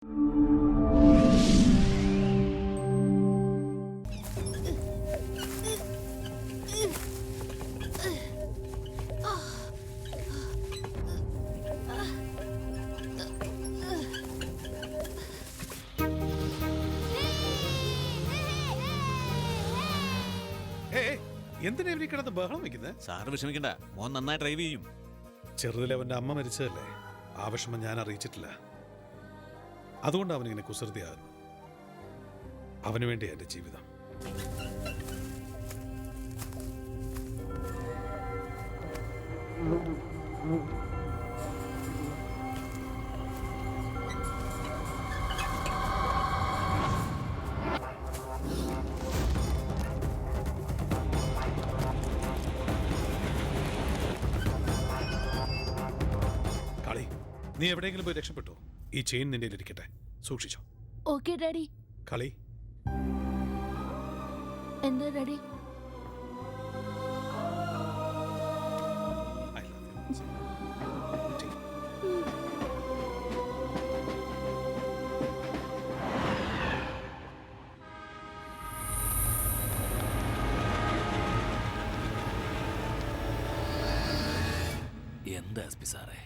എന്തിനാ ഇവര് കിടന്ന് ബഹളം വെക്കുന്നത്? സാറ് വിഷമിക്കണ്ട, മോൻ നന്നായി ഡ്രൈവ് ചെയ്യും. ചെറുതിൽ അവന്റെ അമ്മ മരിച്ചതല്ലേ, ആ വിഷമം ഞാൻ അറിയിച്ചിട്ടില്ല. അതുകൊണ്ട് അവനിങ്ങനെ കുസൃതിയാകുന്നു. അവന് വേണ്ടിയാ എന്റെ ജീവിതം. നീ എവിടെയെങ്കിലും പോയി രക്ഷപ്പെട്ടോ? ഈ ചെയിൻ നിന്റെ ഇരിക്കട്ടെ, സൂക്ഷിച്ചോ. Okay daddy. കളി എന്താ ഡാഡി? എന്താ എസ് പി സാറേ,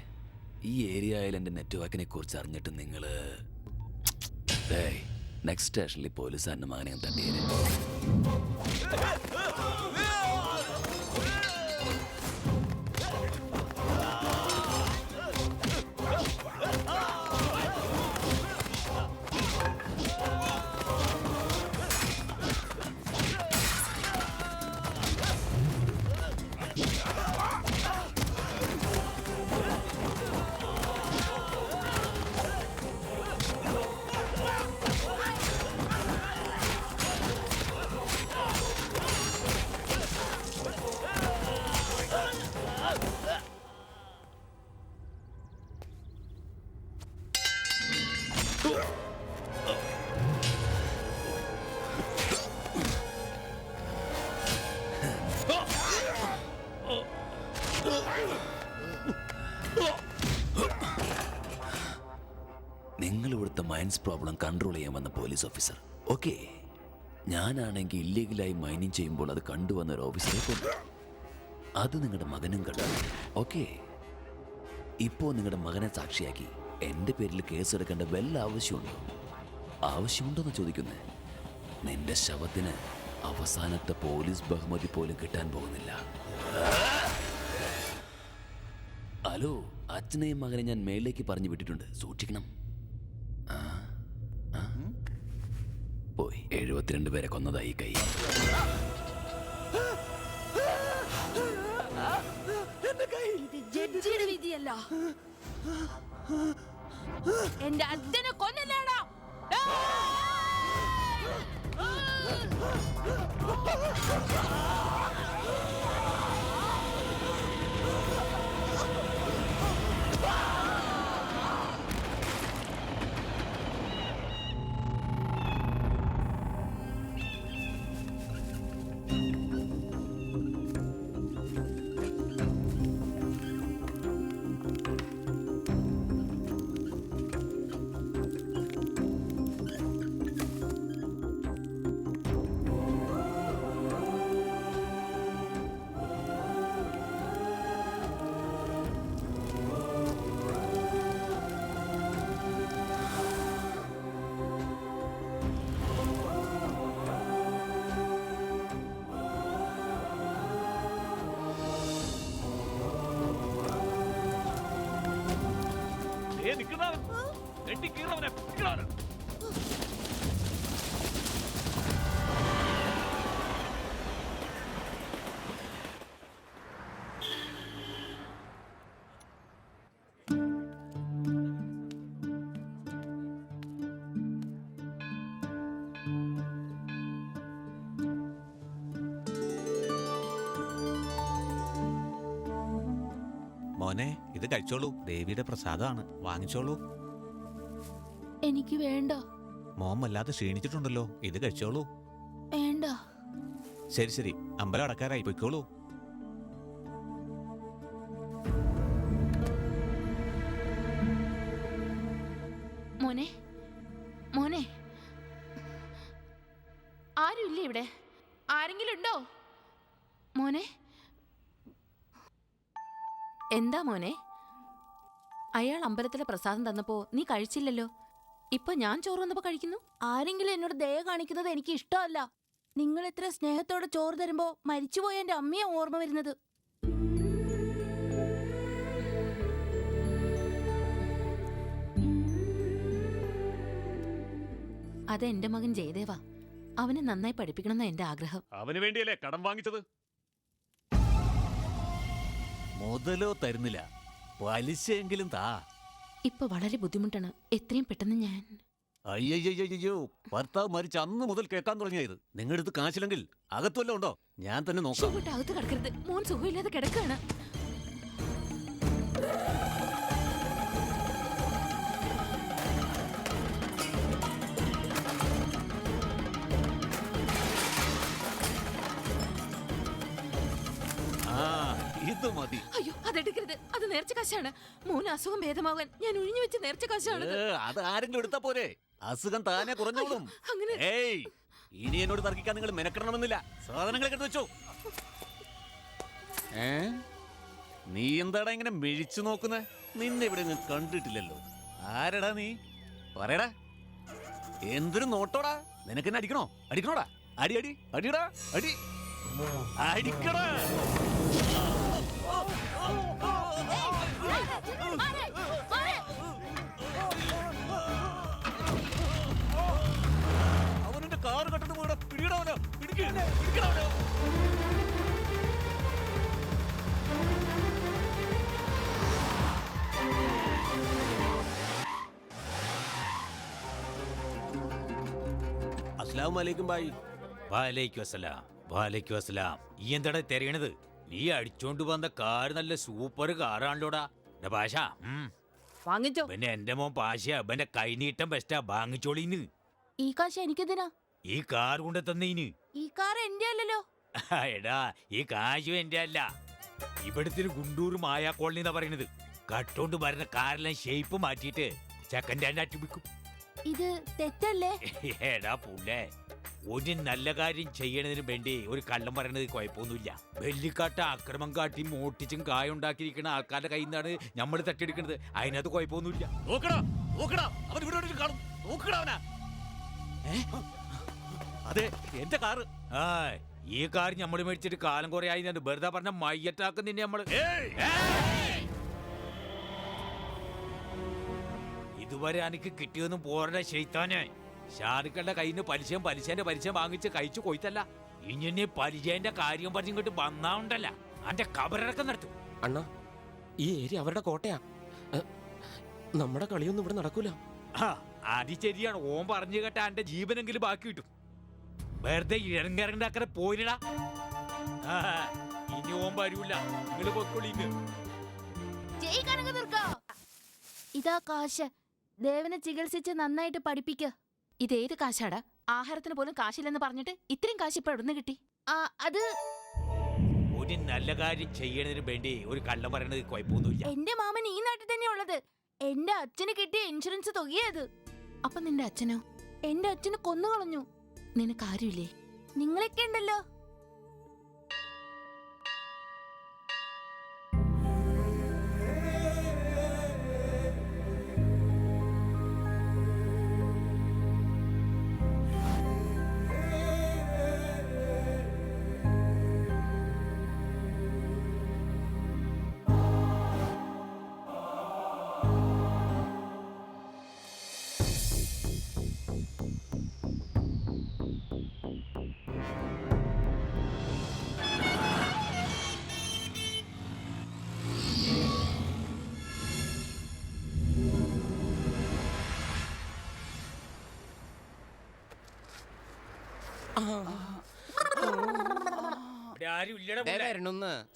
ഈ ഏരിയയിൽ എൻ്റെ നെറ്റ്വർക്കിനെ കുറിച്ച് അറിഞ്ഞിട്ട് നിങ്ങൾ നെക്സ്റ്റ് സ്റ്റേഷനിൽ പോലീസുകാരൻ്റെ മകനെ തട്ടിയത്. നിങ്ങൾ ഇവിടുത്തെ മൈൻസ് പ്രോബ്ലം കൺട്രോൾ ചെയ്യാൻ വന്ന പോലീസ് ഓഫീസർ. ഓക്കെ, ഞാനാണെങ്കിൽ ഇല്ലീഗലായി മൈനിങ് ചെയ്യുമ്പോൾ അത് കണ്ടുവന്ന ഒരു ഓഫീസറെ കൊണ്ടു. അത് നിങ്ങളുടെ മകനും കണ്ടു. ഓക്കെ, ഇപ്പോൾ നിങ്ങളുടെ മകനെ സാക്ഷിയാക്കി എൻ്റെ പേരിൽ കേസെടുക്കേണ്ട വല്ല ആവശ്യമുണ്ടോ? ആവശ്യമുണ്ടോന്ന് ചോദിക്കുന്നേ. നിന്റെ ശവത്തിന് അവസാനത്തെ പോലീസ് ബഹുമതി പോലും കിട്ടാൻ പോകുന്നില്ല. ഹലോ, അച്ഛനെയും മകനെ ഞാൻ മേളിലേക്ക് പറഞ്ഞു വിട്ടിട്ടുണ്ട്, സൂക്ഷിക്കണം. പോയി 72 പേരെ കൊന്നതായി കൈ. ഇത് ജഡ്ജിയുടെ വിധിയല്ല. എന്റെ അച്ഛനെ കൊന്നില്ലേടാ. മോനെ, ഇത് കഴിച്ചോളൂ, ദേവിയുടെ പ്രസാദമാണ്, വാങ്ങിച്ചോളൂ. എനിക്ക് വേണ്ട. മോൻ വല്ലാതെ ക്ഷീണിച്ചിട്ടുണ്ടല്ലോ, ഇത് കഴിച്ചോളൂ. വേണ്ട. ശരി ശരി, അമ്പലം അടക്കാറായി, പൊയ്ക്കോളൂ. മോനെ, മോനെ, ആരുമില്ലേ ഇവിടെ? ആരെങ്കിലും ഉണ്ടോ മോനെ? എന്താ മോനെ? അയാൾ അമ്പലത്തിലെ പ്രസാദം തന്നപ്പോ നീ കഴിച്ചില്ലല്ലോ. ഇപ്പൊ ഞാൻ ചോറ് വന്നപ്പോ കഴിക്കുന്നു. ആരെങ്കിലും എന്നോട് ദയ കാണിക്കുന്നത് എനിക്ക് ഇഷ്ടമല്ല. നിങ്ങൾ ഇത്ര സ്നേഹത്തോടെ ചോറ് തരുമ്പോ മരിച്ചുപോയ എന്റെ അമ്മയെ ഓർമ്മ വരുന്നത്. അത് എന്റെ മകൻ ജയദേവാ. അവനെ നന്നായി പഠിപ്പിക്കണമെന്ന എന്റെ ആഗ്രഹം. അവന് വേണ്ടിയല്ലേ കടം വാങ്ങിച്ചത്? മുതലോ തരുന്നില്ല, പലിശയെങ്കിലും താ. ഇപ്പൊ വളരെ ബുദ്ധിമുട്ടാണ്. എത്രയും പെട്ടെന്ന് ഞാൻ... അയ്യോ, ഭർത്താവ് മരിച്ച അന്ന് മുതൽ കേൾക്കാൻ തുടങ്ങിയത്. നിങ്ങളുടെ അടുത്ത് കാശില്ലെങ്കിൽ അകത്തുവല്ലോ ഉണ്ടോ? ഞാൻ തന്നെ നോക്കാം. ഷൂട്ട് അകത്ത് കിടക്കരുത്. മോൻ സുഖമില്ലാതെ കിടക്കാണ്. ഇത് മതി. അയ്യോ, അതെടുക്കരുത്. അത് നേർച്ച കാശാണ്. മോന് അസുഖം ഭേദമാകാൻ ഞാൻ ഒഴിഞ്ഞു വെച്ച നേർച്ച കാശാണ്. അത് ആരെങ്കിലും എടുത്താ പോരെ? അസുഖം താനെ കുറഞ്ഞോളും. അങ്ങനെ ഏയ്, ഇനി എന്നോട് തർക്കിക്കാൻ നിങ്ങൾ മെനക്കെടണമെന്നില്ല. സാധനങ്ങളൊക്കെ എടുത്ത് വെച്ചോ. നീ എന്താടാ ഇങ്ങനെ മിഴിച്ചു നോക്കുന്നേ? നിന്നെ ഇവിടെ ഞാൻ കണ്ടിട്ടില്ലല്ലോ. ആരടാ നീ? പറയടാ. എന്തൊരു നോട്ടോടാ? നിനക്കെന്നെ അടിക്കണോ? അടിക്കണോടാ? അടി അടി അടിയടാ, അടി അടിക്കടാ. അവനെ കാറ് കെട്ടുന്ന പോടാ. പിടിക്കണവനോ, പിടിക്കണവനോ. അസ്സലാമു അലൈക്കും ബായി. വാലേക്കും അസ്സലാം. വാലേക്കും അസ്സലാം. ഈ എന്താടാ തെരയണത്? നീ അടിച്ചോണ്ട് വന്ന കാർ നല്ല സൂപ്പർ കാറാണല്ലോടാ. ഭാഷ വാങ്ങിച്ചോ. പിന്നെ എന്റെ മോൻ പാശ അവന്റെ കൈനീട്ടം ബെസ്റ്റാ. വാങ്ങിച്ചോളീന്ന്. ഈ കാശ് എനിക്കെന്തിനാ? ഈ കാർ കൊണ്ട് തന്നീന്. ഈ കാർ എന്റെ അല്ലല്ലോ. എടാ, ഈ കാശും എന്റെ അല്ല. ഇവിടുത്തെ ഗുണ്ടൂർ മായാ കോളനി എന്നാ പറയണത്. കട്ടോണ്ട് വരുന്ന കാറെല്ലാം ഷേപ്പ് മാറ്റിയിട്ട് സെക്കൻഡ് ഹാൻഡ് ആറ്റി വിൽക്കും. ഇത് തെറ്റല്ലേ? എടാ പുള്ളേ, ഒരു നല്ല കാര്യം ചെയ്യണതിന് വേണ്ടി ഒരു കള്ളം പറയണത് കുഴപ്പമൊന്നുമില്ല. വെള്ളിക്കാട്ട അക്രമം കാട്ടി മോട്ടിച്ചും കായുണ്ടാക്കിയിരിക്കുന്ന ആൾക്കാരുടെ കയ്യിൽ നിന്നാണ് നമ്മൾ തട്ടിയെടുക്കുന്നത്. അതിനകത്ത് കുഴപ്പമൊന്നുമില്ല. നോക്കടാ, നോക്കടാ, അവൻ ഇവിടെ കാണും. നോക്കടാ അവനാ. അതെ, എന്റെ കാറ്. ആ, ഈ കാർ നമ്മൾ മേടിച്ചിട്ട് കാലം കുറെ ആയി. വെറുതെ പറഞ്ഞ മയ്യറ്റാക്കുന്നില്ല നമ്മള്. ഇതുവരെ എനിക്ക് കിട്ടിയൊന്നും പോരണ്ട ശൈത്താനെ. ഷാറുഖുടെ കയ്യിൽ നിന്ന് പലിശേന്റെ വാങ്ങിച്ച് കഴിച്ചു കൊയ്ത്തല്ല. ഇനി പലിശേന്റെ കാര്യം പറഞ്ഞിങ്ങോട്ട് വന്നാണ്ടല്ല അന്റെ കബറടക്കം നടത്തും. അണ്ണാ, ഈ ഏരിയ അവരുടെ കോട്ടയാ. നമ്മുടെ കളിയൊന്നും ഇവിടെ നടക്കൂല. അത് ശരിയാണ്. ഓൻ പറഞ്ഞു കേട്ട എന്റെ ജീവനെങ്കിലും ബാക്കി കിട്ടും. വെറുതെ ഇറങ്ങിറങ്ങാക്കറെ പോയിടാ. ഇനി ഓൻ വരൂല. നിങ്ങള് പൊക്കൊള്ളിക്ക്. ജയ് കനകദുർഗ. ഇതാ കാശ്. ദേവനെ ചികിത്സിച്ച് നന്നായിട്ട് പഠിപ്പിക്ക. ഇതേത് കാശാടാ? ആഹാരത്തിന് പോലും കാശില്ലെന്ന് പറഞ്ഞിട്ട് ഇത്രയും കാശ് ഇപ്പൊ എവിടുന്ന് കിട്ടി? അത് ഒരു നല്ല കാര്യം ചെയ്യണതിന് വേണ്ടി ഒരു കള്ളം പറയണത് കുഴപ്പമൊന്നുമില്ല. എന്റെ മാമൻ ഈ നാട്ടിൽ തന്നെ ഉള്ളത്. എന്റെ അച്ഛന് കിട്ടിയ ഇൻഷുറൻസ് തുകയത്. അപ്പൊ നിന്റെ അച്ഛനോ? എന്റെ അച്ഛന് കൊന്നുകളഞ്ഞു. നിനക്ക് ആരുമില്ലേ? നിങ്ങളൊക്കെ ഉണ്ടല്ലോ.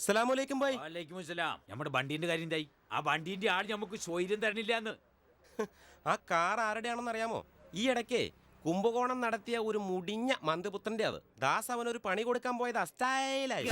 അസ്സലാമലൈക്കും ബായ്. നമ്മുടെ വണ്ടീന്റെ കാര്യം എന്തായി? ആ വണ്ടീന്റെ ആൾ നമുക്ക് സ്വൈര്യം തരണില്ല എന്ന്. ആ കാർ ആരുടെയാണെന്ന് അറിയാമോ? ഈ ഇടയ്ക്ക് കുംഭകോണം നടത്തിയ ഒരു മുടിഞ്ഞ മന്ദപുത്രന്റെ അത്. ദാസ് അവനൊരു പണി കൊടുക്കാൻ പോയത് അസ്റ്റൈലായി.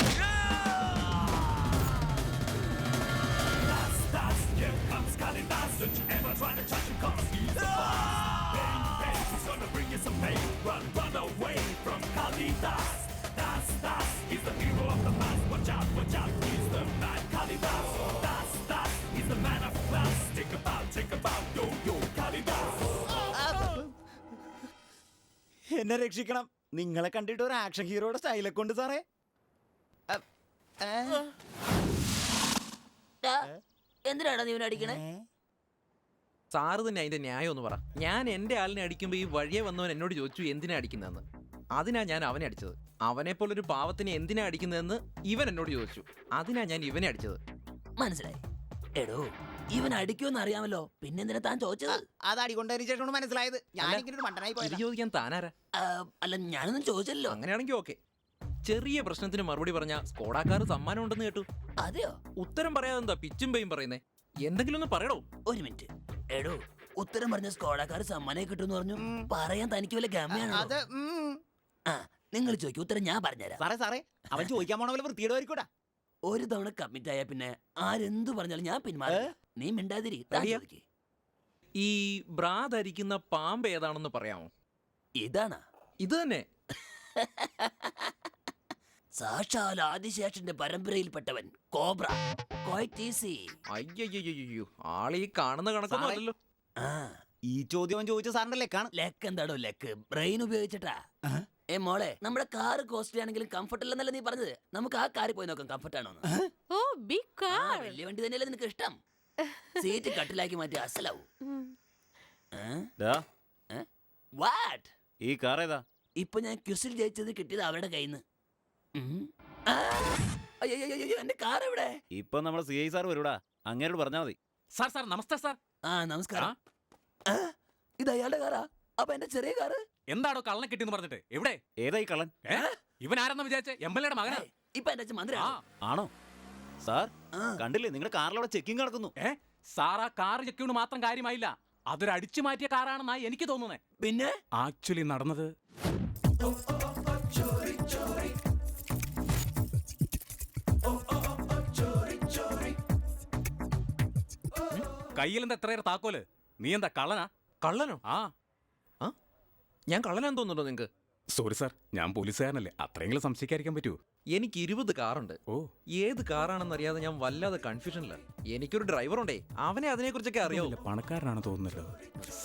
എന്നെ രക്ഷിക്കണം. നിങ്ങളെ കണ്ടിട്ട് ഒരു ആക്ഷൻ ഹീറോയുടെ സ്റ്റൈലൊക്കെ ഉണ്ട് സാറേ. എന്തിനാണ് നീ ഇവനെ അടിക്കണേ? സാറ് തന്നെ അതിന്റെ ന്യായം ഒന്ന് പറ. ഞാൻ എന്റെ ആളിനെ അടിക്കുമ്പോൾ ഈ വഴിയെ വന്നവൻ എന്നോട് ചോദിച്ചു എന്തിനാ അടിക്കുന്നതെന്ന്. അതിനാ ഞാൻ അവനെ അടിച്ചത്. അവനെ പോലൊരു പാവത്തിനെ എന്തിനാ അടിക്കുന്നതെന്ന് ഇവൻ എന്നോട് ചോദിച്ചു. അതിനാ ഞാൻ ഇവനെ അടിച്ചത്. മനസ്സിലായി. എടോ, ഇവൻ അടിക്കുമെന്ന് അറിയാമല്ലോ, പിന്നെന്തിനാ താൻ ചോദിച്ചത്? അത് അടികൊണ്ടതിന് ശേഷമാണ് മനസ്സിലായത്. ഞാനിങ്ങനെ ഒരു മണ്ടനായി ഇത് പോയത്. ചോദിക്കാൻ താനാരാ? അല്ല, ഞാനൊന്നും ചോദിച്ചല്ലോ. അങ്ങനെയാണെങ്കിൽ ഓക്കെ. ചെറിയ പ്രശ്നത്തിന് മറുപടി പറഞ്ഞ സ്കോഡാക്കാർ സമ്മാനം ഉണ്ടെന്ന് കേട്ടു. അതെയോ? ഉത്തരം പറയാതെന്താ പിച്ചും പേയും പറയുന്നേ? എന്തെങ്കിലും ഒന്ന് പറയണോ? ഒരു മിനിറ്റ്. എടോ, ഉത്തരം പറഞ്ഞ സ്കോഡക്കാർ സമ്മാനം കിട്ടുമെന്ന് പറഞ്ഞു. പറയാൻ തനിക്ക് വല്ല ഗമ്യാണോ? അത് ആ, നിങ്ങൾ ചോദിക്കും, ഉത്തരം ഞാൻ പറഞ്ഞുതരാം. സാറേ അവൻ ചോദിക്കാൻ പോണ പോലെ വൃത്തിയിടുമായിരിക്കൂടാ. ഒരു തവണ കമ്മിറ്റ് ആയ പിന്നെ ആരെന്തു പറഞ്ഞാലും ഞാൻ പിന്മാറും. നീ മിണ്ടാതിരി. താൻ റെഡിയാ? ചോദിക്ക്. ഈ ബ്രാ ധരിക്കുന്ന പാമ്പ് ഏതാണെന്ന് പറയാമോ? ഇതാണാ? ഇത് തന്നെ. സാക്ഷാൽ ആദിശേഷന്റെ പരമ്പരയിൽപ്പെട്ടവൻ കോബ്ര. Quite easy. അയ്യോ, ആളീ കാണുന്ന കണക്കൊന്നും സാറേ. അല്ലല്ലോ. ആ, ഈ ചോദ്യം അവൻ ചോദിച്ച സാറിന്റെ ലെക്കാണ്. ലെക്ക് എന്താടോ ലെക്ക്? ബ്രെയിൻ ഉപയോഗിച്ചിട്ടാ. മോളെ, നമ്മുടെ കാറ് കോസ്റ്റ്ലി ആണെങ്കിലും കംഫർട്ട് അല്ലെന്നല്ല നീ പറഞ്ഞത്. നമുക്ക് ആ കാറിൽ പോയി നോക്കാം കംഫർട്ട് ആണോ. ഓ ബിഗ് കാർ. വലിയ വണ്ടി തന്നെയല്ലേ നിനക്ക് ഇഷ്ടം? സീറ്റ് കട്ടിലാക്കി മാറ്റി അസലാവും. വാട്ട്? ഈ കാർ ഏതാ? ഇപ്പൊ ഞാൻ ക്വിസിൽ ജയിച്ചത് കിട്ടിയത് അവരുടെ കയ്യിൽ നിന്ന്. എന്റെ കാർ എവിടെ? ഇപ്പൊ നമ്മുടെ CI സാർ വരൂടാ, അങ്ങേരോട് പറഞ്ഞാ മതി. സാർ സാർ നമസ്തേ സാർ. ആ, നമസ്കാരം. ഇത് അയാളുടെ കാറാ? അപ്പൊ എന്റെ ചെറിയ കാറ്? എന്താടോ കള്ളനെ കിട്ടിയെന്ന് പറഞ്ഞിട്ട് എവിടെ? ഏതാ ഈ കള്ളൻ? ഇവൻ ആരെന്ന് വിചാരിച്ചേ? MLA യുടെ മകനാ. ഇപ്പൊ എന്റെ അച്ഛൻ മന്ത്രി. ആ ആണോ സാർ? കണ്ടില്ലേ നിങ്ങളുടെ കാറിലവിടെ ചെക്കിംഗ് നടക്കുന്നു. സാർ ആ കാർ ചെക്കിയോണ്ട് മാത്രം കാര്യമായില്ല, അതൊരു അടിച്ചു മാറ്റിയ കാറാണെന്നായി എനിക്ക് തോന്നുന്നേ. പിന്നെ ആക്ച്വലി നടന്നത് കയ്യിലെന്താ എത്രയേറെ താക്കോല്? നീ എന്താ കള്ളനാ? കള്ളനോ? ആ ഞാൻ കള്ളനാന്ന് തോന്നുന്നുണ്ടോ നിങ്ങക്ക്? സോറി സാർ, ഞാൻ പോലീസുകാരനല്ലേ, അത്രയെങ്കിലും സംശയിക്കാതിരിക്കാൻ പറ്റുമോ? എനിക്ക് 20 കാറുണ്ട്. ഓ, ഏത് കാറാണെന്ന് അറിയാതെ ഞാൻ വല്ലാതെ കൺഫ്യൂഷനില്ല. എനിക്കൊരു ഡ്രൈവർ ഉണ്ടേ, അവനെ അതിനെ കുറിച്ചൊക്കെ അറിയാവൂ. ഇല്ല, പണക്കാരനാണ് തോന്നുന്നല്ലോ.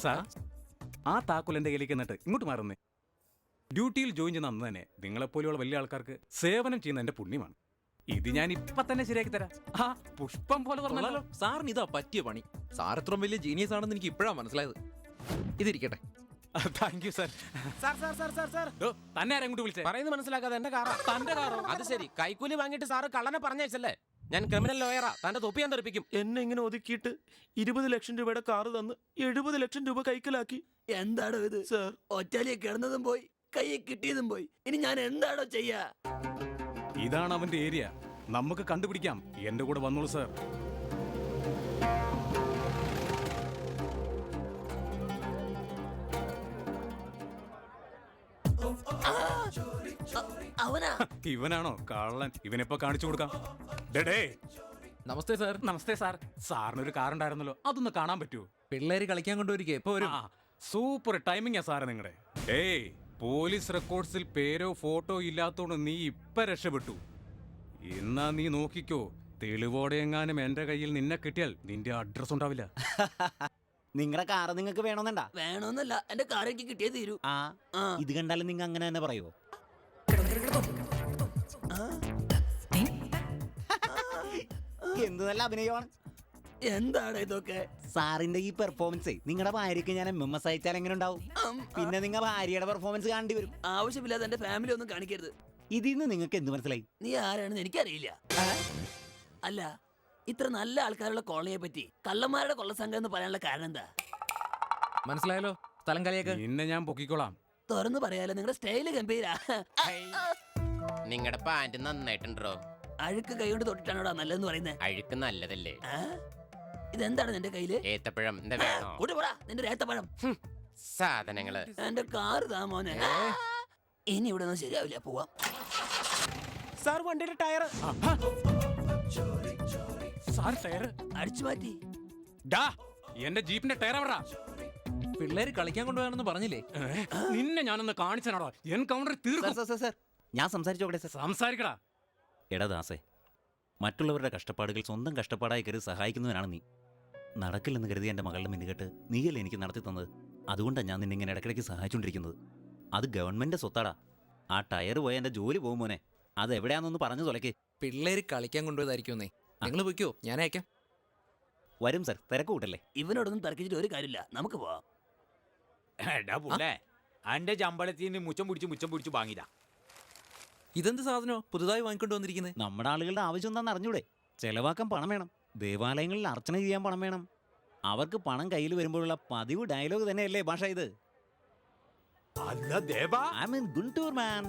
സാർ, ആ താക്കോൽ എന്റെ കയ്യിലേക്ക് എന്നിട്ട് ഇങ്ങോട്ട് മാറുന്നേ. ഡ്യൂട്ടിയിൽ ജോയിൻ ചെയ്യുന്ന അന്ന് തന്നെ നിങ്ങളെപ്പോലെയുള്ള വലിയ ആൾക്കാർക്ക് സേവനം ചെയ്യുന്ന എന്റെ പുണ്യമാണ്. ഇത് ഞാൻ ഇപ്പൊ തന്നെ ശരിയാക്കി തരാം. ആ പുഷ്പം പോലെ പറഞ്ഞല്ലോ. സാറിന് ഇതാ പറ്റിയ പണി. സാർ ഇത്രയും വലിയ ജീനിയസ് ആണെന്ന് എനിക്ക് ഇപ്പോഴാണ് മനസ്സിലായത്. ഇതിരിക്കട്ടെ. Thank you sir. തന്നെ ആരെ അങ്ങോട്ട് വിളിച്ചേ? പറയുന്നത് മനസ്സിലാക്കാതെ എന്റെ കാറാ. തന്റെ കാറോ? അത് ശരി, കൈക്കൂലി വാങ്ങിയിട്ട് സാറ് കള്ളനെ പറഞ്ഞയച്ചല്ലേ? ഞാൻ ക്രിമിനൽ ലോയറാ, തന്റെ തൊപ്പി ഞാൻ തെറിപ്പിക്കും. എന്നെ ഇങ്ങനെ ഒതുക്കിയിട്ട് 20 ലക്ഷം രൂപയുടെ കാറ് തന്ന് 70 ലക്ഷം രൂപ കൈക്കലാക്കി. എന്താടോ ഇത്? സാർ, ഒറ്റലിയെ കിടന്നതും പോയി, കയ്യെ കിട്ടിയതും പോയി. ഇനി ഞാൻ എന്താടോ ചെയ്യാ? ഇതാണ് അവന്റെ ഏരിയ, നമുക്ക് കണ്ടുപിടിക്കാം. എന്റെ കൂടെ വന്നോളൂ സാർ. അവനാ? ഇവനാണോ കള്ളൻ? ഇവനിപ്പോ കാണിച്ചു കൊടുക്കാം. ഡേ, നമസ്തേ സാർ. നമസ്തേ സാർ. സാറിനൊരു കാറുണ്ടായിരുന്നല്ലോ, അതൊന്ന് കാണാൻ പറ്റുമോ? പിള്ളേര് കളിക്കാൻ കൊണ്ടുവരിക എപ്പോ വരും? സൂപ്പർ ടൈമിംഗാ സാറേ നിങ്ങളുടെ. ഏയ്, പോലീസ് റെക്കോർഡ്സിൽ പേരോ ഫോട്ടോ ഇല്ലാത്തോണ്ട് നീ ഇപ്പൊ രക്ഷപ്പെട്ടു. എന്നാ നീ നോക്കിക്കോ, തെളിവോടെ എങ്ങാനും എന്റെ കയ്യിൽ നിന്നെ കിട്ടിയാൽ നിന്റെ അഡ്രസ് ഉണ്ടാവില്ല. നിങ്ങളുടെ കാറ് നിങ്ങൾക്ക് വേണമെന്നുണ്ടാ? വേണമെന്നല്ല, എന്റെ കാർ എനിക്ക് കിട്ടിയേ തീരൂ. ആ, ഇത് കണ്ടാലും നിങ്ങൾ അങ്ങനെ തന്നെ പറയുമോ? എന്ത് നല്ല അഭിനയമാണ്. എന്താണ് ഇതൊക്കെ? സാറിന്റെ ഈ പെർഫോമൻസ് നിങ്ങളുടെ ഭാര്യക്ക് ഞാൻ MMS അയച്ചാൽ എങ്ങനെ ഉണ്ടാവും? പിന്നെ നിങ്ങൾ ഭാര്യയുടെ പെർഫോമൻസ് കാണേണ്ടി വരും. ആവശ്യമില്ലാതെ എന്റെ ഫാമിലി ഒന്നും കാണിക്കരുത്. ഇതിൽ നിന്ന് നിങ്ങൾക്ക് എന്ത് മനസ്സിലായി? നീ ആരാണെന്ന് എനിക്കറിയില്ല. അല്ല, ഇത്ര നല്ല ആൾക്കാരുള്ള കോളനിയെ പറ്റി കള്ളന്മാരുടെ കൊള്ളസംഘം എന്ന് പറയാനുള്ള കാരണം എന്താ? മനസ്സിലായല്ലോ സ്ഥലം കളിയൊക്കെ. നിന്നെ ഞാൻ പൊക്കിക്കോളാം. തുറന്നു പറയാലോ, നിങ്ങളുടെ സ്റ്റൈല് ഗംഭീരാ. നിങ്ങളുടെ പാന്റ് നന്നായിട്ടുണ്ടോ? അഴുക്ക് കൈകൊണ്ട് തൊട്ടിട്ടാണോടാ നല്ലതെന്ന് പറയുന്നത്? അഴുക്ക് നല്ലതല്ലേ? ഇതെന്താണ് നിന്റെ കയ്യില്? ഏത്തപ്പഴം എന്താ വേണോ? കൂട്ടി പോടാ നിന്റെ ഏത്തപ്പഴം. സാധനങ്ങള്. എന്റെ കാറ് താ മോനെ. ഇനി ഇവിടെ ഒന്നും ശരിയാവില്ല, പോവാം. സാർ, വണ്ടിയുടെ ടയർ സാർ ടയർ അടിച്ചു മാറ്റി. ഡാ, എന്റെ ജീപ്പിന്റെ ടയർ എവിടാ? പിള്ളേര് കളിക്കാൻ കൊണ്ടുപോകാണെന്ന് പറഞ്ഞില്ലേ? നിന്നെ ഞാനൊന്ന് കാണിച്ചാണോ എൻകൗണ്ടർ സാർ തീർക്കും. സാർ സാർ സാർ ഞാൻ സംസാരിച്ചോട്ടെ സാർ. സംസാരിക്കടാ. എടാ ദാസേ, മറ്റുള്ളവരുടെ കഷ്ടപ്പാടുകൾ സ്വന്തം കഷ്ടപ്പാടായി കരുതി സഹായിക്കുന്നവനാണ് നീ. നടക്കില്ലെന്ന് കരുതി എൻ്റെ മകളുടെ മിന്നുകെട്ട് നീയല്ലേ എനിക്ക് നടത്തി തന്നത്. അതുകൊണ്ടാണ് ഞാൻ നിന്നെ ഇങ്ങനെ ഇടയ്ക്കിടയ്ക്ക് സഹായിച്ചുകൊണ്ടിരിക്കുന്നത്. അത് ഗവൺമെൻറ് സ്വത്താടാ. ആ ടയർ പോയ എൻ്റെ ജോലി പോകും മോനെ. അത് എവിടെയാണെന്നൊന്ന് പറഞ്ഞു തുലയ്ക്ക്. പിള്ളേര് കളിക്കാൻ കൊണ്ടുപോയതായിരിക്കുമെന്നേ. നിങ്ങൾ പൊയ്ക്കോ, ഞാൻ അയക്കാം. വരും സാർ, തിരക്ക് കൂട്ടല്ലേ. ഇവനോടൊന്നും തർക്കിച്ചിട്ട് ഒരു കാര്യമില്ല, നമുക്ക് പോവാം. എടാ പുള്ളേ, അന്റെ ചമ്പളത്തിന് മുച്ചം പിടിച്ച് വാങ്ങിതാ. ഇതെന്ത് സാധനോ പുതുതായി വാങ്ങിക്കൊണ്ട് വന്നിരിക്കുന്നത്? നമ്മുടെ ആളുകളുടെ ആവശ്യം എന്താണെന്ന് അറിഞ്ഞൂടെ? ചെലവാക്കാൻ പണം വേണം, ദേവാലയങ്ങളിൽ അർച്ചന ചെയ്യാൻ പണം വേണം. അവർക്ക് പണം കയ്യിൽ വരുമ്പോഴുള്ള പതിവ് ഡയലോഗ് തന്നെയല്ലേ ഭാഷ ഇത്? അല്ല ദേവാ, I mean Guntur man.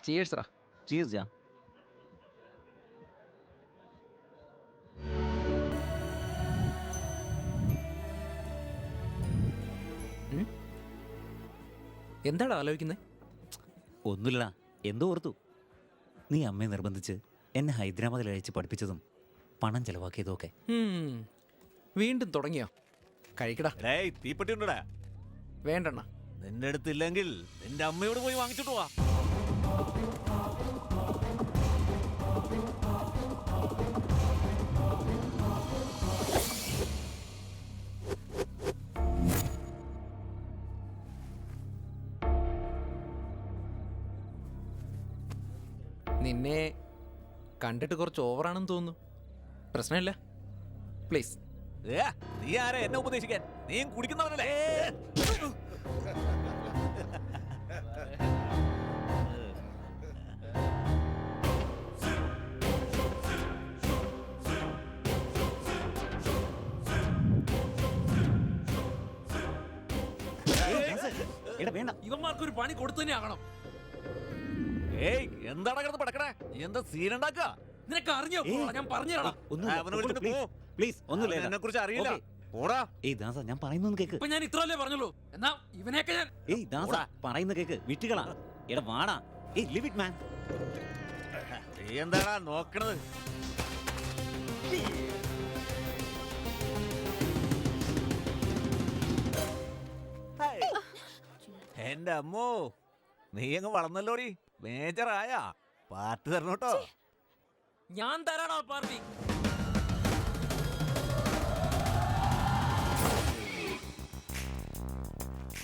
Cheers റാ. ചീസ് ജാ. എന്താടാ ആലോചിക്കുന്നത്? ഒന്നുമില്ലടാ, എന്തോ ഓർത്തു. നീ അമ്മയെ നിർബന്ധിച്ച് എന്നെ ഹൈദരാബാദിൽ അയച്ച് പഠിപ്പിച്ചതും പണം ചെലവാക്കിയതും ഒക്കെ. വീണ്ടും തുടങ്ങിയോ? കഴിക്കടാ. ഡേയ് തീപ്പെട്ടി ഉണ്ടടാ. വേണ്ടണ്ണ. നിന്റെ അടുത്തില്ലെങ്കിൽ നിന്റെ അമ്മയോട് പോയി വാങ്ങിച്ചിട്ട് പോവാ. നിന്നെ കണ്ടിട്ട് കുറച്ച് ഓവറാണെന്ന് തോന്നുന്നു. പ്രശ്നമില്ല, പ്ലീസ്. നീ ആരാ എന്നെ ഉപദേശിക്കാൻ? നീ കുടിക്കുന്നവനല്ലേ? എടാ വേണ്ട. ഇവന്മാർക്കൊരു പണി കൊടുത്തു തന്നെ ആകണം. ഏയ് എന്താണ് കിടന്ന് പടക്കണേ? നീ എന്താ സീനുണ്ടാക്കുക? നിനക്ക് അറിഞ്ഞോ? ഞാൻ പറഞ്ഞു പ്ലീസ് ഒന്നുമില്ല. എന്നെ കുറിച്ച് അറിയില്ല. ഓടാ. ഏയ് ദാസ, ഞാൻ പറയുന്നൊന്ന് കേക്ക്. ഇപ്പൊ ഞാൻ ഇത്രല്ലേ പറഞ്ഞുള്ളൂ. എന്നാ ഇവനെയൊക്കെ ഞാൻ. ഏയ് ദാസ, പറയുന്ന കേക്ക്. വിട്ടുകളാ. എടാ വാടാ. ഏയ് ലിവ് ഇറ്റ് മാൻ. നീ എന്താടാ നോക്കണത്? എന്റെ അമ്മോ, നീ അങ്ങ് വളർന്നല്ലോടി. മേജറായ പാട്ട് തരണം കേട്ടോ. ഞാൻ തരാടാ പാർട്ടി.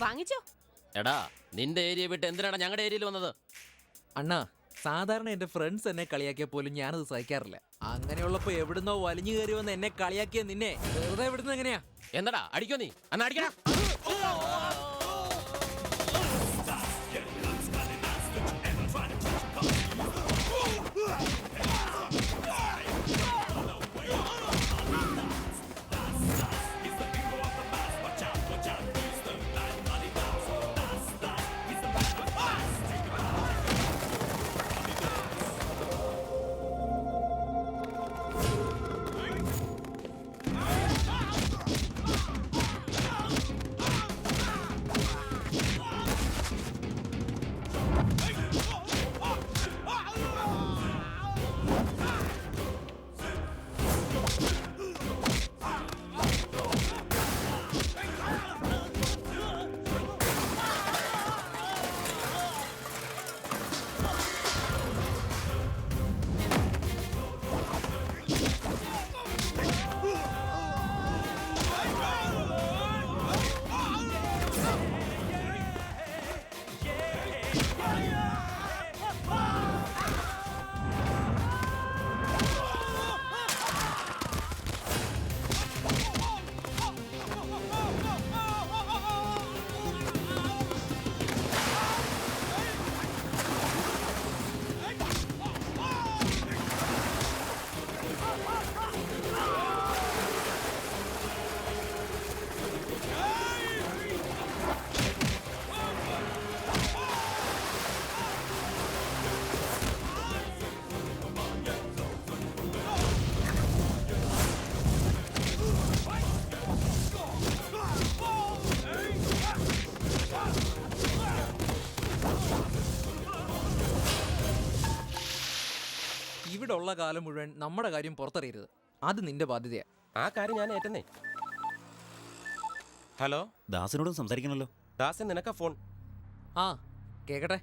വാങ്ങിച്ചോ? എടാ നിന്റെ ഏരിയ വിട്ട് എന്തിനാണ് ഞങ്ങളുടെ ഏരിയയിൽ വന്നത്? അണ്ണാ, സാധാരണ എന്റെ ഫ്രണ്ട്സ് എന്നെ കളിയാക്കിയ പോലും ഞാനത് സഹിക്കാറില്ല. അങ്ങനെയുള്ളപ്പോ എവിടുന്നോ വലിഞ്ഞു കയറി വന്ന് എന്നെ കളിയാക്കിയ നിന്നെ വെറുതെ വിടുന്നത് എങ്ങനെയാ? എന്താടാ അടിക്കോ നീ? അന്നാ അടിക്കടാ. ഇവിടെ ഉള്ള കാലം മുഴുവൻ നമ്മുടെ കാര്യം പുറത്തറിയരുത്. അത് നിന്റെ ബാധ്യതയാ. ആ കാര്യം ഞാൻ ഏറ്റെന്നേ. ഹലോ ദാസിനോടും സംസാരിക്കണല്ലോ. ദാസൻ, നിനക്കാ ഫോൺ. ആ കേക്കട്ടെ.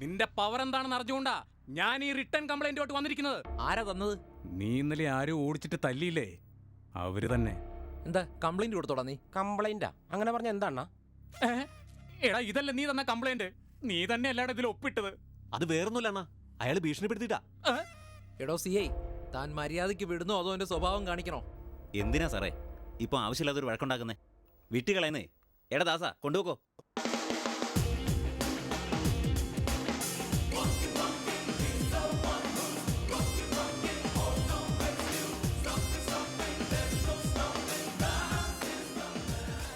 നിന്റെ പവർ എന്താണെന്ന് അറിഞ്ഞുകൊണ്ടാ ഞാൻ ഈ റിട്ടേൺ കംപ്ലൈന്റോട്ട് വന്നിരിക്കുന്നത്. ആരാ തന്നത്? നീ ഇന്നലെ ആരും ഓടിച്ചിട്ട് തല്ലിയില്ലേ, അവര് തന്നെ. എന്താ കംപ്ലൈന്റ് കൊടുത്തോടാ നീ? കംപ്ലൈന്റാ? അങ്ങനെ പറഞ്ഞ എന്താ? എടാ ഇതല്ല നീ തന്ന കംപ്ലൈന്റ്. നീ തന്നെ എല്ലാവരും ഇതിൽ ഒപ്പിട്ടത്. അത് വേറൊന്നുമില്ല അണ്ണാ, അയാൾ ഭീഷണിപ്പെടുത്തിട്ടാ. എടോ സിഐ, താൻ മര്യാദയ്ക്ക് വിടുന്നോ അതോ എന്റെ സ്വഭാവം കാണിക്കണോ? എന്തിനാ സാറേ ഇപ്പൊ ആവശ്യമില്ലാത്തൊരു വഴക്കുണ്ടാക്കുന്നേ? വിട്ടുകളയുന്നേ. എടാ ദാസ, കൊണ്ടുപോക്കോ.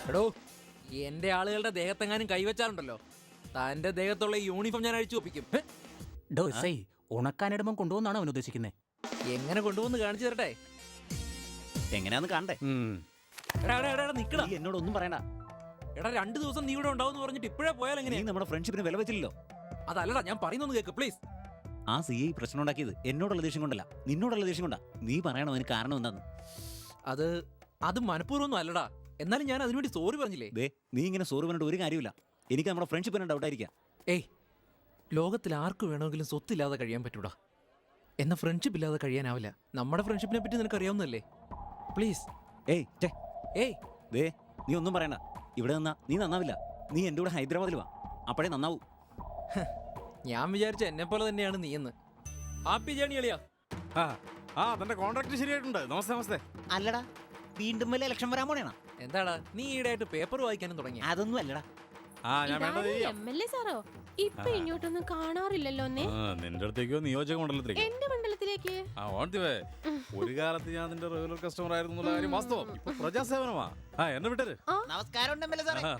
എടോ എന്റെ ആളുകളുടെ ദേഹത്തെങ്ങാനും കൈവച്ചാലുണ്ടല്ലോ തന്റെ ദേഹത്തുള്ള ഈ യൂണിഫോം ഞാൻ അഴിച്ചു ഒപ്പിക്കും. ഡോ സൈ ഉണക്കാനിടുമ്പം കൊണ്ടുപോകുന്നാണ് അവൻ ഉദ്ദേശിക്കുന്നത്. എങ്ങനെ കൊണ്ടുവന്ന് കാണിച്ചു തരട്ടെ? എങ്ങനെയാന്ന് കാണണ്ടേ? എടാ എടാ എടാ നിക്കടാ. നീ എന്നോടൊന്നും പറയണ്ട. എടാ 2 ദിവസം നീ ഇവിടെ ഉണ്ടാവും പറഞ്ഞിട്ട് ഇപ്പോഴേ പോയാൽ നീ എങ്ങനെയാ? നമ്മുടെ ഫ്രണ്ട്ഷിപ്പിന് വില വെച്ചില്ലല്ലോ. അതല്ലടാ ഞാൻ പറയുന്നൊന്ന് കേക്ക് പ്ലീസ്. ആ CI പ്രശ്നം ഉണ്ടാക്കിയത് എന്നോടുള്ള ദേഷ്യം കൊണ്ടല്ല, നിന്നോടുള്ള ദേഷ്യം കൊണ്ടാ. നീ പറയണം അതിന് കാരണം എന്താന്ന്. അത് മനഃപൂർവ്വമൊന്നും അല്ലടാ. എന്നാലും ഞാൻ അതിനുവേണ്ടി സോറി പറഞ്ഞില്ലേ? ദേ, നീ ഇങ്ങനെ സോറി പറഞ്ഞിട്ട് ഒരു കാര്യമില്ല. എനിക്ക് നമ്മുടെ ഫ്രണ്ട്ഷിപ്പിന് ഡൗട്ടായിരിക്കാം. ഏയ് ലോകത്തിൽ ആർക്ക് വേണമെങ്കിലും സ്വത്തില്ലാതെ കഴിയാൻ പറ്റൂടാ. എന്നാ ഫ്രണ്ട്ഷിപ്പ് ഇല്ലാതെ കഴിയാനാവില്ല. നമ്മുടെ ഫ്രണ്ട്ഷിപ്പിനെ പറ്റി നിനക്ക് അറിയാവുന്നല്ലേ? പ്ലീസ്. ഏയ് ഛേ, ഏയ് ദേ, നീ ഒന്നും പറയണ്ട. ഇവിടെ നിന്നാ നീ നന്നാവില്ല. നീ എൻ്റെ കൂടെ ഹൈദരാബാദിൽ വാ, അപ്പോഴേ നന്നാവൂ. ഞാൻ വിചാരിച്ച എന്നെ പോലെ തന്നെയാണ് നീ എന്ന്. ഹാപ്പി ജേണി അളിയാ. തന്റെ കോൺട്രാക്ട് ശരിയായിട്ടുണ്ട്. നമസ്തേ നമസ്തേ. അല്ലടാ, വീണ്ടും വല്ല ഇലക്ഷൻ വരാൻ പോണേണ? എന്താടാ നീ ഈടായിട്ട് പേപ്പർ വായിക്കാനും തുടങ്ങി? അതൊന്നും അല്ലടാ. ഞാൻ വേണ്ടത് ചെയ്യാം. MLA സാറോ ഇപ്പൊ ഇങ്ങോട്ടൊന്നും കാണാറില്ലല്ലോ. നിന്റെ അടുത്തേക്കോ നിയോജക മണ്ഡലത്തിലേക്ക്? എന്റെ മണ്ഡലത്തിലേക്ക് ഒരു കാലത്ത് ഞാൻ നിന്റെ റെഗുലർ കസ്റ്റമർ ആയിരുന്നു കാര്യം വാസ്തവം. ഇപ്പൊ പ്രജാസേവനമാ. എന്നെ വിട്ടര്. നമസ്കാരം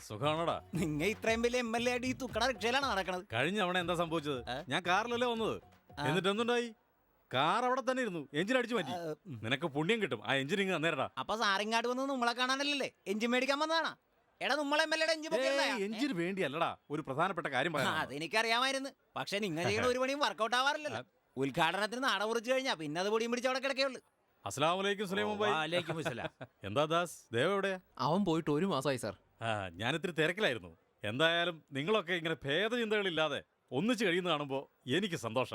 സുഖാണോടാ? നിങ്ങൾ ഇത്രയും വലിയ MLA ആയിട്ട് ഈ തുക്കട റിക്ഷയിലാണ് നടക്കണത്. കഴിഞ്ഞ തവണ എന്താ സംഭവിച്ചത്? ഞാൻ കാറിലല്ലേ വന്നത്. എന്നിട്ട് എന്തുണ്ടായി? കാർ അവിടെ തന്നെ ഇരുന്നു, എഞ്ചിൻ അടിച്ചു മാറ്റി. നിനക്ക് പുണ്യം കിട്ടും, ആ എഞ്ചിൻ ഇങ്ങ് തന്നേരടാ. അപ്പൊ സാറിങ്ങാട് വന്ന് നമ്മളെ കാണാനല്ലേ എഞ്ചിൻ മേടിക്കാൻ വന്നതാണാ? എടാ നമ്മളെ MLA എഞ്ചിന് വേണ്ടിയല്ലടാ, ഒരു പ്രധാനപ്പെട്ട കാര്യം പറയാം. അതെനിക്കറിയാമായിരുന്നു. പക്ഷെ നിങ്ങൾ ചെയ്യുന്ന ഒരു പണിയും വർക്കൗട്ട് ആവാറില്ലല്ലോ. ഉദ്ഘാടനത്തിന് നാട കുറിച്ച് കഴിഞ്ഞാ പിന്നെ അത് പൊടിയും പിടിച്ച് അവിടെ കിടക്കേയുള്ളൂ. അസ്സലാമലൈക്കും സുലൈമാൻ ഭായ്. എന്താ ദാസ്, ദേവ് എവിടെയാ? അവൻ പോയിട്ട് 1 മാസമായി സാർ. ഞാൻ ഇത്തിരി തിരക്കിലായിരുന്നു. എന്തായാലും നിങ്ങളൊക്കെ ഇങ്ങനെ ഭേദചിന്തകളില്ലാതെ ഒന്നിച്ച് കഴിയുന്ന കാണുമ്പോ എനിക്ക് സന്തോഷ.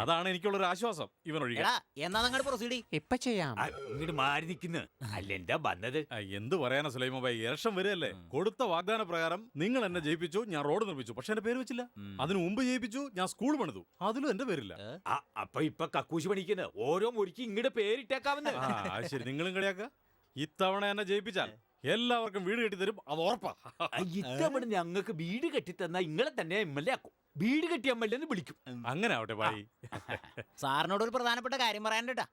അതാണ് എനിക്കുള്ളൊരു ആശ്വാസം. ഇവനൊഴികെ എന്നാ നിങ്ങൾ പ്രൊസീഡ് ഇപ്പൊ ചെയ്യാം. ഇങ്ങോട്ട് മാറി നിൽക്കുന്നു. അല്ല എന്താ വന്നത്? എന്ത് പറയാനാ സുലൈമാൻ ഭായ്, ഇലക്ഷൻ വരികയല്ലേ. കൊടുത്ത വാഗ്ദാന പ്രകാരം നിങ്ങൾ എന്നെ ജയിപ്പിച്ചു, ഞാൻ റോഡ് നിർമ്മിച്ചു. പക്ഷെ എന്റെ പേര് വെച്ചില്ല. അതിനു മുമ്പ് ജയിപ്പിച്ചു, ഞാൻ സ്കൂൾ പണിതു. അതിലും എന്റെ പേരില്ല. ഇപ്പൊ കക്കൂശി പണിക്കുന്നത് ഓരോ മുറിക്ക് ഇങ്ങോട്ട് പേരിട്ടേക്കാവുന്ന. ശരി, നിങ്ങളും കളിയാക്ക. ഇത്തവണ എന്നെ ജയിപ്പിച്ചാൽ എല്ലാവർക്കും വീട് കെട്ടി തരും, അത് ഉറപ്പാ. ഇത്തവണ ഞങ്ങൾക്ക് വീട് കെട്ടിത്തന്നാ ഇങ്ങളെ തന്നെ MLA ആക്കും. വീട് കെട്ടി MLA എന്ന് വിളിക്കും. അങ്ങനെ ആവട്ടെ ഭായി. സാറിനോട് ഒരു പ്രധാനപ്പെട്ട കാര്യം പറയാനുണ്ടാ.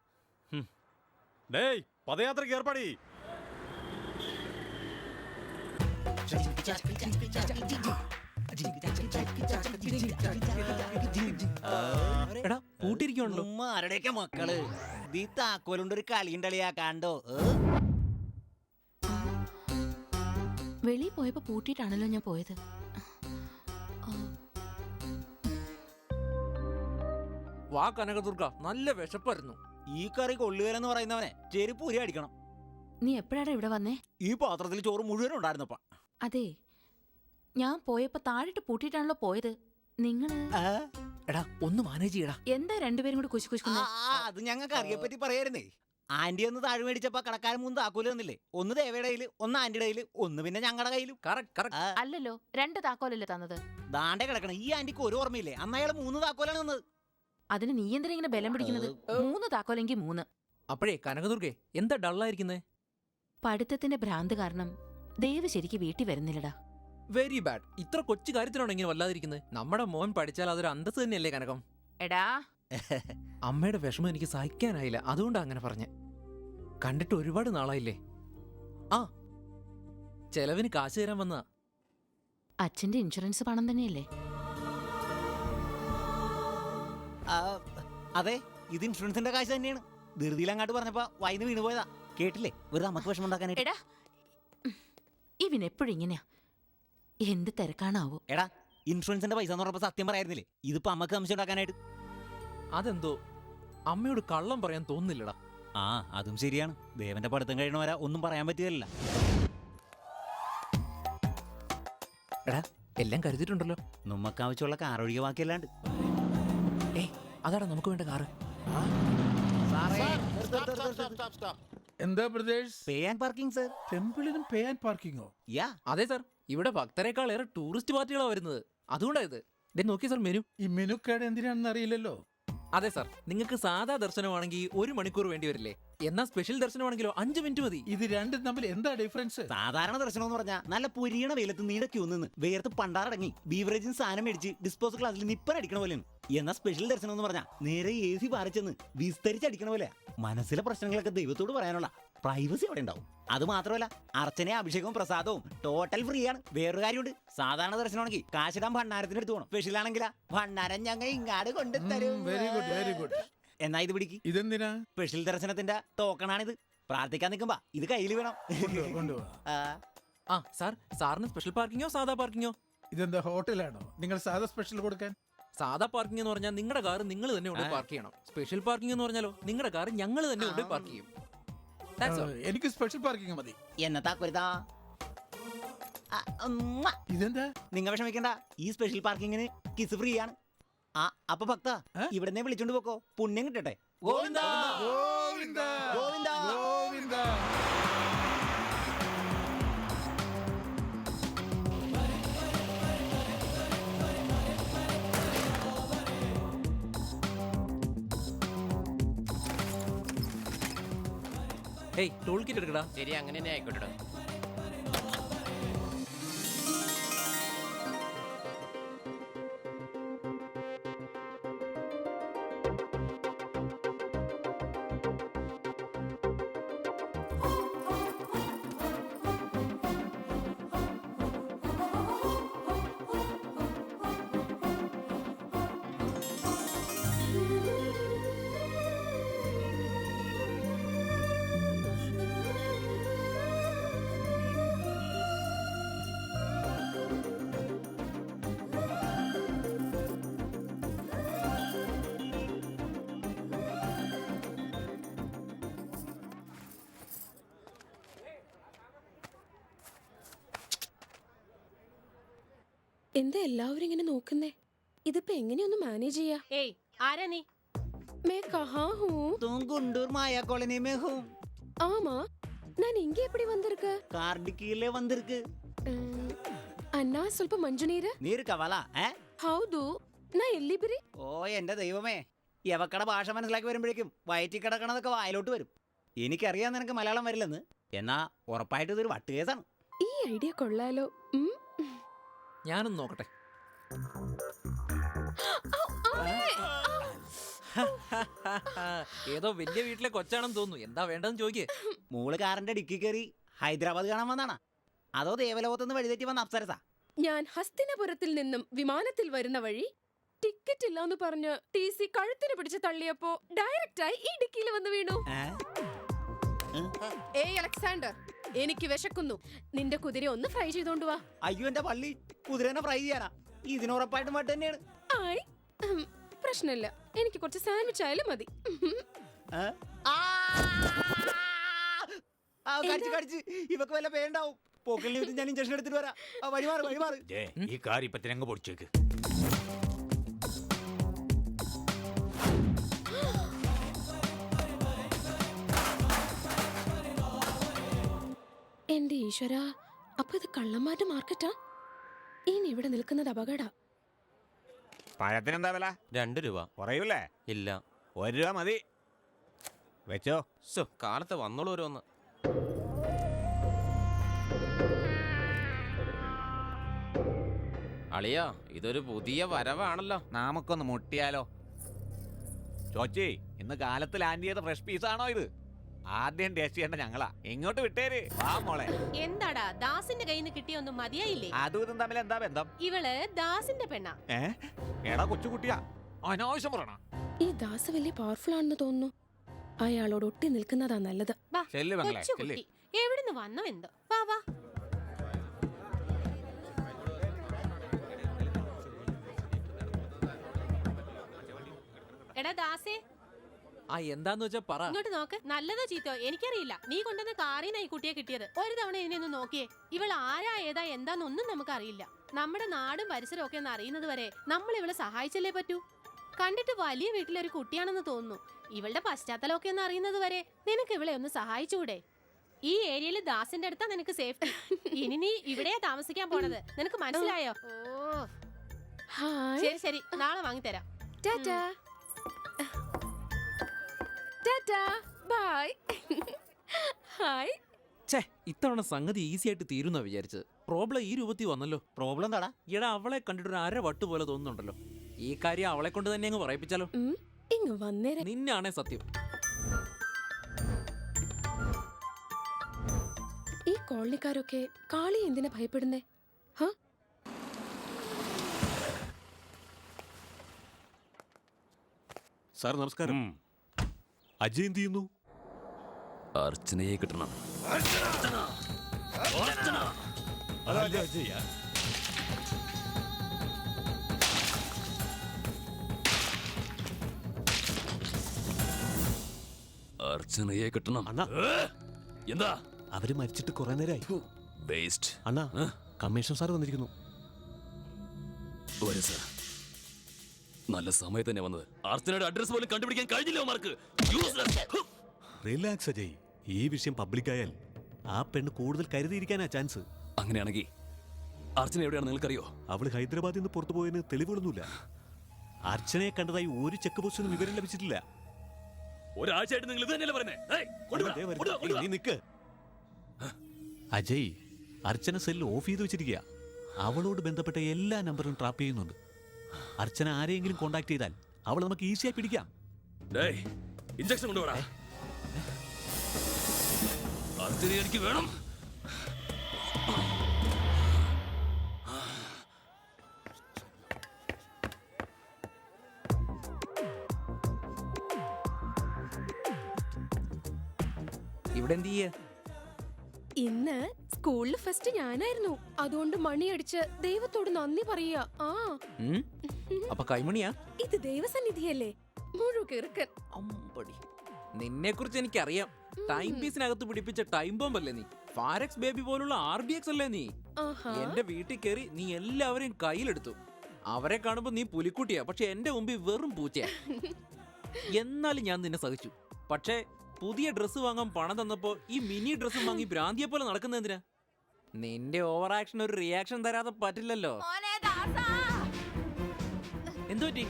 ഡേയ്, പദയാത്രയ്ക്ക് ഏർപ്പാടി. എടാ കൂട്ടിരിക്കണല്ലോ. ആരുടെയൊക്കെ മക്കള് ഈ താക്കോലുണ്ട് ഒരു കളിയുണ്ടളിയാ കണ്ടോ? വെളിയിൽ പോയപ്പോ പൂട്ടിയിട്ടാണല്ലോ ഞാൻ പോയത്. വാ കനകദുർഗ, നല്ല വിശപ്പായിരുന്നു. ഈ കറി കൊള്ളുകയെന്ന് പറയുന്നവനെ ചെരുപ്പ് ഉരി അടിക്കണം. നീ എപ്പോഴാണ് ഇവിടെ വന്നേ? ഈ പാത്രത്തിൽ ചോറ് മുഴുവൻ ഉണ്ടായിരുന്നപ്പ. അതെ, ഞാൻ പോയപ്പോ താഴിട്ട് പൂട്ടിയിട്ടാണല്ലോ പോയത്. നിങ്ങള് എടാ ഒന്ന് മാനേജ് ചെയ്യടാ. എന്താ രണ്ടുപേരും കൂടി കുശി കുശിക്കുന്നേ? അത് ഞങ്ങൾക്ക് അറിയപ്പറ്റി പറയായിരുന്നേ. ആന്റി ഒന്ന് താഴ് മേടിച്ചപ്പോ കടക്കാരൻ 3 താക്കോല് തന്നില്ലേ? ഒന്ന് ദേവയുടെ കയ്യില്, ഒന്ന് ആന്റിയുടെ കയ്യില്, ഒന്ന് പിന്നെ ഞങ്ങളുടെ കയ്യിലും. അല്ലല്ലോ, 2 താക്കോലല്ലേ തന്നത്? ദാണ്ടെ കിടക്കണം. ഈ ആന്റിക്ക് ഒരു ഓർമ്മയില്ലേ? അന്ന് അയാൾ 3 താക്കോലാണ് തന്നത്. അതിന് നീ എന്തിനാ ഇങ്ങനെ ബലം പിടിക്കുന്നത്? 3 താക്കോലെങ്കിൽ 3. അപ്പോഴേ കനകദുർഗേ എന്താ ഡള്ളായിരിക്കുന്നേ? പഠിത്തത്തിന്റെ ഭ്രാന്ത് കാരണം ദേവ് ശരിക്ക് വീട്ടിൽ വരുന്നില്ലടാ. Very bad. ഇത്ര കൊച്ചു കാര്യത്തിനാണോ ഇങ്ങനെ വല്ലാതിരിക്കുന്നത്? നമ്മുടെ മോൻ പഠിച്ചാൽ അതൊരു അന്തസ് തന്നെയല്ലേ കനകം? എടാ, അമ്മയുടെ വിഷമം എനിക്ക് സഹിക്കാനായില്ല, അതുകൊണ്ടാ അങ്ങനെ പറഞ്ഞേ. കണ്ടിട്ട് ഒരുപാട് നാളായില്ലേ. ചെലവിന് കാശ് തരാൻ വന്നതാ. അച്ഛന്റെ ഇൻഷുറൻസ് പണം തന്നെയല്ലേ? അതെ, ഇത് ഇൻഷുറൻസിന്റെ കാശ് തന്നെയാണ്. ധൃതിയിൽ അങ്ങോട്ട് പറഞ്ഞപ്പോ വൈന്ന് വീണ് പോയതാ. കേട്ടില്ലേ? വെറുതെ നമുക്ക് വിഷമം ഉണ്ടാക്കാനായിട്ട്. എടാ, ഇവനെപ്പോഴും ഇങ്ങനെയാ. എന്ത് തിരക്കാണാവോ? എടാ, ഇൻഷുറൻസിന്റെ പൈസ എന്ന് പറഞ്ഞപ്പോ സത്യം പറയായിരുന്നില്ലേ? ഇതിപ്പോ അമ്മക്ക് അംശം ഉണ്ടാക്കാനായിട്ട്. അതെന്തോ അമ്മയോട് കള്ളം പറയാൻ തോന്നുന്നില്ലടാ. അതും ശരിയാണ്. ദേവന്റെ പഠിത്തം കഴിയണവരാ ഒന്നും പറയാൻ പറ്റിയല്ല. എടാ എല്ലാം കരുതിയിട്ടുണ്ടല്ലോ. നമുക്ക് ആവശ്യമുള്ള കാർ ഒഴികെ ബാക്കിയല്ലാണ്ട്. അതാടാ നമുക്ക് വേണ്ട കാറ്. എന്താ brothers? Pay and parking sir. ടെമ്പിളിനും പേ ആൻഡ് പാർക്കിങ്ങോ? അതെ സാർ, ഇവിടെ ഭക്തരെക്കാൾ ഏറെ ടൂറിസ്റ്റ് പാർട്ടികളാണ് വരുന്നത്. അതുകൊണ്ടായത്. നോക്കി സാർ മെനു. ഈ മെനു കാർഡ് എന്തിനാണെന്ന് അറിയില്ലല്ലോ. അതെ സാർ, നിങ്ങൾക്ക് സാധാ ദർശനമാണെങ്കിൽ 1 മണിക്കൂർ വേണ്ടി വരില്ലേ? എന്നാൽ സ്പെഷ്യൽ ദർശനമാണെങ്കിലോ 5 മിനിറ്റ് മതി. ഇത് രണ്ടും തമ്മിൽ എന്താ ഡിഫറൻസ്? സാധാരണ ദർശനം എന്ന് പറഞ്ഞാൽ നല്ല പൊരിയണ വെയിലത്ത് നീട ക്യൂ നിന്ന് വേർത്ത് പണ്ടാറടങ്ങി ബീവറേജിന് സാധനം മേടിച്ച് ഡിസ്പോസൽ ക്ലാസ്സിൽ നിപ്പനടിക്കണ പോലെയാണ്. എന്നാൽ സ്പെഷ്യൽ ദർശനം എന്ന് പറഞ്ഞാൽ നേരെ AC പാറിച്ചെന്ന് വിസ്തരിച്ചടിക്കണ പോലെ. മനസ്സിലെ പ്രശ്നങ്ങളൊക്കെ ദൈവത്തോട് പറയാനുള്ള പ്രൈവസി അവിടെ ഉണ്ടാവും. അത് മാത്രമല്ല അർച്ചനയും അഭിഷേകവും പ്രസാദവും ടോട്ടൽ ഫ്രീ ആണ്. വേറൊരു കാര്യമുണ്ട്, സാധാരണ ദർശനമാണെങ്കിൽ കാശിടാൻ ഭണ്ണാരത്തിന് എടുത്ത് പോകണം. സ്പെഷ്യലാണെങ്കിലാ ഭണ്ണാരം ഞങ്ങൾ ഇങ്ങാട് കൊണ്ടുതരും. Very good very good. എന്നാ ഇത് പിടിക്ക്. ഇതെന്തിനാ? സ്പെഷ്യൽ ദർശനത്തിന്റെ ടോക്കണാണിത്. പ്രാർത്ഥിക്കാൻ നിൽക്കുമ്പോ ഇത് കയ്യിൽ വേണം. കൊണ്ടുപോവാ. ആ സാർ, സാറിന് സ്പെഷ്യൽ പാർക്കിങ്ങോ സാധാ പാർക്കിങ്ങോ? ഇതെന്താ ഹോട്ടലാണോ? നിങ്ങൾ സാധാ സ്പെഷ്യൽ കൊടുക്കാൻ? സാധാ പാർക്കിംഗ് എന്ന് പറഞ്ഞാൽ നിങ്ങളുടെ കാർ നിങ്ങൾ തന്നെ കൊണ്ട് പാർക്ക് ചെയ്യണം. സ്പെഷ്യൽ പാർക്കിംഗ് എന്ന് പറഞ്ഞാലോ നിങ്ങളുടെ കാർ ഞങ്ങൾ തന്നെ കൊണ്ട് പാർക്ക് ചെയ്യും. That's all. എനിക്ക് സ്പെഷ്യൽ പാർക്കിംഗ് മതി. എന്നത്താ കുരുതാ. ഇതെന്താ? നിങ്ങൾ വിഷമിക്കണ്ട, ഈ സ്പെഷ്യൽ പാർക്കിങ്ങിന് കിസ് ഫ്രീ ആണ്. ആ അപ്പൊ ഭക്ത ഇവിടുന്ന് വിളിച്ചോണ്ട് പോക്കോ, പുണ്യം കിട്ടട്ടെ. Govinda Govinda Govinda Govinda. Hey, tool kit എടുക്കടാ. ശരി, അങ്ങനെ തന്നെ ആയിക്കോട്ടെ. എന്താ എല്ലാവരും ഇങ്ങനെ നോക്കുന്നേ? ഇതിപ്പോ എങ്ങനെയൊന്ന് മാനേജ് ചെയ്യാ? ഏയ് ആരാ നീ? मैं कहाँ हूँ? तुम गुंडूर माया कॉलोनी में हो. ஆமா, நான் இங்க எப்படி வந்திருக்க? ಕಾರ್ಡ್ ಕೀಲೆ ಬಂದಿರ್ಕು. ಅಣ್ಣ ಸ್ವಲ್ಪ ಮಂಜು ನೀರು. ನೀರು ಕವಲ? ಹೌದು, ನಾ ಎಲ್ಲಿ ಬಿರಿ? ഓ എന്റെ ദൈവമേ, യവക്കട ഭാഷ മനസ്സിലാക്കി വരുമ്പോഴേക്കും വയറ്റി കിടക്കണതൊക്കെ വായിലോട്ട് വരും. എനിക്കറിയാം നിനക്ക് മലയാളം വരില്ലെന്ന്, എന്നാ ഉറപ്പായിട്ട് ഇതൊരു വട്ടുകേസാണ്. ഈ ഐഡിയ കൊള്ളാലോ. ഞാനൊന്ന് നോക്കട്ടെ. ഏതോ വലിയ വീട്ടിലെ കൊച്ചാണെന്ന് തോന്നുന്നു. എന്താ വേണ്ടെന്ന് ചോദിക്കേ. മൂള് കാറിന്റെ ഡിക്കി കയറി ഹൈദരാബാദ് കാണാൻ വന്നാണ്, അതോ ദേവലോകത്തുനിന്ന് വഴിതെറ്റി വന്ന അപ്സരസാ? ഞാൻ ഹസ്തിനപുരത്തിൽ നിന്നും വിമാനത്തിൽ വരുന്ന വഴി ടിക്കറ്റ് ഇല്ലാന്ന് പറഞ്ഞ് TC കഴുത്തിന് പിടിച്ച് തള്ളിയപ്പോ ഡയറക്റ്റായി ഈ ഡിക്കിയിൽ വന്ന് വീണു. ഏയ് അലക്സാണ്ടർ, എനിക്ക് വിശക്കുന്നു. നിന്റെ കുതിര ഒന്ന് ഫ്രൈ ചെയ്തോണ്ട് വാ. അയ്യോ എന്റെ പള്ളി, കുതിരനെ ഫ്രൈ ചെയ്യാനാ? ഇതിനുറപ്പായിട്ടും വട്ട് തന്നെയാണ്. ആയി, പ്രശ്നമില്ല, എനിക്ക് കുറച്ച് സാൻഡ്വിച്ച് ആയാലും മതി. കടിച്ച് ഇവക്ക് വല്ല പേണ്ടാവും. പോക്കലിന് ഞാൻ ഇഞ്ചക്ഷൻ എടുത്തിട്ട് വരാം. വഴിമാറ് വഴിമാറ്. ഈ കാർ ഇപ്പൊ തന്നെ അങ്ങ് പൊടിച്ചേക്ക്. എന്റെ ഈശ്വര, അപ്പൊ ഇത് കള്ളന്മാരുടെ മാർക്കറ്റാ? ഇനി ഇവിടെ നിൽക്കുന്നത് അപകട. പഴത്തിനെന്താ വില? 2 രൂപ. കുറയൂലേ? ഇല്ല. 1 രൂപ മതി. വെച്ചോ. കാലത്ത് വന്നോളൂ ഓരോന്ന്. അളിയാ, ഇതൊരു പുതിയ വരവാണല്ലോ. നമുക്കൊന്ന് മുട്ടിയാലോ? ചോച്ചി, ഇന്ന് കാലത്ത് ലാൻഡ് ചെയ്ത ഫ്രഷ് പീസാണോ ഇത്? ആദ്യം ടേസ്റ്റ് ചെയ്യേണ്ട ഞങ്ങളാ. ഇങ്ങോട്ട് വിട്ടേര്. വാ മോളെ. എന്താടാ ദാസിന്റെ കയ്യിൽ നിന്ന് കിട്ടിയൊന്നും മതിയായില്ലേ? അതും ഇതും തമ്മിൽ എന്താ ബന്ധം? ഇവള് ദാസിന്റെ പെണ്ണാ. എടാ കൊച്ചുകുട്ടിയാ, അനാവശ്യം പറയണ. ഈ ദാസ് വലിയ പവർഫുൾ ആണെന്ന് തോന്നുന്നു. അയാളോട് ഒട്ടി നിൽക്കുന്നതാ നല്ലത്. കൊച്ചുകുട്ടി എവിടുന്ന് വന്നോ എന്തോ. വാ വാ. എടാ ദാസേ, എന്താന്ന് വെച്ചാ പറ. ഇങ്ങോട്ട് നോക്ക്. നല്ലതോ ചീത്തോ എനിക്കറിയില്ല. നീ കൊണ്ടുവന്ന കാറിനാ ഈ കുട്ടിയെ കിട്ടിയത്. ഒരു തവണ ഇതിനെ നോക്കിയേ. ഇവൾ ആരാ ഏതാ എന്താന്നൊന്നും നമുക്കറിയില്ല. നമ്മുടെ നാടും പരിസരവും ഒക്കെ ഒന്ന് അറിയുന്നത് വരെ നമ്മൾ ഇവളെ സഹായിച്ചല്ലേ പറ്റൂ. കണ്ടിട്ട് വലിയ വീട്ടിലൊരു കുട്ടിയാണെന്ന് തോന്നുന്നു. ഇവളുടെ പശ്ചാത്തലമൊക്കെ ഒന്ന് അറിയുന്നത് വരെ നിനക്ക് ഇവളെ ഒന്ന് സഹായിച്ചുകൂടെ? ഈ ഏരിയയിൽ ദാസിന്റെ അടുത്താ നിനക്ക് സേഫ്റ്റി. ഇനി നീ ഇവിടെയാ താമസിക്കാൻ പോണത്. നിനക്ക് മനസ്സിലായോ? ഓ ശരി ശരി, നാളെ വാങ്ങിത്തരാം. Tata tata bye. ഹായ്. ഛേ, ഇത്തവണ സംഗതി ഈസി ആയിട്ട് തീരുന്ന വിചാരിച്ചത്. പ്രോബ്ലം ഈ രൂപത്തിൽ വന്നല്ലോ. പ്രോബ്ലം എന്താടാ? എടാ, അവളെ കണ്ടിട്ട് ഒരു 1/2 വട്ട് പോലെ തോന്നുന്നുണ്ടല്ലോ. ഈ കാര്യം അവളെ കൊണ്ട് തന്നെ അങ്ങ് പറയിപ്പിച്ചാലോ? ഇങ്ങ് വന്നേരെ. നിന്നാണേ സത്യം. കോളനിക്കാരൊക്കെ കാളി എന്തിനാ ഭയപ്പെടുന്നേ? സാർ നമസ്കാരം. അജയ് എന്ത് ചെയ്യുന്നു? അർച്ചനയെ കിട്ടണം. അജയ അർച്ചനയെ കിട്ടണം. അണ്ണാ, എന്താ? അവര് മരിച്ചിട്ട് കുറെ നേരമായി. വേസ്റ്റ്. അണ്ണാ, കമ്മീഷൻ സാർ വന്നിരിക്കുന്നു. സർ, നല്ല സമയത്ത് തന്നെ വന്നത്. അർച്ചനയുടെ അഡ്രസ് പോലും കണ്ടുപിടിക്കാൻ കഴിഞ്ഞില്ല അവർക്ക്. റിലാക്സ് അജയ്. ഈ വിഷയം പബ്ലിക്കായാൽ ആ പെണ്ണ് കൂടുതൽ കരുതിയിരിക്കാനാ ചാൻസ്. അങ്ങനെയാണെങ്കിൽ അർച്ചന എവിടെയാണ് നിങ്ങൾക്കറിയോ? അവള് ഹൈദരാബാദിൽ നിന്ന് പുറത്തു പോയതിന് തെളിവുകളൊന്നുമില്ല. അർച്ചനയെ കണ്ടതായി ഒരു ചെക്ക് പോസ്റ്റിനും വിവരം ലഭിച്ചിട്ടില്ല. ഒരാഴ്ചയായിട്ട് നിങ്ങൾ ഇത് തന്നെയല്ലേ പറയുന്നത്? നീ നിക്ക് അജയ്. അർച്ചന സെല്ല് ഓഫ് ചെയ്ത് വെച്ചിരിക്കുക. അവളോട് ബന്ധപ്പെട്ട എല്ലാ നമ്പറും ട്രാപ്പ് ചെയ്യുന്നുണ്ട്. അർച്ചന ആരെയെങ്കിലും കോണ്ടാക്ട് ചെയ്താൽ അവൾ നമുക്ക് ഈസിയായി പിടിക്കാം. ഇഞ്ചക്ഷൻ കൊണ്ടുപോടാ. അർച്ചന എനിക്ക് വേണം. ഇവിടെ എന്ത് ചെയ്യ? ഇന്ന് സ്കൂളിൽ ഫസ്റ്റ് ഞാനായിരുന്നു. അതുകൊണ്ട് മണിയടിച്ച് ദൈവത്തോട് നന്ദി പറയാ. അപ്പൊ കൈമണിയാ? ഇത് ദൈവസന്നിധിയല്ലേ, മുഴുകിറുക്കൻ. അമ്പടി, നിന്നെ കുറിച്ച് എനിക്കറിയാം. ടൈം പീസിനകത്ത് പിടിപ്പിച്ച ടൈം ബോംബ് അല്ലേ നീ? ഫാരക്സ് ബേബി പോലുള്ള RBX അല്ലേ നീ? എന്റെ വീട്ടിൽ കയറി നീ എല്ലാവരെയും കയ്യിലെടുത്തു. അവരെ കാണുമ്പോ നീ പുലിക്കുട്ടിയാ, പക്ഷെ എന്റെ മുമ്പിൽ വെറും പൂച്ചയാ. എന്നാലും ഞാൻ നിന്നെ സഹിച്ചു. പക്ഷേ പുതിയ ഡ്രസ്സ് വാങ്ങാൻ പണം തന്നപ്പോ ഈ മിനി ഡ്രസ്സ് വാങ്ങി ഭ്രാന്തിയെ പോലെ നടക്കുന്ന എന്തിനാ? നിന്റെ ഓവർ ആക്ഷൻ ഒരു റിയാക്ഷൻ തരാതെ പറ്റില്ലല്ലോ. എന്തു പറ്റി?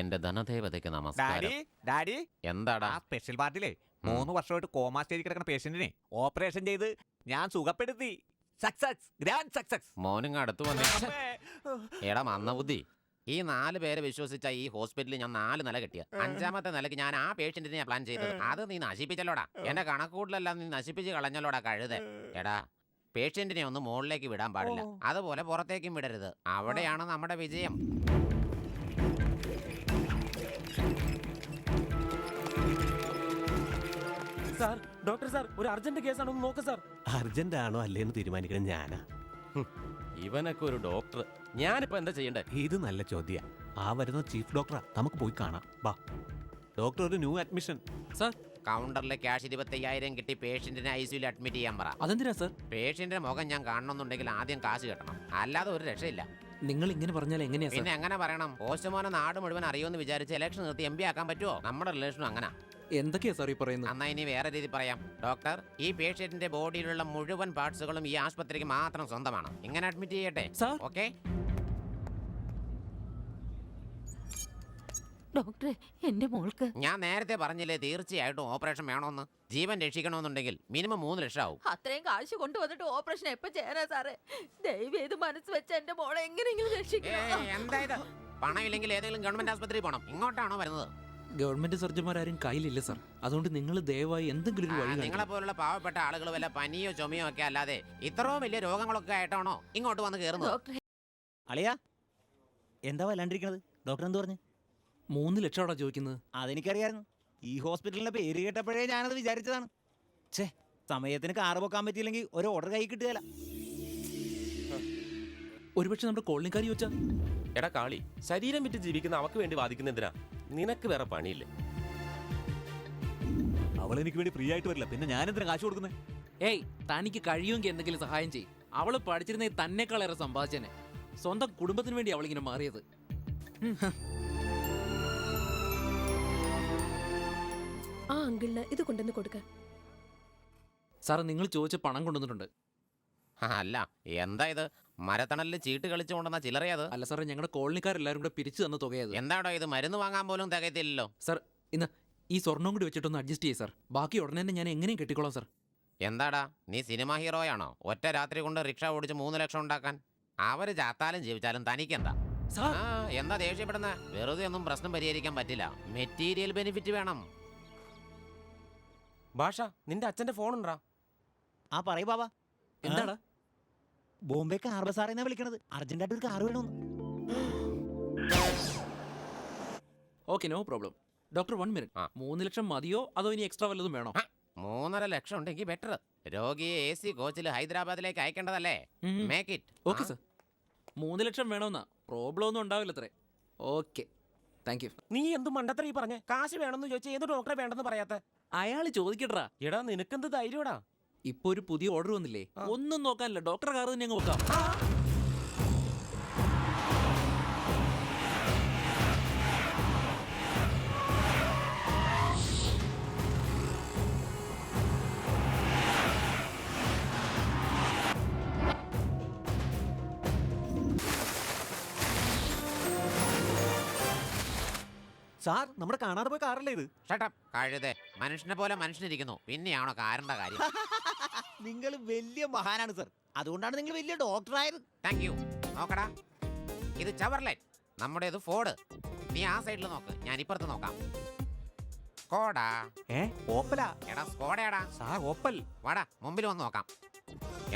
എന്റെ ധനദേവതയ്ക്ക് നമസ്കാരം. ഡാഡി, എന്താടാ? ആ സ്പെഷ്യൽ പാർട്ടിയിലെ 3 വർഷമായിട്ട് കോമാ സ്റ്റേജിൽ കിടക്കുന്ന പേഷ്യന്റിനെ ഓപ്പറേഷൻ ചെയ്ത് ഞാൻ സുഖപ്പെടുത്തി. Success, grand success. മോനിങ് അടുത്ത് വന്നേ. എടാ മന്ദബുദ്ധി, ഈ 4 പേരെ വിശ്വസിച്ച ഈ ഹോസ്പിറ്റലിൽ ഞാൻ 4 നില കെട്ടിയ 5ാമത്തെ നിലയ്ക്ക് ഞാൻ ആ പേഷ്യന്റിനെ പ്ലാൻ ചെയ്തത്. അത് നീ നശിപ്പിച്ചല്ലോടാ. എന്റെ കണക്കൂട്ടിലെല്ലാം നീ നശിപ്പിച്ച് കളഞ്ഞല്ലോടാ കഴുത. എടാ, പേഷ്യന്റിനെ ഒന്ന് മുകളിലേക്ക് വിടാൻ പാടില്ല, അതുപോലെ പുറത്തേക്കും വിടരുത്. അവിടെയാണ് നമ്മുടെ വിജയം. സാർ, ഡോക്ടർ സാർ, ഒരു അർജന്റ് കേസാണോ ഒന്ന് നോക്ക് സാർ. അർജന്റ് ആണോ അല്ലേന്ന് തീരുമാനിക്കണം ഞാനാ. ഇവനൊക്കെ ഒരു ഡോക്ടർ. ഞാനിപ്പോ എന്താ ചെയ്യണ്ടേ? ഇത് നല്ല ചോദ്യ. ആ വരുന്ന ചീഫ് ഡോക്ടറാ, നമുക്ക് പോയി കാണാം. ബാ ഡോക്ടർ, ഒരു ന്യൂ അഡ്മിഷൻ. സാർ, കൗണ്ടറിലെ ക്യാഷ് 25,000 കിട്ടി പേഷ്യന്റിനെ ICUയിൽ അഡ്മിറ്റ് ചെയ്യാൻ പറ. അതെന്തിനാ സാർ? പേഷ്യന്റിന്റെ മുഖം ഞാൻ കാണണമെന്നുണ്ടെങ്കിൽ ആദ്യം കാശ് കെട്ടണം, അല്ലാതെ ഒരു രക്ഷയില്ല. നിങ്ങൾ ഇങ്ങനെ പറഞ്ഞാൽ എങ്ങനെയാ സാർ? പിന്നെ എങ്ങനെ പറയണം? പോസ്റ്റ്മാനെ നാട് മുഴുവൻ അറിയുമെന്ന് വിചാരിച്ച് ഇലക്ഷൻ നിർത്തി MP ആക്കാൻ പറ്റുമോ? നമ്മുടെ റിലേഷനും അങ്ങനെ. എന്തൊക്കെയാ സാർ ഈ പറയുന്നത്? എന്നാ ഇനി വേറെ രീതി പറയാം. ഡോക്ടർ, ഈ പേഷ്യന്റിന്റെ ബോഡിയിലുള്ള മുഴുവൻ പാർട്സുകളും ഈ ആശുപത്രിക്ക് മാത്രം സ്വന്തമാണ്. ഇങ്ങനെ അഡ്മിറ്റ് ചെയ്യട്ടെ സാർ? ഓക്കെ? ഡോക്ടറെ, എന്റെ മോൾക്ക് ഞാൻ നേരത്തെ പറഞ്ഞില്ലേ തീർച്ചയായിട്ടും ഓപ്പറേഷൻ വേണമെന്ന്. ജീവൻ രക്ഷിക്കണമെന്നുണ്ടെങ്കിൽ മിനിമം 3 ലക്ഷം ആവും. അത്രയും കാശ് കൊണ്ടുവന്നിട്ട് ഓപ്പറേഷൻ എപ്പോ ചെയ്യാനാ സാറേ? ദയവേത് മനസ്സ് വെച്ച് എന്റെ മോളെ എങ്ങനെയെങ്കിലും രക്ഷിക്കണം. എന്താ ഇത്? പണമില്ലെങ്കിൽ ഏതെങ്കിലും ഗവൺമെന്റ് ആശുപത്രി പോകണം. ഇങ്ങോട്ടാണോ വരുന്നത്? ഗവൺമെന്റ് സർജന്മാരും കയ്യിലില്ല സാർ. അതുകൊണ്ട് നിങ്ങൾ ദയവായി എന്തെങ്കിലും ഒരു വഴി നിങ്ങളെ പോലുള്ള പാവപ്പെട്ട ആളുകൾ വല്ല പനിയോ ചുമയോ ഒക്കെ അല്ലാതെ ഇത്രയും വലിയ രോഗങ്ങളൊക്കെ ആയിട്ടാണോ ഇങ്ങോട്ട് വന്ന് കയറുന്നത്? അളിയാ, എന്താ വല്ലാണ്ടിരിക്കണത്? ഡോക്ടർ എന്ത് പറഞ്ഞു? 3 ലക്ഷമാണോ ചോദിക്കുന്നത്? അതെനിക്കറിയായിരുന്നു. ഈ ഹോസ്പിറ്റലിന്റെ പേര് കേട്ടപ്പോഴേ ഞാനത് വിചാരിച്ചതാണ്. ഛേ, സമയത്തിന് കാറ് പോക്കാൻ പറ്റിയില്ലെങ്കിൽ ഒരു ഓർഡർ കൈ കിട്ടുകയല്ല. ഒരുപക്ഷെ നമ്മുടെ കോളനിക്കാരി വെച്ചാ? എടാ കാളി, ശരീരം വിറ്റ് ജീവിക്കുന്ന അവക്ക് വേണ്ടി വാദിക്കുന്ന എന്തിനാ? നിനക്ക് വേറെ പണിയില്ലേ? അവൾ എനിക്ക് വേണ്ടി ഫ്രീ ആയിട്ട് വരില്ല, പിന്നെ ഞാൻ എന്തിനാ കാശ് കൊടുക്കുന്നത്? ഏയ്, തനിക്ക് കഴിയുമെങ്കിൽ എന്തെങ്കിലും സഹായം ചെയ്യും. അവള് പഠിച്ചിരുന്നെങ്കിൽ തന്നെക്കാളേറെ സമ്പാദിച്ചേനെ. സ്വന്തം കുടുംബത്തിന് വേണ്ടി അവളിങ്ങനെ മാറിയത്. ആ അങ്കിളിന് ഇത് കൊണ്ടുവന്ന് കൊടുക്ക. സാറ്, നിങ്ങൾ ചോദിച്ച പണം കൊണ്ടുവന്നിട്ടുണ്ട്. അല്ല, എന്താ ഇത്? മരത്തണലിൽ ചീട്ട് കളിച്ചു കൊണ്ടുവന്ന ചില്ലറയത്? അല്ല സാറേ, ഞങ്ങളുടെ കോളനിക്കാരെല്ലാരും കൂടെ പിരിച്ചു തന്ന തുകയത്. എന്താടോ ഇത്? മരുന്ന് വാങ്ങാൻ പോലും തികയത്തില്ലല്ലോ. സാർ, ഇന്ന് ഈ സ്വർണ്ണം കൂടി വെച്ചിട്ടൊന്ന് അഡ്ജസ്റ്റ് ചെയ്യ് സാർ. ബാക്കി ഉടനെ തന്നെ ഞാൻ എങ്ങനെയും കെട്ടിക്കോളാം സാർ. എന്താടാ, നീ സിനിമ ഹീറോയാണോ? ഒറ്റ രാത്രി കൊണ്ട് റിക്ഷ ഓടിച്ച് 3 ലക്ഷം ഉണ്ടാക്കാൻ? അവര് ചാത്താലും ജീവിച്ചാലും തനിക്കെന്താ? എന്താ ദേഷ്യപ്പെടുന്ന? വെറുതെ ഒന്നും പ്രശ്നം പരിഹരിക്കാൻ പറ്റില്ല. മെറ്റീരിയൽ ബെനിഫിറ്റ് വേണം. ഭാഷ നിന്റെ അച്ഛന്റെ ഫോൺ ഉണ്ടാ? ആ പറയൂ ബാബാ. എന്താടാ? ബോംബെ കാർ ബസാറിന്നാ വിളിക്കണത്. അർജന്റായിട്ട് ഒരു കാർ വേണമെന്ന്. Okay, no problem. Doctor 1 minute. 3 lakh മതിയോ അതോ ഇനി എക്സ്ട്രാ വല്ലതും വേണോ? 3.5 ലക്ഷം ഉണ്ടെങ്കിൽ ബെറ്റർ. രോഗിയെ AC കോച്ചിൽ ഹൈദരാബാദിലേക്ക് അയക്കേണ്ടതല്ലേ? Make it. Okay sir. 3 ലക്ഷം വേണമെന്നാ. പ്രോബ്ലം ഒന്നും ഉണ്ടാവില്ല അത്രേ. Okay, thank you. നീ എന്ത് മണ്ടത്തര ഈ പറഞ്ഞേ? കാശ് വേണമെന്ന് ചോദിച്ചാൽ ഏത് ഡോക്ടറെ വേണ്ടെന്ന് പറയാത്ത? അയാൾ ചോദിക്കട്ടാ. എടാ നിനക്കെന്ത് ധൈര്യടാ? ഇപ്പൊ ഒരു പുതിയ ഓർഡർ വന്നില്ലേ? ഒന്നും നോക്കാനില്ല, ഡോക്ടർ കാർ തന്നെ അങ്ങ് വെക്കാം. സാർ, നമ്മുടെ കാണാതെ പോയ കാറല്ലേ ഇത്? ഷട്ടപ്പ് കഴുതേ. മനുഷ്യനെ പോലെ മനുഷ്യനിരിക്കുന്നു, പിന്നെയാണോ കാറിന്റെ കാര്യം? നിങ്ങൾ വലിയ മഹാനാണ് സർ. അതുകൊണ്ടാണ് നിങ്ങൾ വലിയ ഡോക്ടറായത്. Thank you. നോക്കടാ, ഇത് ചവർലൈറ്റ്, നമ്മുടേത് ഫോർഡ്. നീ ആ സൈഡിൽ നോക്ക്, ഞാൻ ഇപ്പുറത്ത് നോക്കാം. സ്കോഡാ. ഓപ്പലാ? എടാ സ്കോഡയാടാ. Sir opal. വാടാ മുമ്പിൽ വന്ന് നോക്കാം.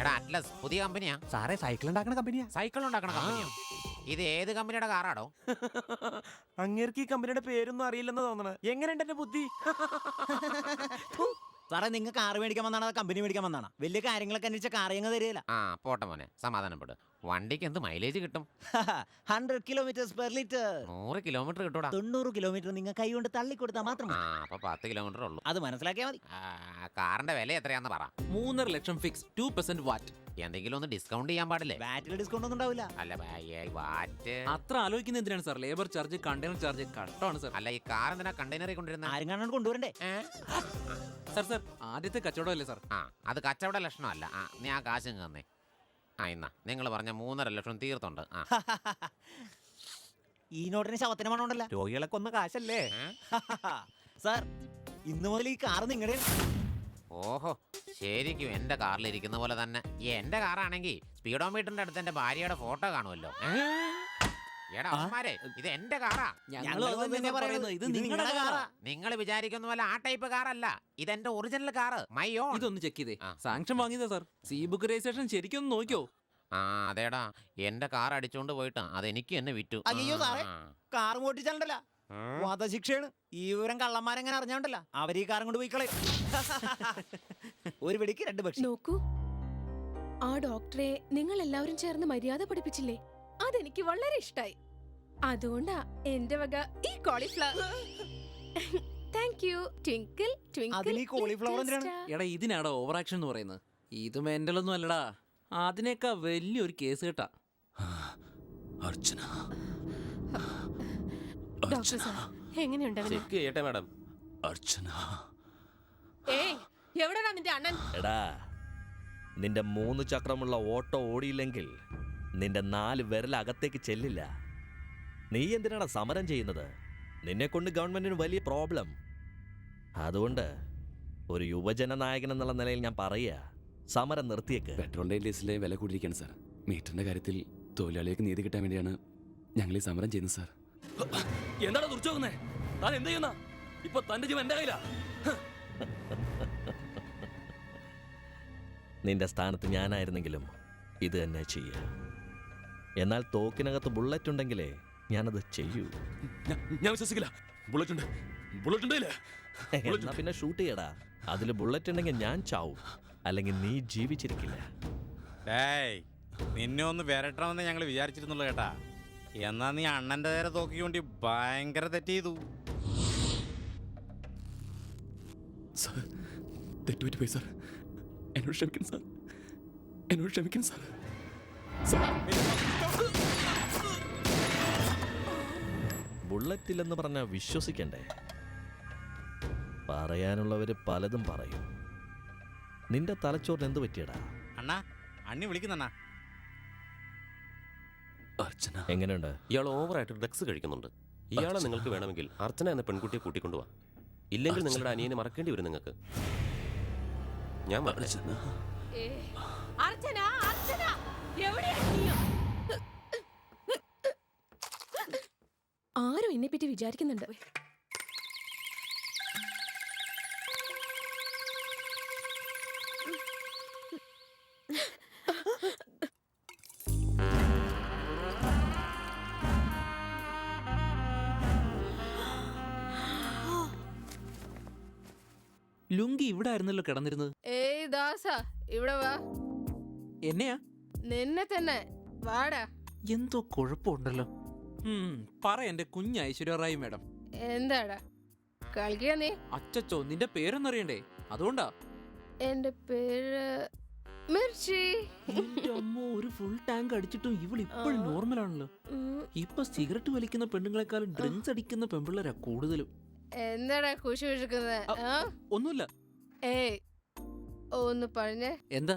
എടാ അറ്റ്ലസ് പുതിയ കമ്പനിയാ. സാറേ സൈക്കിൾ ഉണ്ടാക്കുന്ന കമ്പനിയാ. സൈക്കിൾ ഉണ്ടാക്കണ കമ്പനിയോ? ഇത് ഏത് കമ്പനിയുടെ കാറാടോ? അങ്ങേർക്ക് ഈ കമ്പനിയുടെ പേരൊന്നും അറിയില്ലെന്ന് തോന്നണ. എങ്ങനെയുണ്ട് എന്റെ ബുദ്ധി? സാറേ, നിങ്ങൾ കാർ മേടിക്കാൻ വന്നാണ് കമ്പനി മേടിക്കാൻ വന്നാണ്? വലിയ കാര്യങ്ങളൊക്കെ അന്വേഷിച്ച കാർ ഞങ്ങൾ തരികയില്ല. ആ പോട്ടെ മോനെ, സമാധാനപ്പെട്. വണ്ടിക്ക് എന്ത് മൈലേജ് കിട്ടും? 100 കിലോമീറ്റർ പെർ ലിറ്റർ. 100 കിലോമീറ്റർ കിട്ടൂടാ. 90 കിലോമീറ്റർ നിങ്ങൾ കൈ കൊണ്ട് തള്ളിക്കൊടുത്താൽ മാത്രം ആ അപ്പൊ 10 കിലോമീറ്റർ ഉള്ളൂ. അത് മനസ്സിലാക്കിയാൽ മതി. കാറിന്റെ വില എത്രയാന്ന് പറ. 3.5 ലക്ഷം ഫിക്സ്, 2% വാറ്റ്. എന്തെങ്കിലും ഒന്ന് ഡിസ്കൗണ്ട് ചെയ്യാൻ പാടില്ലേ? ബാറ്റിൽ ഡിസ്കൗണ്ട് ഒന്നും ഉണ്ടാവില്ല. അല്ല വാറ്റ് അത്ര ആലോചിക്കുന്ന എന്തിനാണ് sir? Labour charge, container charge കഷ്ടമാണ് സാർ. അല്ല, ഈ കാർ എന്തിനാ കണ്ടെയ്നറിൽ കൊണ്ടിരുന്നത്? ആരും കാണാണ്ട് കൊണ്ടുവരണ്ടേ? സാർ ആദ്യത്തെ കച്ചവടമല്ലേ സാർ? ആ അത് കച്ചവട ലക്ഷണമല്ല. ആ നീ ആ കാശ് ഇങ്ങ് തന്നേ. ആ ഇന്നാ നിങ്ങൾ പറഞ്ഞ 3.5 ലക്ഷം തീർത്തുണ്ട്. ആ ഈ നോട്ടിന് ശവത്തിന് മണമുണ്ടല്ലോ. രോഗികളെ കൊന്ന കാശല്ലേ സാർ? ഇന്ന് മുതൽ ഈ കാർ നിങ്ങളുടെ. ഓഹോ, ശരിക്കും എന്റെ കാറിലിരിക്കുന്ന പോലെ തന്നെ. എന്റെ കാറാണെങ്കിൽ സ്പീഡോമീറ്ററിന്റെ അടുത്ത് എന്റെ ഭാര്യയുടെ ഫോട്ടോ കാണുമല്ലോ. എടാ അവന്മാരെ, ഇത് എന്റെ കാറാ. ഇത് നിങ്ങളുടെ കാറാ. നിങ്ങൾ വിചാരിക്കുന്ന പോലെ ആ ടൈപ്പ് കാറല്ല, ഇതെന്റെ ഒറിജിനൽ കാറ്, മൈ ഓൺ. ഇതൊന്ന് ചെക്ക് ചെയ്തേ. സാങ്ഷൻ വാങ്ങിയതാ സാർ. സി ബുക്ക് രജിസ്ട്രേഷൻ ശരിക്കും ഒന്ന് നോക്കിയോ? ആ അതേടാ, എന്റെ കാർ അടിച്ചോണ്ട് പോയിട്ടാ അതെനിക്ക് തന്നെ വിറ്റു. അയ്യോ സാറേ, കാർ മോട്ടിച്ചാണ്ടല്ല, വധശിക്ഷയാണ്. ഈ വിവരം കള്ളന്മാരെങ്ങനെ അറിഞ്ഞോണ്ടല്ല അവർ ഈ കാറും കൊണ്ട് പോയിക്കളെ. ഒരു വെടിക്ക് 2 പക്ഷി. നോക്കൂ, ആ ഡോക്ടറെ നിങ്ങൾ എല്ലാവരും ചേർന്ന് മര്യാദ പഠിപ്പിച്ചില്ലേ? അതെനിക്ക് വളരെ ഇഷ്ടായി. അതുകൊണ്ടാ എന്റെ വക ഈ കോളിഫ്ലവർ. Thank you. ട്വിങ്കിൾ അതിൽ ഈ കോളിഫ്ലവർ എന്തിനാണ്? എടാ ഇതിനാടാ ഓവർ ആക്ഷൻ എന്ന് പറയുന്നത്. ഇത് മെന്റലൊന്നും അല്ലടാ, അതിനേക്കാ വലിയൊരു കേസ് കേട്ടാ. അർച്ചന, ഡോക്ടർ സാർ എങ്ങനെയുണ്ട് അവന്? ചെക്ക് ചെയ്യട്ടെ മാഡം. അർച്ചന. ഏയ്, എവിടെടാ നിന്റെ അണ്ണൻ? എടാ, നിന്റെ 3 ചക്രമുള്ള ഓട്ടോ ഓടിയില്ലെങ്കിൽ നിന്റെ 4 വിരൽ അകത്തേക്ക് ചെല്ലില്ല. നീ എന്തിനാണ് സമരം ചെയ്യുന്നത്? നിന്നെ കൊണ്ട് ഗവൺമെന്റിന് വലിയ പ്രോബ്ലം. അതുകൊണ്ട് ഒരു യുവജന നായകൻ എന്നുള്ള നിലയിൽ ഞാൻ പറയുക, സമരം നിർത്തിയേക്ക്. പെട്രോളിന്റെ ഡീസലിന്റെ വില കൂടിയിരിക്കുകയാണ് സാർ. മീറ്ററിന്റെ കാര്യത്തിൽ തൊഴിലാളികൾക്ക് നീതി കിട്ടാൻ വേണ്ടിയാണ് ഞങ്ങൾ ഈ സമരം ചെയ്യുന്നത് സാർ. എന്താണ് തുറച്ചോക്കുന്നേ? താൻ എന്ത് ചെയ്യുന്ന? ഇപ്പൊ തന്റെ ജീവൻ എന്റെ കയ്യിലാ. നിന്റെ സ്ഥാനത്ത് ഞാനായിരുന്നെങ്കിലും ഇത് തന്നെ ചെയ്യുക. എന്നാൽ തോക്കിനകത്ത് ബുള്ളറ്റ് ഉണ്ടെങ്കിലേ ഞാനത് ചെയ്യൂ. ഞാൻ വിശ്വസിക്കില്ല. ബുള്ളറ്റ് ഉണ്ട്, ബുള്ളറ്റ് ഉണ്ടല്ലേ? എന്നാ പിന്നെ ഷൂട്ട് ചെയ്യടാ. അതിൽ ബുള്ളറ്റ് ഉണ്ടെങ്കിൽ ഞാൻ ചാവും, അല്ലെങ്കിൽ നീ ജീവിച്ചിരിക്കില്ല. നിന്നെ ഒന്ന് വരട്ടണമെന്ന് ഞങ്ങൾ വിചാരിച്ചിരുന്നുള്ളൂ കേട്ടാ. എന്നാ നീ അണ്ണന്റെ നേരെ തോക്കിക്കൊണ്ട് ഭയങ്കര തെറ്റ് ചെയ്തു. സാർ, തെറ്റുപറ്റി പോയി സാർ. എന്നോട് ക്ഷമിക്കണം സാർ, എന്നോട് ക്ഷമിക്കണം സാർ. ബുള്ളറ്റ് ഇല്ലെന്ന് പറഞ്ഞാൽ വിശ്വസിക്കണ്ടേ? പറയാനുള്ളവര് പലതും പറയും. നിന്റെ തലച്ചോറിന് എന്ത് പറ്റിയടാ? അണ്ണാ, അണ്ണി വിളിക്കുന്നണ്ണാ. അർച്ചന എങ്ങനെയുണ്ട്? ഇയാൾ ഓവറായിട്ട് ഡ്രഗ്സ് കഴിക്കുന്നുണ്ട്. ഇയാളെ നിങ്ങൾക്ക് വേണമെങ്കിൽ അർച്ചന എന്ന പെൺകുട്ടിയെ കൂട്ടിക്കൊണ്ടുപോവാ. ഇല്ലെങ്കിൽ നിങ്ങളുടെ അനിയനെ മറക്കേണ്ടി വരും നിങ്ങൾക്ക്. ഞാൻ അർച്ചന, അർച്ചന, എവിടെയാ നീ? ആരും എന്നെ പറ്റി വിചാരിക്കുന്നുണ്ട്. ലുങ്കി ഇവിടെ ആയിരുന്നല്ലോ കിടന്നിരുന്നത്. ഏയ് ദാസ, ഇവിടെ വാ. എന്നെയാ? നിന്നെ തന്നെ. വാടാ. എന്തോ കുഴപ്പമുണ്ടല്ലോ. പറ എന്റെ കുഞ്ഞ് ഐശ്വര്യ റായ് മാഡം. എന്താടാ കളിക്കാ നീ? അച്ചച്ചോ, നിന്റെ പേരൊന്നറിയണ്ടേ? അതുകൊണ്ടാ. എന്റെ പേര് മിർച്ചി. എന്റെ അമ്മോ, ഒരു ഫുൾ ടാങ്ക് അടിച്ചിട്ടും ഇവൾ ഇപ്പോഴും നോർമൽ ആണല്ലോ. ഇപ്പൊ സിഗരറ്റ് വലിക്കുന്ന പെണ്ണുങ്ങളെക്കാളും ഡ്രിങ്ക്സ് അടിക്കുന്ന പെൺപിള്ളേരാ കൂടുതലും. എന്താടാ കുശി വിളിക്കുന്നത്? ഒന്നുമില്ല. ഏയ് ഒന്ന് പറഞ്ഞേ. എന്താ?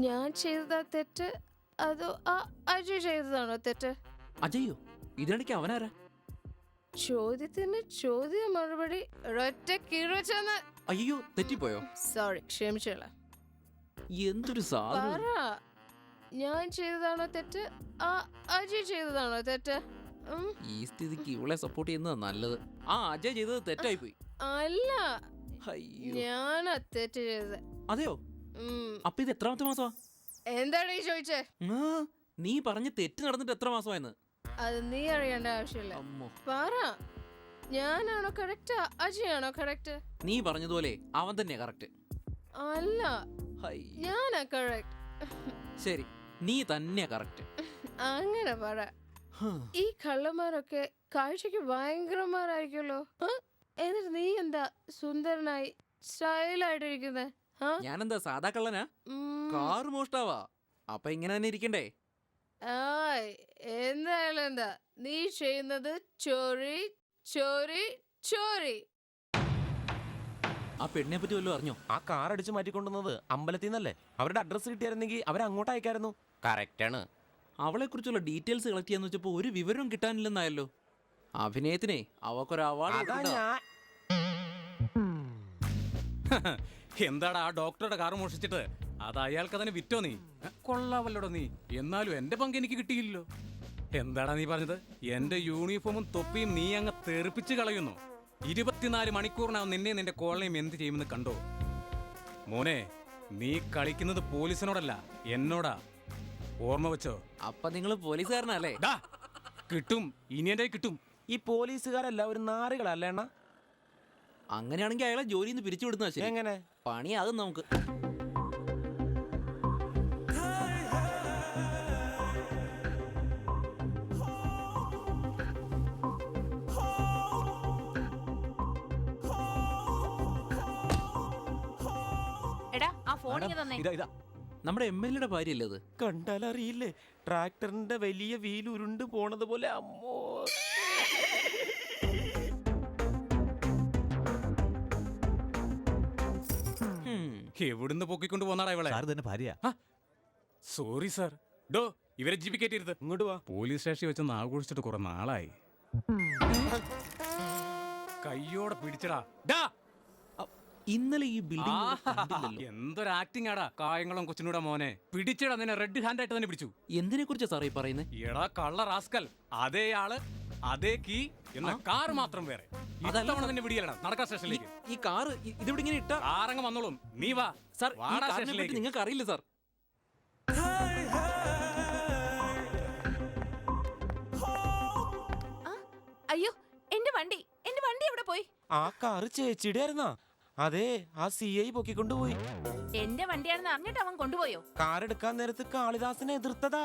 ഞാൻ ചെയ്തതാ തെറ്റ് അതോ ആ അജയ് ചെയ്തതാണോ തെറ്റ്? അജയോ? ഇതിനിടയ്ക്ക് അവനാരാ? ചോദ്യത്തിന് ചോദ്യ മറുപടി ഒരൊറ്റ കീഴ്വെച്ചെന്ന്. അയ്യോ, തെറ്റിപ്പോയോ? സോറി, ക്ഷമിച്ചോളാം. എന്തൊരു സാധനം. പറ, ഞാൻ ചെയ്തതാണോ തെറ്റ് ആ അജയ് ചെയ്തതാണോ തെറ്റ്? ഈ സ്ഥിതിക്ക് ഇവളെ സപ്പോർട്ട് ചെയ്യുന്നതാ നല്ലത്. ആ അജയ് ചെയ്തത് തെറ്റായി പോയി. അല്ല, ഞാനാ തെറ്റ് ചെയ്തത്. അതെയോ? അപ്പൊ ഇത് എത്രാമത്തെ മാസമാ? എന്താണ് ഈ ചോദിച്ചേ? നീ പറഞ്ഞ തെറ്റ് നടന്നിട്ട് എത്ര മാസമായെന്ന്? അത് നീ അറിയേണ്ട ആവശ്യമില്ല. പറ, ഞാനാണോ കറക്റ്റ് അജയ് ആണോ കറക്റ്റ്? നീ പറഞ്ഞതുപോലെ അവൻ തന്നെയാ കറക്റ്റ്. അല്ല, ഞാനാ കറക്റ്റ്. ശരി, നീ തന്നെയാ കറക്റ്റ്. അങ്ങനെ പറ. ഈ കള്ളന്മാരൊക്കെ കാഴ്ചക്ക് ഭയങ്കരന്മാരായിരിക്കുമല്ലോ. എന്നിട്ട് നീ എന്താ സുന്ദരനായി സ്റ്റൈലായിട്ടിരിക്കുന്നേ? ഞാനെന്താ സാധാ കള്ളനാ? കാറ് മോഷ്ടാവാ. അപ്പൊ ഇങ്ങനെ തന്നെ ഇരിക്കണ്ടേ? എന്തായാലും എന്താ നീ ചെയ്യുന്നത്? ചോറി ചോറി ചോറി. ആ പെണ്ണിനെ പറ്റി വല്ലതും അറിഞ്ഞോ? ആ കാർ അടിച്ചു മാറ്റിക്കൊണ്ടുവന്നത് അമ്പലത്തിൽ നിന്നല്ലേ? അവരുടെ അഡ്രസ് കിട്ടിയായിരുന്നെങ്കിൽ അവരങ്ങോട്ട് അയക്കായിരുന്നു. കറക്റ്റാണ്. അവളെ കുറിച്ചുള്ള ഡീറ്റെയിൽസ് കളക്ട് ചെയ്യാന്ന് വെച്ചപ്പോ ഒരു വിവരവും കിട്ടാനില്ലെന്നായല്ലോ. അഭിനയത്തിനെ അവക്കൊരു അവാർഡ്. എന്താടാ ആ ഡോക്ടറുടെ കാർ മോഷിച്ചിട്ട് അത് അയാൾക്ക് അതിന് വിറ്റോ? നീ കൊള്ളാവല്ലോടോ നീ. എന്നാലും എന്റെ പങ്ക് എനിക്ക് കിട്ടിയില്ലല്ലോ. എന്താടാ നീ പറഞ്ഞത്? എന്റെ യൂണിഫോമും തൊപ്പിയും നീ അങ്ങ് തെറിപ്പിച്ച് കളയുന്നു. 24 മണിക്കൂറിനകം നിന്നെ നിന്റെ കോളനിയും എന്ത് ചെയ്യുമെന്ന് കണ്ടോ? മോനെ, നീ കളിക്കുന്നത് പോലീസിനോടല്ല, എന്നോടാ. ഓർമ്മ വെച്ചോ? അപ്പൊ നിങ്ങൾ പോലീസുകാരനല്ലേ? കിട്ടും, ഇനി എന്റെ കിട്ടും. ഈ പോലീസുകാരെല്ലാവരും നാറികളല്ലേ അണ്ണ? അങ്ങനെയാണെങ്കിൽ അയാളെ ജോലിയിൽ നിന്ന് പിരിച്ചു വിടുന്ന ശരി. എങ്ങനെ? പണിയാകും നമുക്ക്. നമ്മുടെ MLA ഭാര്യയല്ലേ അത്? കണ്ടാലറിയില്ലേ? ട്രാക്ടറിന്റെ വലിയ വീൽ ഉരുണ്ട് പോണത് പോലെ. അമ്മോ, എവിടുന്ന് പൊക്കിക്കൊണ്ട് പോന്നാടാ ഇവളെ? ഭാര്യ. Sorry sir. ഡോ, ഇവരെ ജീവിക്കരുത്. ഇങ്ങോട്ട് വാ. പോലീസ് സ്റ്റേഷനിൽ വെച്ച് നാഗുഴിച്ചിട്ട് കുറെ നാളായി. കയ്യോടെ പിടിച്ചടാ. ഇന്നലെ ഈ ബിൽഡിംഗ് എന്തൊരു ആക്ടിങ് ആടാ. കായങ്ങളും കൊച്ചിനൂടെ മോനെ പിടിച്ചടാ. നിന്നെ റെഡ് ഹാൻഡ് ആയിട്ട് തന്നെ പിടിച്ചു. എന്തിനെ കുറിച്ചാ സാറേ ഈ പറയുന്നത്? എടാ കള്ള റാസ്കൽ, അതേ ആള് അതേ കീ എന്ന കാർ മാത്രം വേറെ. ഇതവണ നിന്നെ പിടിയലടാ. നടക്കാ സ്റ്റേഷനിലേക്ക്. ഈ കാറ് ഇതിവിടെ ഇങ്ങനെ ഇട്ട ആറങ്ങ് വന്നോളും. നീ വാ സാർ. സ്റ്റേഷനിലേക്ക്. നിങ്ങൾക്ക് അറിയില്ല സാർ. അയ്യോ, എന്റെ വണ്ടി എവിടെ പോയി? ആ കാറ് ചേച്ചിയുടെ ആയിരുന്നാ? അതെ, ആ CI പൊക്കിക്കൊണ്ടുപോയി. എന്റെ വണ്ടിയാണെന്ന് അറിഞ്ഞിട്ട് അവൻ കൊണ്ടുപോയോ? കാർ എടുക്കാൻ നേരത്ത് കാളിദാസിനെ എതിർത്തതാ.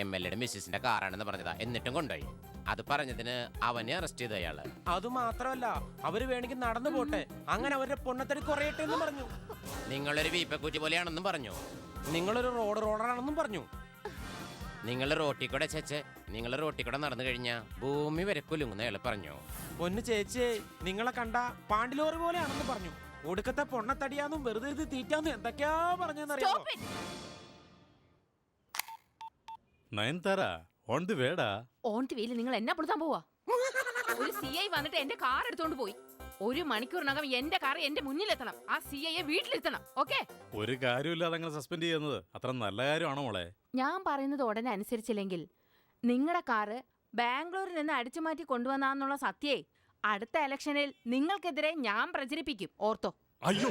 MLAയുടെ മിസ്സിന്റെ കാറാണെന്ന് പറഞ്ഞതാ, എന്നിട്ടും കൊണ്ടുപോയി. അത് പറഞ്ഞതിന് അവനെ അറസ്റ്റ് ചെയ്ത അയാള്. അത് മാത്രമല്ല, അവര് വേണമെങ്കിൽ നടന്നു പോട്ടെ, അങ്ങനെ അവരുടെ പൊണ്ണത്തടി കുറയട്ടെ എന്ന് പറഞ്ഞു. നിങ്ങളൊരു വീപ്പക്കൂറ്റി പോലെയാണെന്നും പറഞ്ഞു. നിങ്ങളൊരു റോഡറാണെന്നും പറഞ്ഞു. നിങ്ങൾ റോട്ടിൽ കൂടെ നടന്നു കഴിഞ്ഞാ ഭൂമി വരെ കുലുങ്ങുന്ന അയാൾ പറഞ്ഞു. പൊന്നു ചേച്ചിയെ, നിങ്ങളെ കണ്ട പാണ്ടിലോറി പോലെയാണെന്ന് പറഞ്ഞു. ഒടുക്കത്തെ പൊണ്ണത്തടിയാന്നും വെറുതെ ഇത് തീറ്റാന്നും എന്തൊക്കെയാ പറഞ്ഞെന്നറിയാമോ? നയൻതാര, ഓൺ ദി വേടാ. ഓൺ ദി വേയിൽ നിങ്ങൾ എന്നാ പുറത്താൻ പോവാ? ഒരു CI വന്നിട്ട് എന്റെ കാർ എടുത്തോണ്ട് പോയി. 1 മണിക്കൂറിനകം എന്റെ കാർ എന്റെ മുന്നിലെത്തണം. ആ CIയെ വീട്ടിലെത്തണം. ഓക്കെ? ഒരു കാര്യമില്ലാതെ അങ്ങനെ സസ്പെൻഡ് ചെയ്യുന്നത് അത്ര നല്ല കാര്യമാണോ മോളെ? ഞാൻ പറയുന്നത് ഉടനെ അനുസരിച്ചില്ലെങ്കിൽ നിങ്ങളുടെ കാറ് ബാംഗ്ലൂരിൽ നിന്ന് അടിച്ചു മാറ്റി കൊണ്ടുവന്നുള്ള സത്യേ അടുത്ത ഇലക്ഷനിൽ നിങ്ങൾക്കെതിരെ ഞാൻ പ്രചരിപ്പിക്കും. ഓർത്തോ? അയ്യോ,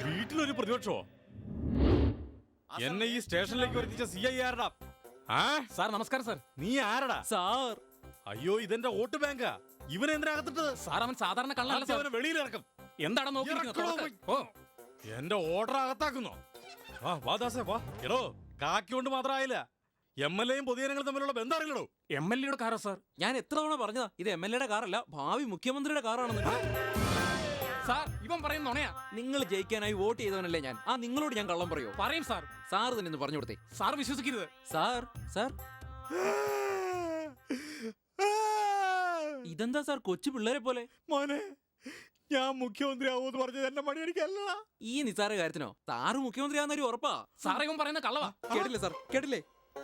വീട്ടിലൊരു പ്രതിപക്ഷോ? എന്നെ ഈ സ്റ്റേഷനിലേക്ക് വരുത്തിച്ച CI ആരടാ? സാർ നമസ്കാരം. സാർ നീ ആരടാ? സാർ, അയ്യോ, ഇതെന്റെ വോട്ട് ബാങ്കാ. ഇവനെ എന്തിനകത്തിട്ടത്? സാർ അവൻ സാധാരണ കള്ളനല്ല. വെളിയിലിറക്കും. എന്താണ് നോക്കിയിരിക്കുന്നത്? ഓ, എന്റെ ഓർഡർ അകത്താക്കുന്നോ? ആ വാ ദാസേ വാ. എടോ കാക്കി കൊണ്ട് മാത്രമായില്ല, MLA-യും പൊതുജനങ്ങളും തമ്മിലുള്ള ബന്ധം അറിയില്ലടോ. MLA-യുടെ കാറാ സാർ. ഞാൻ എത്ര തവണ പറഞ്ഞതാ ഇത് MLA-യുടെ കാറല്ല, ഭാവി മുഖ്യമന്ത്രിയുടെ കാറാണെന്ന്. സാർ ഇവൻ പറയുന്ന നുണയാ. നിങ്ങൾ ജയിക്കാനായി വോട്ട് ചെയ്തവനല്ലേ ഞാൻ. ആ നിങ്ങളോട് ഞാൻ കള്ളം പറയോ? പറയും സാർ. സാർ തന്നെ ഒന്ന് പറഞ്ഞു കൊടുത്തേ. സാർ വിശ്വസിക്കരുത്. സാർ സാർ ഇതെന്താ സാർ കൊച്ചു പിള്ളേരെ പോലെ? മോനെ, ഞാൻ മുഖ്യമന്ത്രി ആവുമെന്ന് പറഞ്ഞത് എന്റെ മണി എനിക്കല്ല. ഈ നിസ്സാര കാര്യത്തിനോ? സാറ് മുഖ്യമന്ത്രി ആവുന്ന ഒരു ഉറപ്പാ. സാർ ഇവൻ പറയുന്ന കള്ളവാ. കേട്ടില്ലേ സാർ, കേട്ടില്ലേ?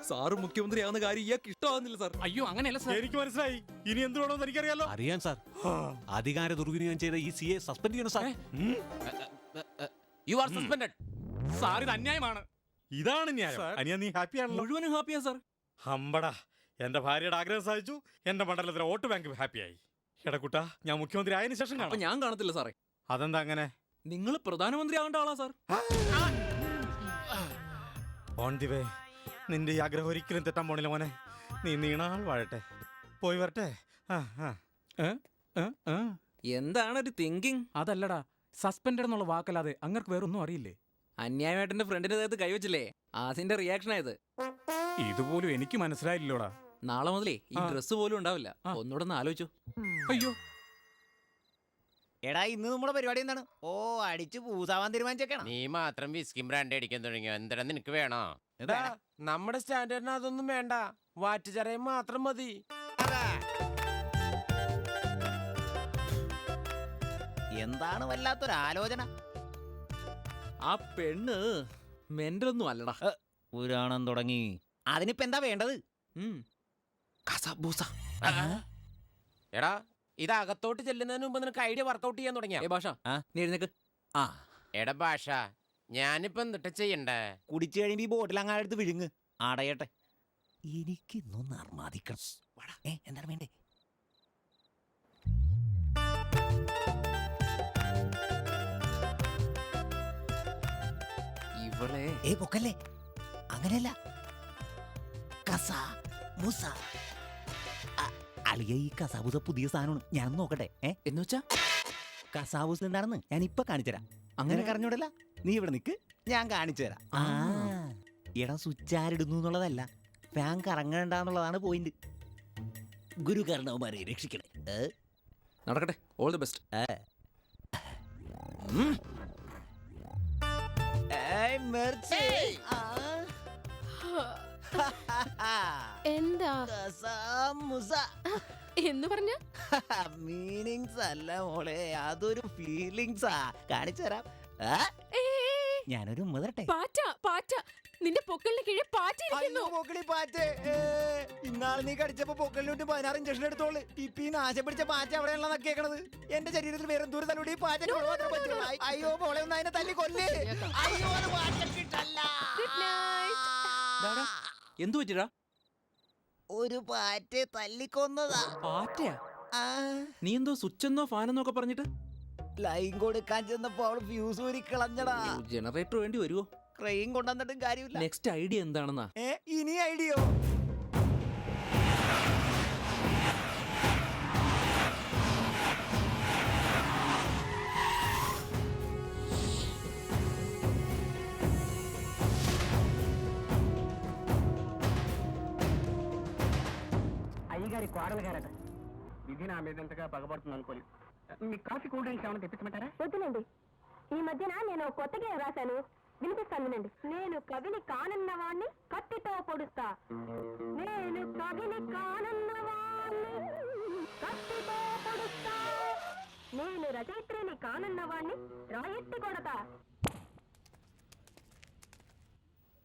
സാറ് മുഖ്യമന്ത്രി ആവുന്ന കാര്യം ഇയാൾക്ക് ഇഷ്ടമാകുന്നില്ല സാർ. അയ്യോ അങ്ങനെയല്ല സാർ. എനിക്ക് മനസ്സിലായി. ഇനി എന്ത് വേണമെന്ന് എനിക്കറിയാലോ. അറിയാൻ സാർ. അധികാര ദുർവിനിയോഗം ചെയ്ത ഈ CA സസ്പെൻഡ് ചെയ്യണം sir. You are suspended. Sir ഇത് അന്യായമാണ്. ഇതാണ് ന്യായം. അനിയ നീ ഹാപ്പി ആണല്ലോ? മുഴുവനും ഹാപ്പിയാ സാർ. ഹമ്പടാ, എന്റെ ഭാര്യയുടെ ആഗ്രഹം സാധിച്ചു. എന്റെ മണ്ഡലത്തിലെ വോട്ട് ബാങ്ക് ഹാപ്പിയായി. എടക്കുട്ടാ, ഞാൻ മുഖ്യമന്ത്രി ആയതിനു ശേഷം അപ്പൊ കാണാം. ഞാൻ കാണത്തില്ല സാറേ. അതെന്താ അങ്ങനെ? നിങ്ങൾ പ്രധാനമന്ത്രി ആവേണ്ട ആളാ സാർ. On the way. നിന്റെ ഈ ആഗ്രഹം ഒരിക്കലും തെറ്റാൻ പോണില്ല മോനെ. നീ നീണാൾ വാഴട്ടെ. പോയി വരട്ടെ. എന്താണ് ഒരു തിങ്കിങ്? അതല്ലടാ, സസ്പെൻഡഡ് എന്നുള്ള വാക്കല്ലാതെ അങ്ങർക്ക് വേറൊന്നും അറിയില്ലേ? അന്യായമായിട്ട് എന്റെ ഫ്രണ്ടിന്റെ ദേഹത്ത് കൈവച്ചില്ലേ, അതിന്റെ റിയാക്ഷൻ ആയത്. ഇതുപോലും എനിക്ക് മനസ്സിലായില്ലോടാ. നാളെ മുതലേ ഈ ഡ്രസ് പോലും ഉണ്ടാവില്ല. ഒന്നുകൂടെ ഒന്ന് ആലോചിച്ചു. അയ്യോ എടാ, ഇന്ന് നമ്മുടെ പരിപാടി എന്താണ്? ഓ, അടിച്ചു പൂസാവാൻ തീരുമാനിച്ചേക്കണം. നീ മാത്രം വിസ്കിം ബ്രാൻഡ് അടിക്കാൻ തുടങ്ങിയോ? എന്താ നിനക്ക് വേണോ? നമ്മുടെ സ്റ്റാൻഡേർഡിന് അതൊന്നും വേണ്ട, വാറ്റുചെറിയ മാത്രം മതി. എന്താണ് വല്ലാത്തൊരാലോചന? ആ പെണ്ണ് മെന്റലൊന്നും അല്ലടാ. പുരാണം തുടങ്ങി. അതിനിപ്പോ എന്താ വേണ്ടത്? എടാ, ഇത് അകത്തോട്ട് ചെല്ലുന്നതിന് മുമ്പ് നിനക്ക് ഐഡിയ വർക്കൗട്ട് ചെയ്യാൻ തുടങ്ങിയ ഭാഷ നീ എഴുന്നേക്ക്. എടാ ഭാഷ, ഞാനിപ്പോ എന്നിട്ട് ചെയ്യണ്ടേ? കുടിച്ചു കഴിയുമ്പോ ഈ ബോട്ടിൽ അങ്ങാട് എടുത്ത് വിഴുങ്ങ്. അടയട്ടെ. എനിക്കിന്നൊന്ന് അർമാദിക്കണം. എന്താണ് വേണ്ടേ? ഇവളെ പൊക്കല്ലേ, അങ്ങനെയല്ല. കസ മുസ. അളിയ, ഈ കസാബൂസ പുതിയ സാധനമാണ്. ഞാൻ നോക്കട്ടെ. എന്ന് വെച്ചാ കസാബൂസ് എന്താണെന്ന് ഞാൻ ഇപ്പൊ കാണിച്ചുതരാം. അങ്ങനെ അറിഞ്ഞൂടല്ല, നീ ഇവിടെ നിക്ക്, ഞാൻ കാണിച്ചു തരാം. എടാ, സ്വിച്ച് ആരിടുന്നു എന്നുള്ളതല്ല, ഫാൻ കറങ്ങണ്ടെന്നുള്ളതാണ് പോയിന്റ്. ഗുരുകർണവന്മാരെ രക്ഷിക്കണേ. നടക്കട്ടെ. All the best. എന്താ എന്ന് പറഞ്ഞ? മീനിങ്സ് അല്ല മോളെ, അതൊരു ഫീലിങ്സാ. കാണിച്ചു തരാം. ഞാനൊരു ഉമ്മതട്ടെ. പാറ്റ പാറ്റ, നിന്റെ പൊക്കളിന് കീഴെ പാറ്റ ഇരിക്കുന്നു. പൊക്കളി പാറ്റ്. ഇന്നാളെ നീ കടിച്ചപ്പോ പൊക്കളിലോട്ട് 16 ഇഞ്ചക്ഷൻ എടുത്തോളൂ. ഇപ്പൊ ഈ നാശം പിടിച്ച പാറ്റ എവിടെയുള്ള കേൾക്കണത്? എന്റെ ശരീരത്തിൽ വേറെ ദൂരം തല്ലൂടി പാറ്റ. അയ്യോ മോളെ, ഒന്ന് അതിനെ തല്ലി കൊല്ലേ. അയ്യോ, അത് പാറ്റക്കിട്ടല്ല. എന്തു പറ്റിടാ? ഒരു പാറ്റെ തല്ലിക്കൊന്നതാ. പാറ്റയാ? നീ എന്തോ സ്വിച്ചെന്നോ ഫാനെന്നോ ഒക്കെ പറഞ്ഞിട്ട് ലൈൻ കൊടുക്കാൻ ചെന്നപ്പോ അവള് ഫ്യൂസ് ഊരി കളഞ്ഞടാ. ജനറേറ്റർ വേണ്ടി വരുമോ? ക്രെയിൻ കൊണ്ടുവന്നിട്ടും കാര്യമില്ല. നെക്സ്റ്റ് ഐഡിയ എന്താണെന്നാ? ഇനി ഐഡിയോ? అయ్యగారి కోడలు గారట. ఇది నా మీదంతగా పగబడుతుంది అనుకోని. మీ కాఫీ కూల్ డ్రింక్స్ ఏమైనా తెప్పించమంటారా? వద్దునండి, ఈ మధ్యన నేను కొత్తగా రాశాను, వినిపిస్తాను వినండి. నేను కవిని కానన్నవాణ్ణి కత్తితో పొడుస్తా. నేను కవిని కానన్నవాణ్ణి కత్తితో పొడుస్తా. నేను రచయిత్రిని కానన్నవాణ్ణి రాయెత్తి కొడతా.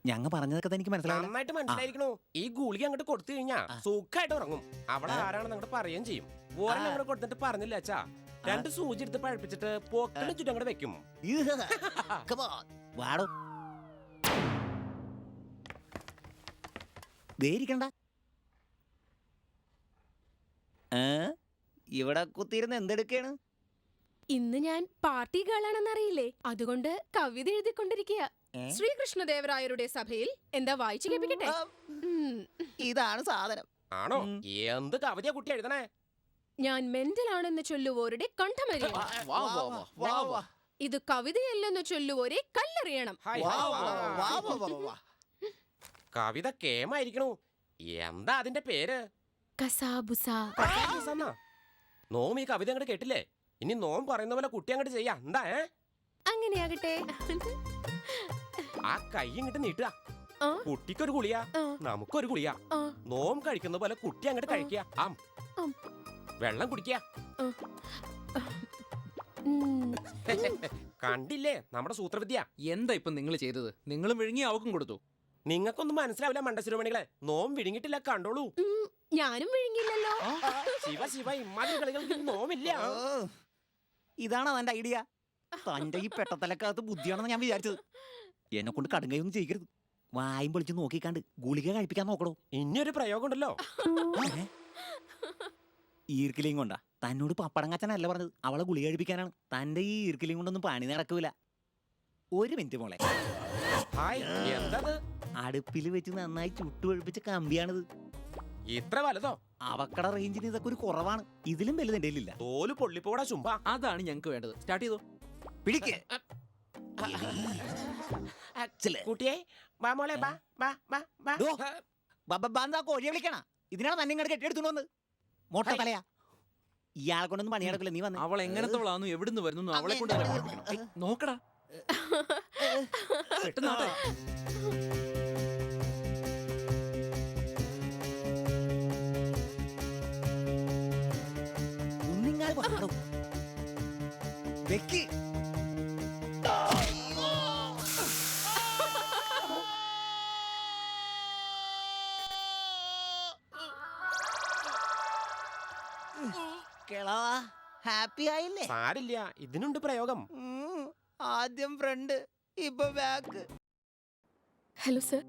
ഞങ്ങ പറഞ്ഞതൊക്കെ എനിക്ക് മനസ്സിലായി. നന്നായിട്ട് മനസ്സിലായിരിക്കണു. ഈ ഗുളിക അങ്ങോട്ട് കൊടുത്തു കഴിഞ്ഞാ സുഖമായിട്ട് ഉറങ്ങും. അവിടെ ആരാണെന്ന് അങ്ങോട്ട് പറയുകയും ചെയ്യും. ഓരോ അങ്ങോട്ട് കൊടുത്തിട്ട് പറഞ്ഞില്ല അച്ഛാ, 2 സൂചി എടുത്ത് പഴപ്പിച്ചിട്ട് പോക്കിന് ചുറ്റും അങ്ങോട്ട് വെക്കും. വാടോ, ദേരിക്കണ്ട. ഇവിടെ കുത്തിയിരുന്ന് എന്തെടുക്കാണ്? ഇന്ന് ഞാൻ പാർട്ടി ഗേളാണെന്നറിയില്ലേ, അതുകൊണ്ട് കവിത എഴുതിക്കൊണ്ടിരിക്കുക. ശ്രീകൃഷ്ണദേവരായരുടെ സഭയിൽ എന്താ വായിച്ചു കേൾപ്പിക്കട്ടെ? ഇതാണ് സാധനം. ആണോ? എന്ത് കവിതയാ കുട്ടി എഴുതണേ? ഞാൻ മെന്റൽ ആണെന്ന് ചൊല്ലുവോരുടെ കണ്ഠമറിയണം. ഇത് കവിതയല്ലെന്ന് ചൊല്ലുവോരെ കല്ലെറിയണം. കവിത കേമായിരിക്കണു. എന്താ അതിന്റെ പേര്? കസാബുസ. നോം ഈ കവിത അങ്ങോട്ട് കേട്ടില്ലേ? ഇനി നോം പറയുന്ന പോലെ കുട്ടി അങ്ങോട്ട് ചെയ്യാ. എന്താ അങ്ങനെയാകട്ടെ. ആ കൈ ഇങ്ങോട്ട് നീട്ടുക. കുട്ടിക്കൊരു ഗുളിയ, നമുക്കൊരു ഗുളിയ. നോം കഴിക്കുന്ന പോലെ കുട്ടി അങ്ങോട്ട് കഴിക്കുക. വെള്ളം കുടിക്കുക. കണ്ടില്ലേ നമ്മുടെ സൂത്രവിദ്യ? എന്താ ഇപ്പൊ നിങ്ങൾ ചെയ്തത്? നിങ്ങളും വിഴുങ്ങി അവക്കും കൊടുത്തു. നിങ്ങൾക്കൊന്നും മനസ്സിലാവില്ല മണ്ടശിരോമണികളെ. നോം വിഴുങ്ങിട്ടില്ല, കണ്ടോളൂ. ഞാനും വിഴുങ്ങില്ലല്ലോ. ശിവ ശിവ, ഇമ്മാതിരി കളികൾക്ക് നോമില്ല. ഇതാണ് അവന്റെ ഐഡിയ. തന്റെ ഈ പെട്ടത്തലക്കകത്ത് ബുദ്ധിയാണെന്ന് ഞാൻ വിചാരിച്ചത്. എന്നെ കൊണ്ട് കടുങ്കയൊന്നും ചെയ്യരുത്. വായും പൊളിച്ച് നോക്കിക്കാണ്ട് ഗുളിക കഴിപ്പിക്കാൻ നോക്കണോ. ഇനിയൊരു പ്രയോഗം ഉണ്ടല്ലോ. ഈർക്കിലിയും കൊണ്ടാ. തന്നോട് പപ്പടങ്ങാച്ചനല്ല പറഞ്ഞത്, അവളെ ഗുളിക കഴിപ്പിക്കാനാണ്. തന്റെ ഈ ഈർക്കിലിയും കൊണ്ടൊന്നും പണി നടക്കൂല. ഒരു മിനിറ്റ് മോളെ. അടുപ്പിൽ വെച്ച് നന്നായി ചുട്ടുപഴുപ്പിച്ച കമ്പിയാണിത്. ഇത്ര വലുതോ? അവക്കട റേഞ്ചിന് ഇതൊക്കെ ഒരു കുറവാണ്. ഇതിലും വലുത് എന്റെ കയ്യിലില്ല. തോല് പൊള്ളിപ്പോടാ ചുമ്പ. അതാണ് ഞങ്ങൾക്ക് വേണ്ടത്. സ്റ്റാർട്ട് ചെയ്തോ. പിടിക്കേ കുട്ടിയെ മോളെ കോഴിയെ വിളിക്കണ. ഇതിനാണ് തന്നെ ഇങ്ങോട്ട് കെട്ടിയെടുത്തു വന്ന്. മോട്ട തലയാ. ഇയാളെ കൊണ്ടൊന്നും പണി നടക്കില്ല. നീ വന്ന് അവൾ എങ്ങനത്തോളാന്നു എവിടുന്ന് വരുന്നു അവളെ കൊണ്ട് നോക്കടാ. പെട്ടെന്നാട്ടെ. കുഞ്ഞിങ്ങാൽ കൊണ്ടോ വെക്കി. ഹാപ്പി ആയില്ലേ? സാരില്ല, ഇതിനുണ്ട് പ്രയോഗം. ആദ്യം ഫ്രണ്ട്, ഇപ്പൊ ബാക്ക്. ഹലോ സർ,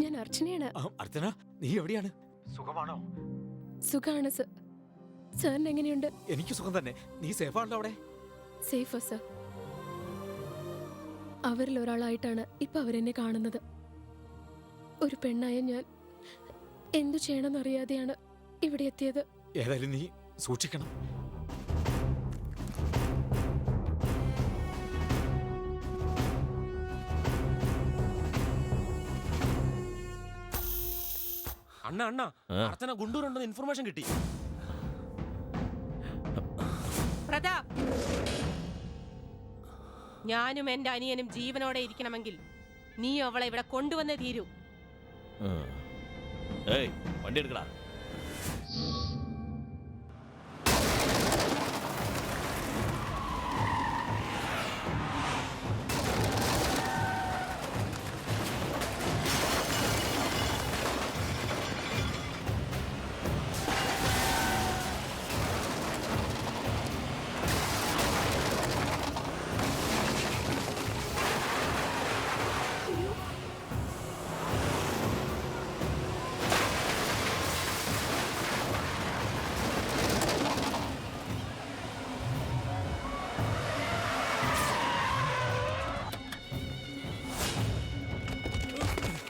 ഞാൻ അർച്ചനയാണ്. അർച്ചന, നീ എവിടെയാണ്? സുഖമാണോ? സുഖാണ് സർ. സാറിന് എങ്ങനെയുണ്ട്? എനിക്ക് സുഖം തന്നെ. നീ സേഫാണല്ലോ അവിടെ? സേഫാ സർ. അവരിൽ ഒരാളായിട്ടാണ് ഇപ്പൊ അവരെന്നെ കാണുന്നത്. ഒരു പെണ്ണായ ഞാൻ എന്തു ചെയ്യണമെന്നറിയാതെയാണ് ഇവിടെ എത്തിയത്. ഏതായാലും നീ സൂക്ഷിക്കണം. അണ്ണ അണ്ണ, അർച്ചന ഗുണ്ടൂരുണ്ടെന്ന് ഇൻഫർമേഷൻ കിട്ടി. പ്രതാപ്, ഞാനും എന്റെ അനിയനും ജീവനോടെ ഇരിക്കണമെങ്കിൽ നീ അവളെ ഇവിടെ കൊണ്ടുവന്നേ തീരൂ. വണ്ടി എടുക്കടാ.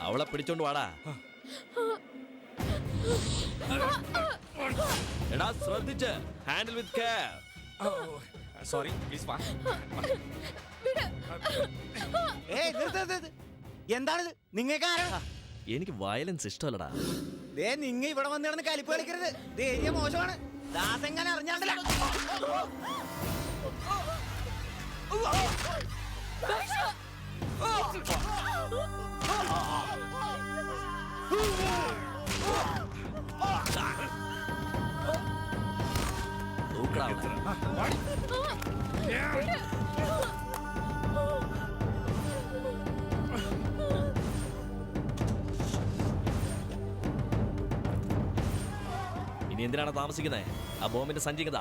അവളെ പിടിച്ചോണ്ട് വാടാ. എടാ ശ്രദ്ധിച്ച് handle with care. Sorry, please വാ. എന്താണിത്? നിങ്ങൾക്ക് ആരാ? എനിക്ക് വയലൻസ് ഇഷ്ടമല്ലടാ. നിങ്ങ ഇവിടെ വന്ന് കിടന്ന് കലിപ്പ് കളിക്കരുത്. ധൈര്യം മോശമാണ്. ദാസെങ്ങനെ അറിഞ്ഞാണ്ടല്ല. ഇനി എന്തിനാണ് താമസിക്കുന്നത്? ആ ബോംബിന്റെ സഞ്ചികത.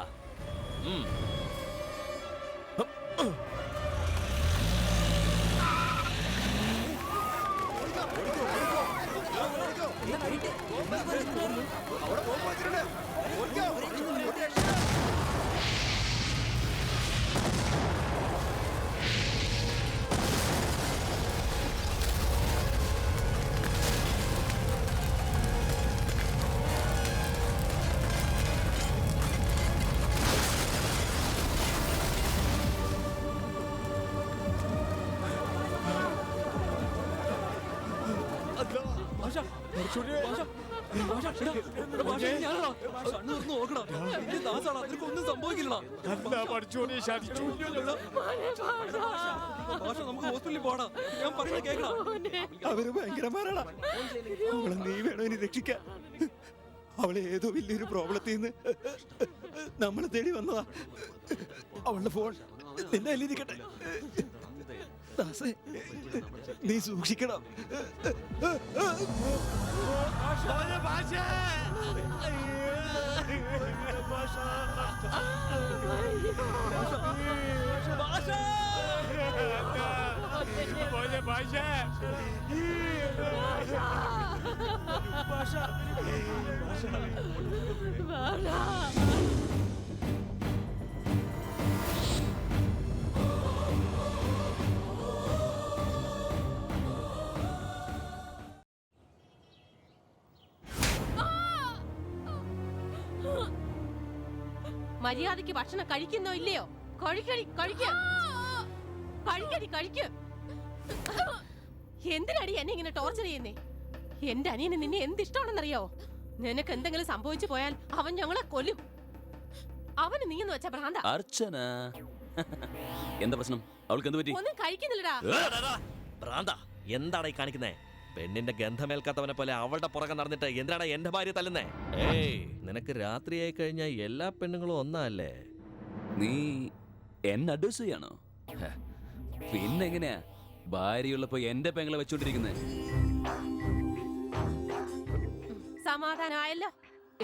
ഒന്നും സംഭവിക്കില്ലടാ. നമുക്ക് ഹോസ്പിറ്റലിൽ പോടാ. ഞാൻ പറയുന്നത് കേൾക്കണം. അവര് ഭയങ്കരമാരാടാ. അവളെ നീ വേണം ഇനി രക്ഷിക്കാൻ. അവളെ ഏതോ വലിയൊരു പ്രോബ്ലത്തിൽ നിന്ന് നമ്മളെ തേടി വന്നതാ. അവളുടെ ഫോൺ നിന്റെ കയ്യിലിരിക്കട്ടെ. ദാസേ, നീ സൂക്ഷിക്കണം. മര്യാദയ്ക്ക് ഭക്ഷണം കഴിക്കുന്നോ ഇല്ലയോ? എന്തിനാടി എന്നെ ഇങ്ങനെ ടോർച്ചർ ചെയ്യുന്നേ? എന്റെ അനിയന് നിന്നെ എന്തിഷ്ടമാണെന്നറിയോ? നിനക്ക് എന്തെങ്കിലും സംഭവിച്ചു പോയാൽ അവൻ ഞങ്ങളെ കൊല്ലും. അവന് നീന്ന് വെച്ച ഭ്രാന്ത. അർച്ചന, എന്താ പ്രശ്നം? അവൾക്ക് എന്ത് പറ്റി? ഒന്നും കഴിക്കുന്നില്ലടാ. ഭ്രാന്ത എന്താടാ ഈ കാണിക്കുന്നേ? പെണ്ണിന്റെ ഗന്ധമേൽക്കാത്തവനെ പോലെ അവളുടെ പുറകെ നടന്നിട്ട് എന്തിനാടാ എന്റെ ഭാര്യ തല്ലുന്നേ? ഏയ്, നിനക്ക് രാത്രിയായി കഴിഞ്ഞാൽ എല്ലാ പെണ്ണുങ്ങളും ഒന്നല്ലേ? നീ എന്നെ അഡ്വൈസ് ചെയ്യാണോ? പിന്നെങ്ങനെയാ ഭാര്യയുള്ളപ്പോ എന്റെ പെങ്ങളെ വെച്ചോണ്ടിരിക്കുന്നേ? സമാധാനമായല്ലോ.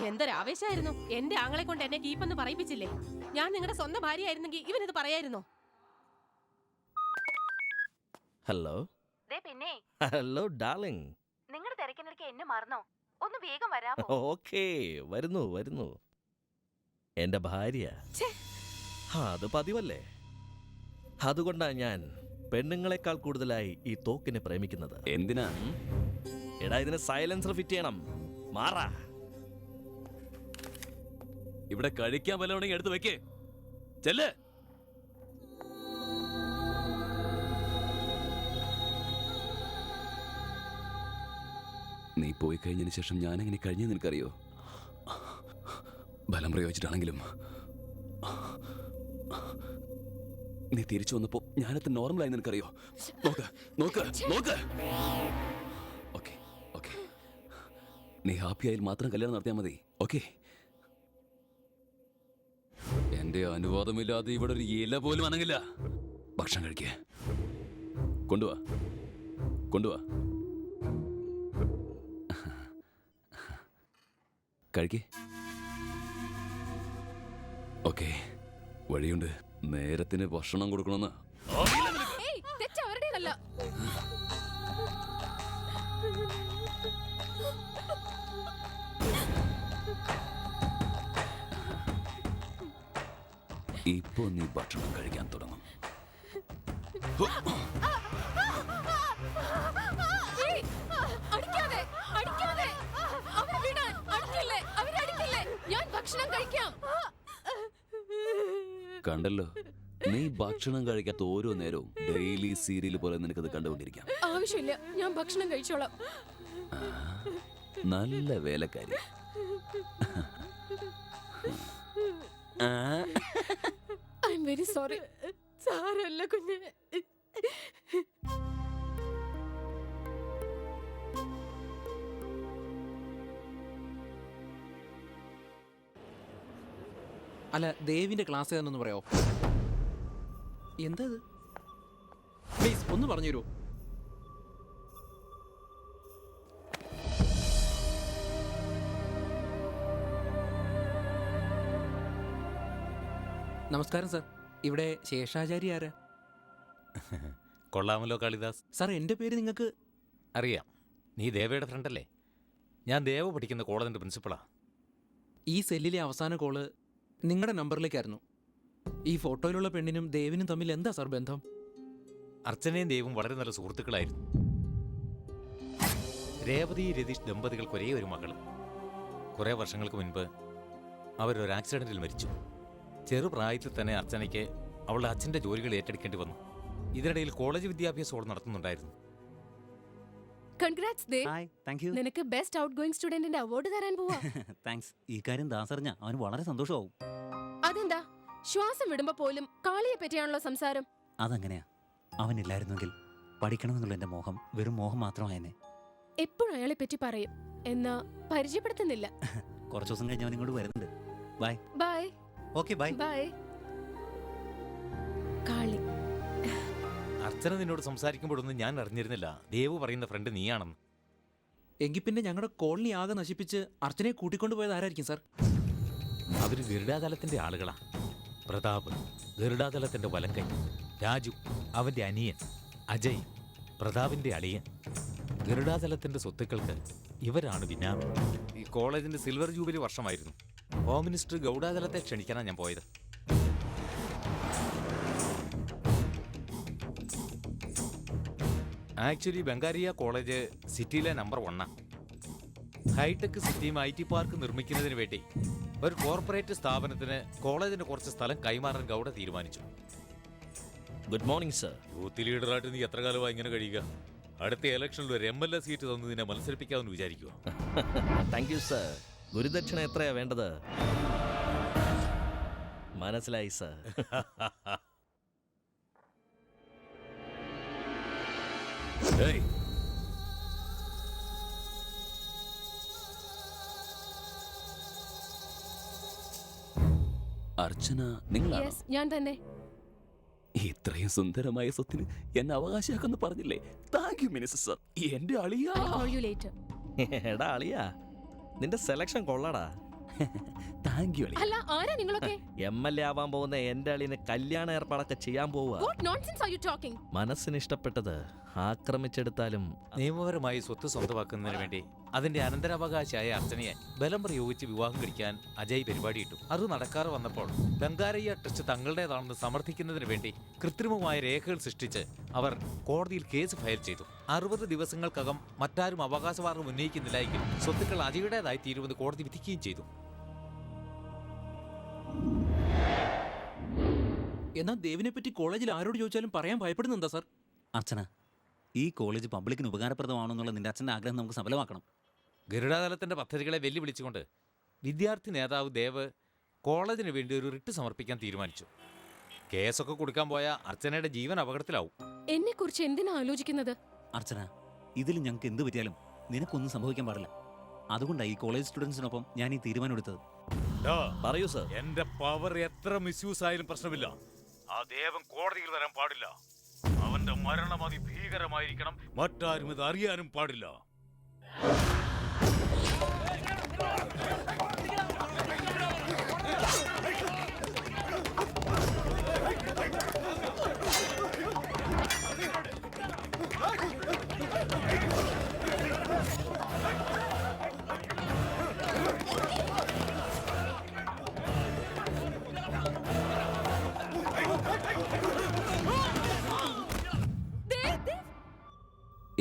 എന്തൊരാവേശമായിരുന്നു. എന്റെ ആങ്ങളെ കൊണ്ട് എന്നെ കീപ്പെന്ന് പറയിപ്പിച്ചില്ലേ? ഞാൻ നിങ്ങളുടെ സ്വന്തം ഭാര്യയായിരുന്നെങ്കിൽ ഇവനിത് പറയായിരുന്നോ? ഹലോ. പിന്നെ ഹലോ ഡാർലിംഗ്. നിങ്ങളുടെ തിരക്കിനിടയ്ക്ക് എന്നെ മറന്നോ? ഒന്ന് വേഗം വരാമോ? ഓക്കേ, വരുന്നു വരുന്നു. എന്റെ ഭാര്യ. അത് പതിവല്ലേ. അതുകൊണ്ടാ ഞാൻ പെണ്ണുങ്ങളെക്കാൾ കൂടുതലായി ഈ തോക്കിനെ പ്രേമിക്കുന്നത്. എന്തിനാ? എടാ, ഇതിന് സൈലൻസർ ഫിറ്റ് ചെയ്യണം. മാറാ. ഇവിടെ കഴിക്കാൻ വല്ലതുണ്ടെങ്കിൽ എടുത്ത് വെക്കേ. ചെല്ല്. നീ പോയി കഴിഞ്ഞതിന് ശേഷം ഞാനെങ്ങനെ കഴിഞ്ഞു നിനക്കറിയോ? ബലം പ്രയോഗിച്ചിട്ടാണെങ്കിലും നീ തിരിച്ചു വന്നപ്പോ ഞാനത് നോർമലായി നിനക്കറിയോ? നോക്ക് നോക്ക് നോക്ക്. ഓക്കെ ഓക്കെ, നീ ഹാപ്പി ആയാൽ മാത്രം കല്യാണം നടത്തിയാൽ മതി. ഓക്കെ? എന്റെ അനുവാദമില്ലാതെ ഇവിടെ ഒരു ഇല പോലും അനങ്ങില്ല. ഭക്ഷണം കഴിക്കേ. കൊണ്ടുവാ കൊണ്ടുവാ. കഴിക്കേ. ഓക്കെ, വഴിയുണ്ട്. നേരത്തിന് ഭക്ഷണം കൊടുക്കണമെന്ന്. ഇപ്പൊ നീ ഭക്ഷണം കഴിക്കാൻ തുടങ്ങും. കണ്ടല്ലോ, നീ ഭക്ഷണം കഴിക്കാത്ത ഓരോ നേരവും ഡെയിലി സീരിയൽ പോലെ നിനക്കത് കണ്ടുകൊണ്ടിരിക്കാം. ആവശ്യമില്ല, ഞാൻ ഭക്ഷണം കഴിച്ചോളാം. നല്ല വേലക്കാരി. I am very sorry. സാരല്ല കുഞ്ഞെ. അല്ല, ദേവിന്റെ ക്ലാസ് ഏതാണെന്ന് പറയാമോ? എന്താ ഇത്? പ്ലീസ് ഒന്ന് പറഞ്ഞു തരുമോ? നമസ്കാരം സാർ. ഇവിടെ ശേഷാചാരി ആരാ? കൊള്ളാമല്ലോ കാളിദാസ്. സാർ, എൻ്റെ പേര് നിങ്ങൾക്ക് അറിയാം. നീ ദേവയുടെ ഫ്രണ്ടല്ലേ? ഞാൻ ദേവ പഠിക്കുന്ന കോളേജിന്റെ പ്രിൻസിപ്പളാ. ഈ സെല്ലിലെ അവസാന കോള് നിങ്ങളുടെ നമ്പറിലേക്കായിരുന്നു. ഈ ഫോട്ടോയിലുള്ള പെണ്ണിനും ദേവിനും തമ്മിൽ എന്താ സാർ ബന്ധം? അർച്ചനയും ദേവും വളരെ നല്ല സുഹൃത്തുക്കളായിരുന്നു. രേവതി രതീഷ് ദമ്പതികൾക്ക് ഒരേ ഒരു മകള്. കുറേ വർഷങ്ങൾക്ക് മുൻപ് അവരൊരു ആക്സിഡന്റിൽ മരിച്ചു. ചെറുപ്രായത്തിൽ തന്നെ അർച്ചനയ്ക്ക് അവളുടെ അച്ഛൻ്റെ ജോലികൾ ഏറ്റെടുക്കേണ്ടി വന്നു. ഇതിനിടയിൽ കോളേജ് വിദ്യാഭ്യാസം അവൾ നടത്തുന്നുണ്ടായിരുന്നു. Congrats Dev. Hi, thank you. നിനക്ക് ബെസ്റ്റ് ഔട്ട് ഗോയിങ് സ്റ്റുഡന്റിന്റെ അവാർഡ് തരാൻ പോവാ. താങ്ക്സ്. ഈ കാര്യം ദാസറിഞ്ഞ അവന് വളരെ സന്തോഷമാവും. അതെന്താ? ശ്വാസം വിടുമ്പോ പോലും കാളിയെ പറ്റിയാണല്ലോ സംസാരം. അതങ്ങനെയാ. അവനില്ലായിരുന്നെങ്കിൽ പഠിക്കണമെന്നുള്ള എന്റെ മോഹം വെറും മോഹം മാത്രമായെന്നെ. എപ്പോഴും അയാളെ പറ്റി പറയും, എന്നാ പരിചയപ്പെടുത്തുന്നില്ല. കുറച്ചു ദിവസം കഴിഞ്ഞ് അവൻ ഇങ്ങോട്ട് വരുന്നുണ്ട്. Bye. Bye. Okay, bye. Bye. Kali. Archana നിന്നോട് സംസാരിക്കുമ്പോഴൊന്നും ഞാൻ അറിഞ്ഞിരുന്നില്ല ദേവ് പറയുന്ന ഫ്രണ്ട് നീയാണെന്ന്. എങ്കിൽ പിന്നെ ഞങ്ങളുടെ കോളനി ആകെ നശിപ്പിച്ച് അർച്ചനയെ കൂട്ടിക്കൊണ്ടുപോയത് ആരായിരിക്കും സാർ? അവര് ഗരുഡാതലത്തിന്റെ ആളുകളാ. പ്രതാപ് ഗരുഡാതലത്തിന്റെ വലങ്കൈ, രാജു അവന്റെ അനിയൻ, അജയ് പ്രതാപിന്റെ അളിയൻ. ഗരുഡാതലത്തിന്റെ സ്വത്തുക്കൾക്ക് ഇവരാണ് ബിനാമി. ഈ കോളേജിന്റെ സിൽവർ ജൂബിലി വർഷമായിരുന്നു. ഹോം മിനിസ്റ്റർ ഗൗഡാതലത്തെ ക്ഷണിക്കാനാണ് ഞാൻ പോയത്. ആക്ച്വലി ബംഗാരിയ കോളേജ് സിറ്റിയിലെ നമ്പർ 1. ഹൈടെക് സിറ്റിയും IT പാർക്ക് നിർമ്മിക്കുന്നതിന് വേണ്ടി ഒരു കോർപ്പറേറ്റ് സ്ഥാപനത്തിന് കോളേജിന്റെ കുറച്ച് സ്ഥലം കൈമാറാൻ ഗൗഡ തീരുമാനിച്ചു. Good morning sir. യൂത്ത് ലീഡറായിട്ട് നീ എത്ര കാലമായി ഇങ്ങനെ കഴിയുക? അടുത്ത ഇലക്ഷനിൽ ഒരു MLA സീറ്റ് തന്നു നിന്നെ മത്സരിപ്പിക്കാമെന്ന് വിചാരിക്കുക. Thank you sir. ഗുരുദക്ഷിണ എത്രയാ വേണ്ടത്? മനസ്സിലായി സർ. അർച്ചന, നിങ്ങളാണോ? Yes, ഞാൻ തന്നെ. ഇത്രയും സുന്ദരമായ സ്വത്തിന് എന്നെ അവകാശിയാക്കെന്ന് പറഞ്ഞില്ലേ? Thank you minister sir. എന്റെ അളിയാ. I'll call you later. എടാ അളിയാ, നിന്റെ സെലക്ഷൻ കൊള്ളാടാ. താങ്ക് യു അളിയാ. അല്ല, ആരാ നിങ്ങളൊക്കെ? MLA ആവാൻ പോകുന്ന എന്റെ അളിയന് കല്യാണ ഏർപ്പാടൊക്കെ ചെയ്യാൻ പോവുക. What nonsense are you talking? മനസ്സിന് ഇഷ്ടപ്പെട്ടത് ആക്രമിച്ചെടുത്താലും നിയമപരമായി സ്വത്ത് സ്വന്തമാക്കുന്നതിന് വേണ്ടി അതിന്റെ അനന്തരാവകാശിയായ അർച്ചനയെ ബലം പ്രയോഗിച്ച് വിവാഹം കഴിക്കാൻ അജയ് പരിപാടിയിട്ടു. അത് നടക്കാതെ വന്നപ്പോൾ ബംഗാരയ്യ ട്രസ്റ്റ് തങ്ങളുടേതാണെന്ന് സമർത്ഥിക്കുന്നതിന് വേണ്ടി കൃത്രിമമായ രേഖകൾ സൃഷ്ടിച്ച് അവർ കോടതിയിൽ കേസ് ഫയൽ ചെയ്തു. 60 ദിവസങ്ങൾക്കകം മറ്റാരും അവകാശവാദം ഉന്നയിക്കുന്നില്ല എങ്കിൽ സ്വത്തുക്കൾ അജയുടേതായി തീരുമെന്ന് കോടതി വിധിക്കുകയും ചെയ്തു. എന്നാൽ ദേവിനെ പറ്റി കോളേജിൽ ആരോട് ചോദിച്ചാലും പറയാൻ ഭയപ്പെടുന്നുണ്ടാ സാർ? അർച്ചന, ഈ കോളേജ് പബ്ലിക്കിന് ഉപകാരപ്രദമാണെന്നുള്ള നിന്റെ അച്ഛൻ്റെ ആഗ്രഹം നമുക്ക് സഫലമാക്കണം. ഗരുഡാതലത്തിന്റെ പദ്ധതികളെ വെല്ലുവിളിച്ചുകൊണ്ട് വിദ്യാർത്ഥി നേതാവ് ദേവ് കോളേജിന് വേണ്ടി ഒരു റിട്ട് സമർപ്പിക്കാൻ തീരുമാനിച്ചു. കേസൊക്കെ കൊടുക്കാൻ പോയ അർച്ചനയുടെ ജീവൻ അപകടത്തിലാവും. എന്നെ കുറിച്ച് എന്തിനാ ആലോചിക്കുന്നത്? അർച്ചന, ഇതിൽ ഞങ്ങൾക്ക് എന്ത് പറ്റിയാലും നിനക്കൊന്നും സംഭവിക്കാൻ പാടില്ല. അതുകൊണ്ടാണ് ഈ കോളേജ് സ്റ്റുഡൻസിനൊപ്പം ഞാൻ ഈ തീരുമാനം എടുത്തത്. പറയൂ സർ. എന്റെ പവർ എത്ര മിസ്യൂസ് ആയാലും പ്രശ്നമില്ല. ആ ദേവൻ കോടതിയിൽ വരാൻ പാടില്ല. അവന്റെ മരണം അതിഭീകരമായിരിക്കണം. മറ്റാരും ഇത് അറിയാനും പാടില്ല.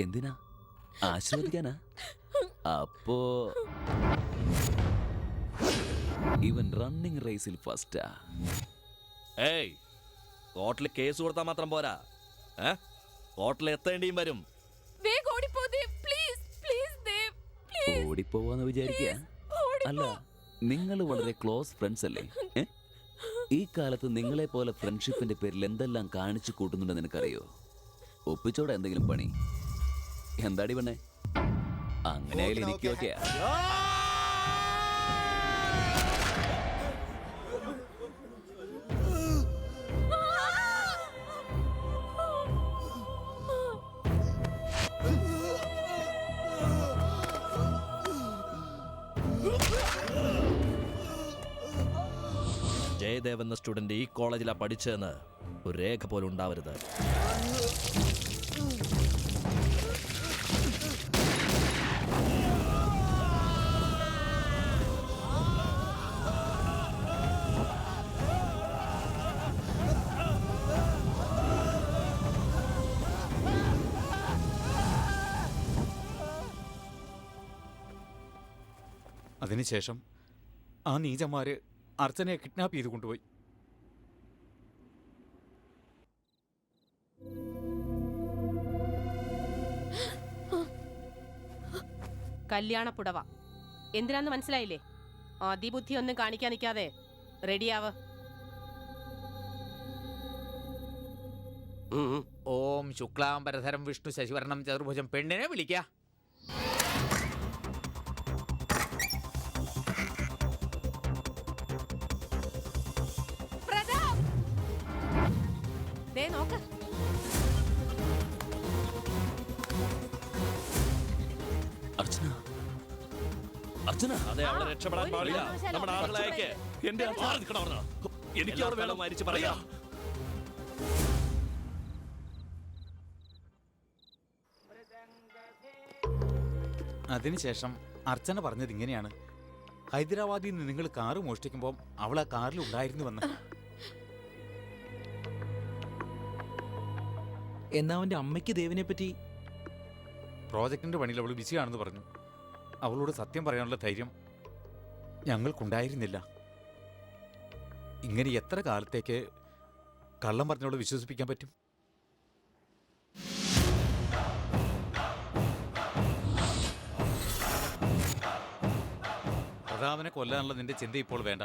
എന്തിനാ? ആശീർവദിക്കാനാ? അപ്പോ ഇവൻ റണ്ണിംഗ് റേസിൽ ഫസ്റ്റാ. ഏയ്, കോർട്ടിൽ കേസ് കൊടുത്താൽ മാത്രം പോരാ, കോർട്ടിൽ എത്തേണ്ടിയും വരും. ഓടിപ്പോവാന്ന് വിചാരിക്കുക? അല്ല, നിങ്ങൾ വളരെ ക്ലോസ് ഫ്രണ്ട്സ് അല്ലേ? ഈ കാലത്ത് നിങ്ങളെ പോലെ ഫ്രണ്ട്ഷിപ്പിന്റെ പേരിൽ എന്തെല്ലാം കാണിച്ചു കൂട്ടുന്നുണ്ടെന്ന് നിനക്കറിയോ? ഒപ്പിച്ചോടെ എന്തെങ്കിലും പണി. എന്താടി പെണ്ണേ? അങ്ങനെയായാലും എനിക്കൊക്കെയാ. ജയദേവ് എന്ന സ്റ്റുഡന്റ് ഈ കോളേജിലാ പഠിച്ചതെന്ന് ഒരു രേഖ പോലും ഉണ്ടാവരുത്. അതിനുശേഷം ആ നീചന്മാര് അർച്ചനയെ കിഡ്നാപ്പ് ചെയ്ത് കൊണ്ടുപോയി. കല്യാണപ്പുടവ. എന്തിനാന്ന് മനസ്സിലായില്ലേ? അതിബുദ്ധി ഒന്നും കാണിക്കാൻ നിൽക്കാതെ റെഡിയാവ്. ഓം ശുക്ലാംബരധരം വിഷ്ണു ശശിവർണം ചതുർഭുജം. പെണ്ണിനെ വിളിക്ക. നോക്ക്, അർച്ചന, അർച്ചന, അതെ, അവളെ രക്ഷപ്പെടാൻ പാടില്ല. നമ്മുടെ ആളുകളെ അയക്ക്. എന്റെ എനിക്ക് അവിടെ വേണം മരിച്ചു പറയാം. അതിനുശേഷം അർച്ചന പറഞ്ഞത് ഇങ്ങനെയാണ്: ഹൈദരാബാദിൽ നിന്ന് നിങ്ങൾ കാറ് മോഷ്ടിക്കുമ്പോൾ അവൾ ആ കാറിൽ ഉണ്ടായിരുന്നുവെന്ന്. എന്നാ അവന്റെ അമ്മയ്ക്ക് ദേവിനെ പറ്റി? പ്രോജക്റ്റിന്റെ പണിയിൽ അവൾ ബിസിയാണെന്ന് പറഞ്ഞു. അവളോട് സത്യം പറയാനുള്ള ധൈര്യം ഞങ്ങൾക്കുണ്ടായിരുന്നില്ല. ഇങ്ങനെ എത്ര കാലത്തേക്ക് കള്ളം പറഞ്ഞവളെ വിശ്വസിപ്പിക്കാൻ പറ്റും? പ്രതാപനെ കൊല്ലാനുള്ള നിന്റെ ചിന്ത ഇപ്പോൾ വേണ്ട.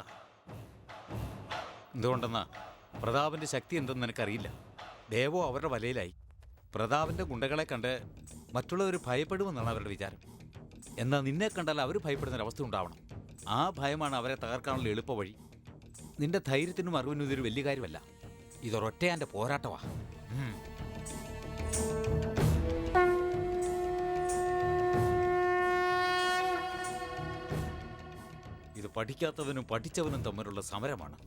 എന്തുകൊണ്ടെന്നാ, പ്രതാപന്റെ ശക്തി എന്തെന്ന് നിനക്കറിയില്ല. ദേവോ അവരുടെ വലയിലായി. പ്രതാപന്റെ ഗുണ്ടകളെ കണ്ട് മറ്റുള്ളവർ ഭയപ്പെടുമെന്നാണ് അവരുടെ വിചാരം. എന്നാൽ നിന്നെ കണ്ടാൽ അവർ ഭയപ്പെടുന്നൊരവസ്ഥ ഉണ്ടാവണം. ആ ഭയമാണ് അവരെ തകർക്കാനുള്ള എളുപ്പ വഴി. നിന്റെ ധൈര്യത്തിനും അറിവിനും ഇതൊരു വലിയ കാര്യമല്ല. ഇതൊരൊറ്റയാൻ്റെ പോരാട്ടമാ. ഇത് പഠിക്കാത്തവനും പഠിച്ചവനും തമ്മിലുള്ള സമരമാണ്.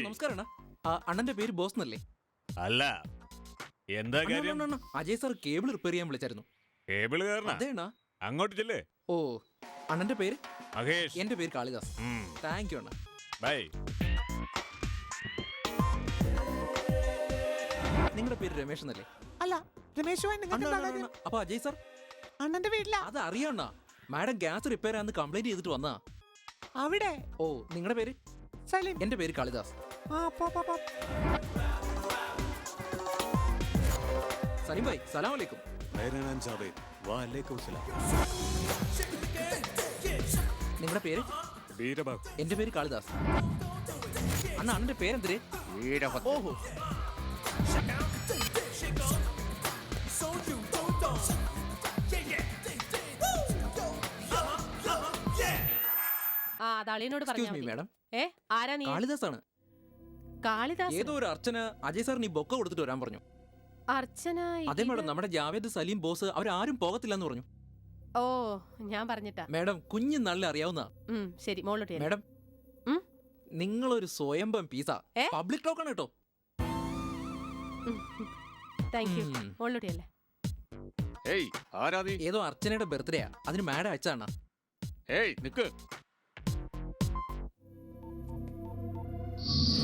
നമസ്കാരം അണ്ണാ. അണ്ണന്റെ പേര് ബോസ് എന്നല്ലേ? അല്ല, എന്താ കാര്യം? അജയ് സാർ കേബിൾ റിപ്പയർ ചെയ്യാൻ വിളിച്ചായിരുന്നു. കേബിൾ അതെ അണ്ണാ. അങ്ങോട്ട് ചെല്ലേ. ഓ, അണ്ണന്റെ പേര് മഹേഷ്. എന്റെ പേര് Kalidas. Thank you Anna. By. നിങ്ങളുടെ പേര് രമേശ് എന്നല്ലേ? അല്ല, രമേശ്. അപ്പൊ അജയ് സാർ അണ്ണന്റെ വീട്ടില. അത് അറിയണ്ണ. മാഡം ഗ്യാസ് റിപ്പയർ ആണെന്ന് കംപ്ലൈന്റ് ചെയ്തിട്ട് വന്നാ അവിടെ. ഓ, നിങ്ങളുടെ പേര്? സലീം. എന്റെ പേര് കാളിദാസ്. സലീം ഭായ്, സലാം അലൈക്കും. നിങ്ങളുടെ പേര്? എന്റെ പേര് കാളിദാസ്. അണ്ണ, അണ്ണന്റെ പേരെന്തിര്? ഓഹോ. ആ, അതളിയനോട് പറഞ്ഞാ മതി. മാഡം. ആരാ നീ? കാളിദാസാണ്. കാളിദാസ്? ഏതോ ഒരു അർച്ചന അജയ് സാറിന് ഈ ബൊക്ക കൊടുത്തിട്ട് വരാൻ പറഞ്ഞു. അർച്ചന? അതെ മാഡം, നമ്മുടെ ജാവേദ്, സലീം, ബോസ് അവരാരും പോകത്തില്ലെന്ന് പറഞ്ഞു. ഓ, ഞാൻ പറഞ്ഞിട്ടാ. മാഡം, കുഞ്ഞു നല്ല അറിയാവുന്ന. ശരി, മോളോട്ട്. മാഡം, നിങ്ങളൊരു സ്വയംഭം പീസ. പബ്ലിക് ടോക്കൺ കേട്ടോ. Thank you. മോളോട്ടിയല്ലേ? ഏതോ അർച്ചനയുടെ ബർത്ത്ഡേയാ, അതിന് മാഡം അയച്ചാണ്. ഏയ് നിക്ക്.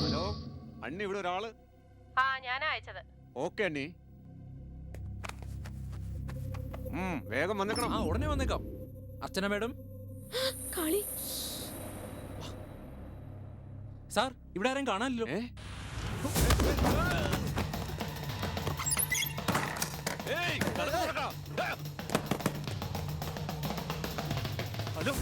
ഹലോ അണ്ണി, ഇവിടെ ഒരാള്. ആ, ഞാനാ അയച്ചത്. ഓക്കെ അണ്ണി, വേഗം വന്നേക്കണം. ആ, ഉടനെ വന്നേക്കാം. അർച്ചന മാഡം. കാളി സാർ, ഇവിടെ ആരെയും കാണാനില്ലോ. ഹലോ,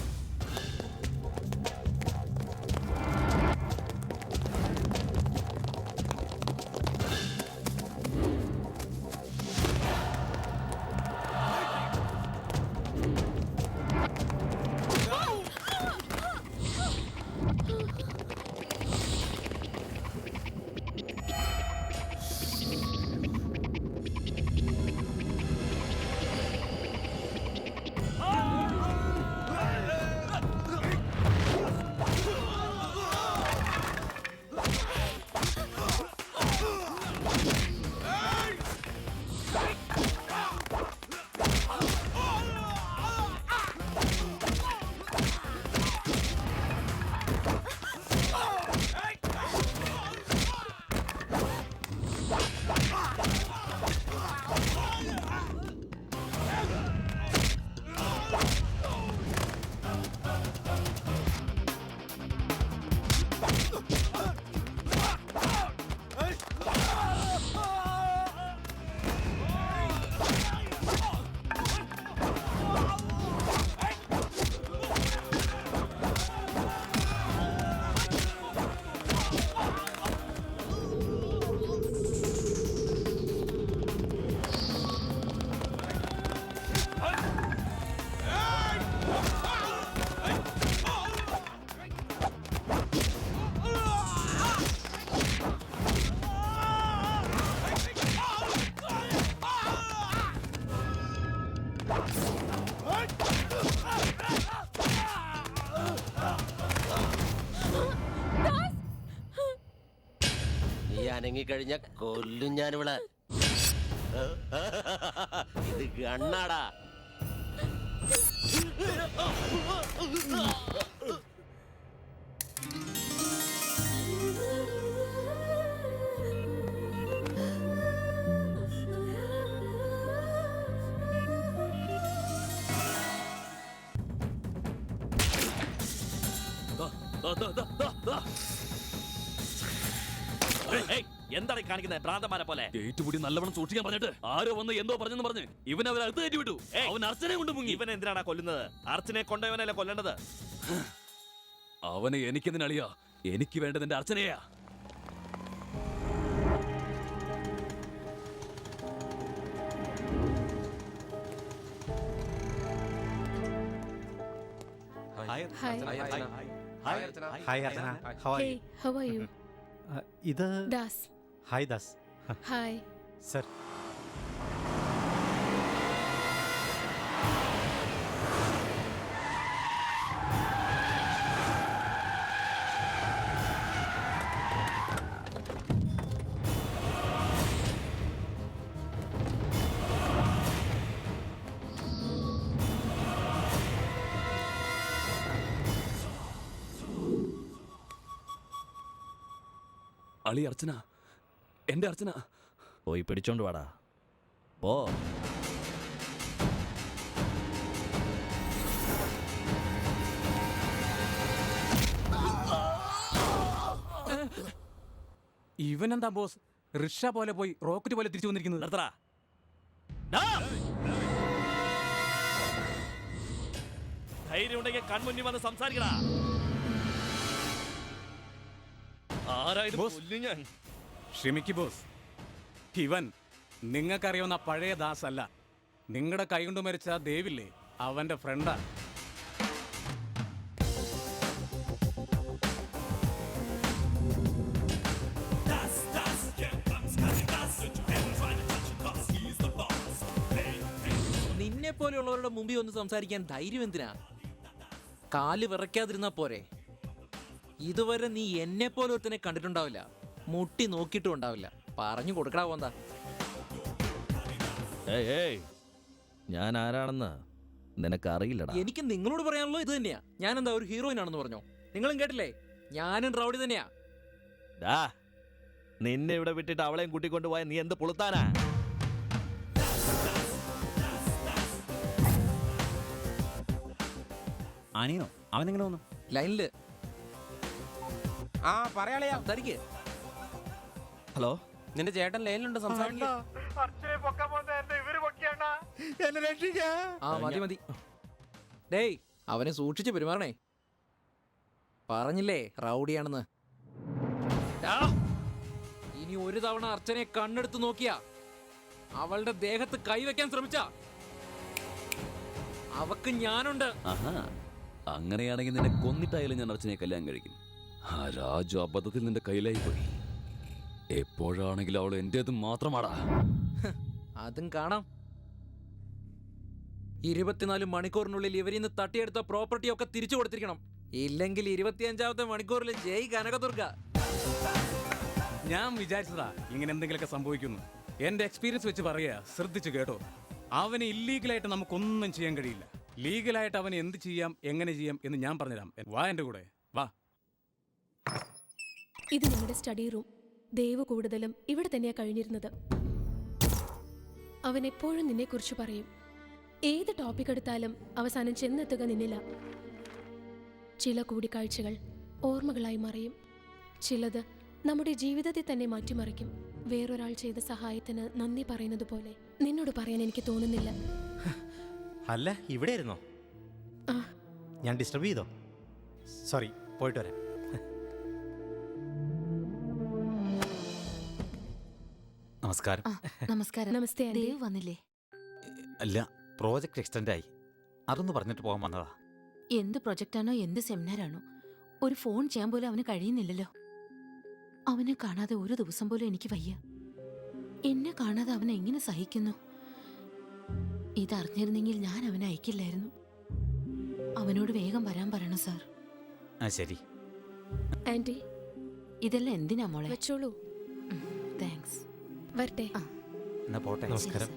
നീ അനങ്ങിക്കഴിഞ്ഞ കൊല്ലും ഞാനിവിടെ. ഇത് ഗണ്ണാടാ. എന്താണ് കാണിക്കുന്നത് ഭ്രാന്തമാരെ പോലെ? ഏറ്റുപൂടി നല്ലവണ്ണം സൂക്ഷിക്കാൻ പറഞ്ഞിട്ട് ആരോ വന്ന് എന്തോ പറഞ്ഞെന്ന് പറഞ്ഞ് ഇവൻ അവരെ അടുത്ത് കയറ്റി വിട്ടു. അവൻ അർച്ചനെ കൊണ്ട് മുങ്ങി. ഇവൻ എന്തിനാണ് കൊല്ലുന്നത്? അർച്ചനെ കൊണ്ടവനല്ലേ കൊല്ലേണ്ടത്? അവനെ എനിക്കെന്തിനളിയാ? എനിക്ക് വേണ്ടത് എന്റെ അർച്ചനയാ. ഇത് Das. Hi Das. Hi sir. അളി അർച്ചന, എന്റെ അർച്ചന. പോയി പിടിച്ചോണ്ട് വാടാ. പോ. ഇവനെന്താ ബോസ് റിക്ഷ പോലെ പോയി റോക്കറ്റ് പോലെ തിരിച്ചു വന്നിരിക്കുന്നത്? നിർത്തടാ. ധൈര്യം ഉണ്ടെങ്കിൽ കൺമുന്നിൽ വന്ന് സംസാരിക്കടാ. ഞാൻ ക്ഷമിക്ക് ബോസ്, ഇവൻ നിങ്ങൾക്കറിയാവുന്ന പഴയ ദാസ് അല്ല. നിങ്ങളുടെ കൈകൊണ്ട് മരിച്ച ദേവില്ലേ, അവന്റെ ഫ്രണ്ടാ. നിന്നെ പോലെയുള്ളവരുടെ മുമ്പിൽ ഒന്ന് സംസാരിക്കാൻ ധൈര്യം എന്തിനാ? കാല് വിറയ്ക്കാതിരുന്നാ പോരെ. ഇതുവരെ നീ എന്നെ പോലെ ഒരുത്തനെ കണ്ടിട്ടുണ്ടാവില്ല, മുട്ടി നോക്കിയിട്ടും ഉണ്ടാവില്ല. പറഞ്ഞു കൊടുക്കടാ പോന്താ. ഞാൻ ആരാണെന്ന് നിനക്കറിയില്ലടാ. എനിക്ക് നിങ്ങളോട് പറയാനുള്ളത് ഇത് തന്നെയാ. ഞാൻ എന്താ ഒരു ഹീറോയിൻ ആണെന്ന് പറഞ്ഞോ? നിങ്ങളും കേട്ടില്ലേ, ഞാനും റൗഡി തന്നെയാ. നിന്നെ ഇവിടെ വിട്ടിട്ട് അവളെയും കൂട്ടിക്കൊണ്ട് പോയ നീ എന്ത് പുളുത്താനാ? ആനിയോ അവനെങ്ങനെ വന്നു? ലൈനില്. ആ പറയാളയാ തരിക്ക്. ഹലോ, നിന്റെ ചേട്ടൻ ലൈനിലുണ്ട്, സംസാരിക്കുക. ആ മതി മതി. ഡേയ്, അവനെ സൂക്ഷിച്ച് പെരുമാറണേ. പറഞ്ഞില്ലേ റൗഡിയാണെന്ന്. ഇനി ഒരു തവണ അർച്ചനയെ കണ്ണെടുത്ത് നോക്കിയാ, അവളുടെ ദേഹത്ത് കൈവയ്ക്കാൻ ശ്രമിച്ച, അവക്ക് ഞാനുണ്ട്. അങ്ങനെയാണെങ്കിൽ നിന്നെ കൊന്നിട്ടായാലും ഞാൻ അർച്ചനയെ കല്യാണം കഴിക്കും. ആ രാജു അബദ്ധത്തിൽ നിന്റെ കയ്യിലായി പോയി. എപ്പോഴാണെങ്കിലും അവൾ എന്റേത് മാത്രമാടാ. അതും കാണാം. 24 മണിക്കൂറിനുള്ളിൽ ഇവരിന്ന് തട്ടിയെടുത്ത പ്രോപ്പർട്ടി ഒക്കെ തിരിച്ചു കൊടുത്തിരിക്കണം. ഇല്ലെങ്കിൽ 25ാമത്തെ മണിക്കൂറിൽ ജയ് കനകദുർഗ. ഞാൻ വിചാരിച്ചതാ ഇങ്ങനെ എന്തെങ്കിലുമൊക്കെ സംഭവിക്കുന്നു. എന്റെ എക്സ്പീരിയൻസ് വെച്ച് പറയാ, ശ്രദ്ധിച്ചു കേട്ടോ. അവന് ഇല്ലീഗലായിട്ട് നമുക്കൊന്നും ചെയ്യാൻ കഴിയില്ല. ലീഗലായിട്ട് അവന് എന്ത് ചെയ്യാം, എങ്ങനെ ചെയ്യാം എന്ന് ഞാൻ പറഞ്ഞുതരാം. വാ എന്റെ കൂടെ വാ. ഇത് നിങ്ങളുടെ സ്റ്റഡി റൂം. ദേവ് കൂടുതലും ഇവിടെ തന്നെയാ കഴിഞ്ഞിരുന്നത്. അവൻ എപ്പോഴും നിന്നെക്കുറിച്ച് പറയും. ഏത് ടോപ്പിക് എടുത്താലും അവസാനം ചെന്നെത്തുക നിന്നില്ല. ചില കൂടിക്കാഴ്ചകൾ ഓർമ്മകളായി മറിയും. ചിലത് നമ്മുടെ ജീവിതത്തെ തന്നെ മാറ്റിമറിക്കും. വേറൊരാൾ ചെയ്ത സഹായത്തിന് നന്ദി പറയുന്നത് പോലെ നിന്നോട് പറയാൻ എനിക്ക് തോന്നുന്നില്ല. അല്ല, ഇവിടെ ആയിരുന്നോ? ഞാൻ ഡിസ്റ്റർബ് ചെയ്തോ? സോറി, പോയിട്ട് വരാം. നമസ്കാരം. നമസ്കാരം. നമസ്തേ. ദേവ് വന്നില്ലേ? അല്ല, പ്രോജക്റ്റ് എക്സ്റ്റെൻഡ് ആയി. അതൊന്ന് പറഞ്ഞിട്ട് പോകാൻ വന്നതാ. എന്ത് പ്രൊജക്റ്റാണോ എന്ത് സെമിനാറാണോ, ഒരു ഫോൺ ചെയ്യാൻ പോലും അവന് കഴിയുന്നില്ലല്ലോ. അവനെ കാണാതെ ഒരു ദിവസം പോലും എനിക്ക് വയ്യ. എന്നെ കാണാതെ അവൻ എങ്ങനെ സഹിക്കുന്നു? ഇതറിഞ്ഞിരുന്നെങ്കിൽ ഞാൻ അവനെ അയക്കില്ലായിരുന്നു. അവനോട് വേഗം വരാൻ പറയണം സാർ. ആ ശരി. ആന്റി ഇതെല്ലാം എന്തിനാ മോളെ? വെച്ചോളൂ. താങ്ക്സ്. വരട്ടെ. എന്നാ പോട്ടെ. നമസ്കാരം.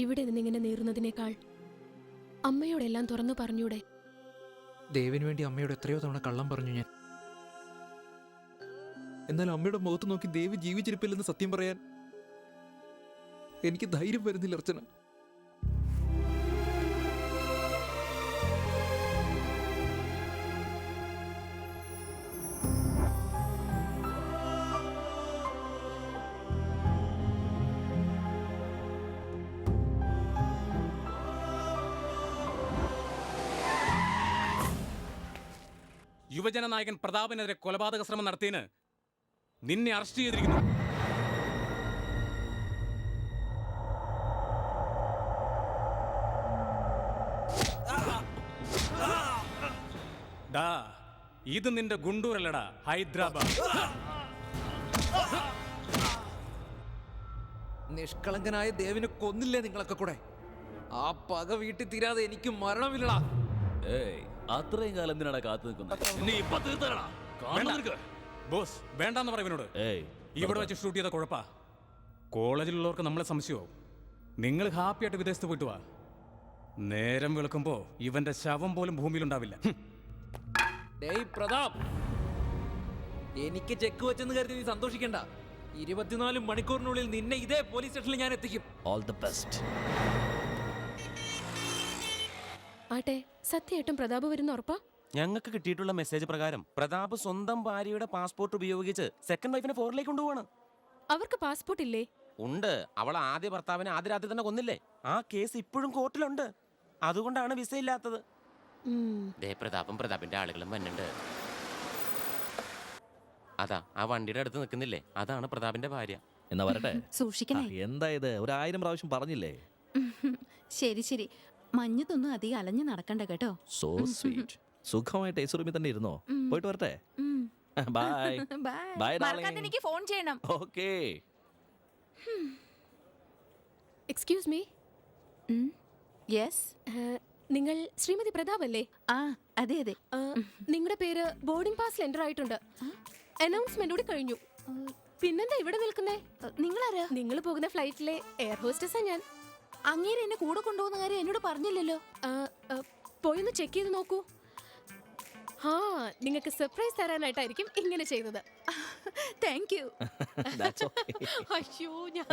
ഇവിടെ നിന്നിങ്ങനെ നേറുന്നതിനേക്കാൾ അമ്മയോടെല്ലാം തുറന്നു പറഞ്ഞൂടെ? ദേവിന് വേണ്ടി അമ്മയോട് എത്രയോ തവണ കള്ളം പറഞ്ഞു ഞാൻ. എന്നാൽ അമ്മയുടെ മുഖത്ത് നോക്കി ദേവി ജീവിച്ചിരിപ്പില്ലെന്ന് സത്യം പറയാൻ എനിക്ക് ധൈര്യം വരുന്നില്ല അർച്ചന. യുവജന നായകൻ പ്രതാപനെതിരെ കൊലപാതക ശ്രമം നടത്തിയതിന് നിന്നെ അറസ്റ്റ് ചെയ്തിരിക്കുന്നു. ഡാ, ഇത് നിന്റെ ഗുണ്ടൂരല്ലടാ, ഹൈദരാബാദ്. നിഷ്കളങ്കനായ ദേവിനെ കൊന്നില്ലേ നിങ്ങളൊക്കെ കൂടെ? ആ പക വീട്ടിൽ തീരാതെ എനിക്ക് മരണമില്ലടാ. ഏയ്, അത്രയും കാലം എന്തിനാണ് കാത്തു നിൽക്കുന്നത്? ബോസ് വേണ്ടെന്ന് പറയുന്നോട്. ഇവിടെ വെച്ച് ഷൂട്ട് ചെയ്ത കുഴപ്പാ. കോളേജിലുള്ളവർക്ക് നമ്മളെ സംശയമാവും. നിങ്ങൾ ഹാപ്പിയായിട്ട് വിദേശത്ത് പോയിട്ട് വാ. നേരം വെളുക്കുമ്പോ ഇവന്റെ ശവം പോലും ഭൂമിയിലുണ്ടാവില്ല. ഡേയ് പ്രതാപ്, എനിക്ക് ചെക്ക് വെച്ചെന്ന് കരുതി നീ സന്തോഷിക്കണ്ട. 24 മണിക്കൂറിനുള്ളിൽ നിന്നെ ഇതേ പോലീസ് സ്റ്റേഷനിൽ ഞാൻ എത്തിക്കും. All the best. ആട്ടെ, സത്യമായിട്ടും പ്രതാപ് വരുന്ന ഉറപ്പാ? ഞങ്ങൾക്ക് കിട്ടിയിട്ടുള്ള മെസ്സേജ് പ്രകാരം പ്രതാപ് സ്വന്തം ഭാര്യയുടെ പാസ്പോർട്ട് ഉപയോഗിച്ച് സെക്കൻഡ് വൈഫിനെ ഫോറിലേക്ക് കൊണ്ടുപോവാണ്. അവർക്ക് പാസ്പോർട്ട് ഇല്ലേ? ഉണ്ട്. അവൾ ആദ്യ ഭർത്താവിനെ ആദ്യ രാത്രി തന്നെ കൊന്നില്ലേ? ആ കേസ് ഇപ്പോഴും കോർട്ടിലുണ്ട്. അതുകൊണ്ടാണ് വിസ ഇല്ലാത്തത്. പ്രതാപും പ്രതാപിന്റെ ആളുകളും വന്നിട്ടുണ്ട്. അതാ ആ വണ്ടിയുടെ അടുത്ത് നിൽക്കുന്നില്ലേ, അതാണ് പ്രതാപിന്റെ ഭാര്യ. എന്നാ വരട്ടെ. സൂക്ഷിക്കണേ. എന്താ ഇത്? 1000 പ്രാവശ്യം പറഞ്ഞില്ലേ? ശരി ശരി, മഞ്ഞത്തൊന്നും അധികം അലഞ്ഞു നടക്കണ്ട കേട്ടോ. So sweet. സുഖമായിട്ട് ഏസ് റൂമിൽ തന്നെ ഇരുന്നോ? പോയിട്ട് വരട്ടെ. ബൈ ബൈ മറക്കാതെ എനിക്ക് ഫോൺ ചെയ്യണം. ഓക്കേ. Excuse me. യെസ്. നിങ്ങൾ ശ്രീമതി പ്രതാപ് അല്ലേ? ആ അതെ അതെ. നിങ്ങളുടെ പേര് ബോർഡിംഗ് പാസിൽ എൻ്റർ ആയിട്ടുണ്ട്. അനൗൺസ്മെന്റ് കൂടി കഴിഞ്ഞു. പിന്നെന്താ ഇവിടെ നിൽക്കുന്നേ? നിങ്ങളാരാ? നിങ്ങൾ പോകുന്ന ഫ്ലൈറ്റിലെ എയർ ഹോസ്റ്റസാ ഞാൻ. അങ്ങേരെ എന്നെ കൂടെ കൊണ്ടുപോകുന്ന കാര്യം എന്നോട് പറഞ്ഞില്ലല്ലോ. പോയൊന്ന് ചെക്ക് ചെയ്ത് നോക്കൂ. ആ, നിങ്ങൾക്ക് സർപ്രൈസ് തരാനായിട്ടായിരിക്കും ഇങ്ങനെ ചെയ്തത്. Thank you. അയ്യോ, ഞാൻ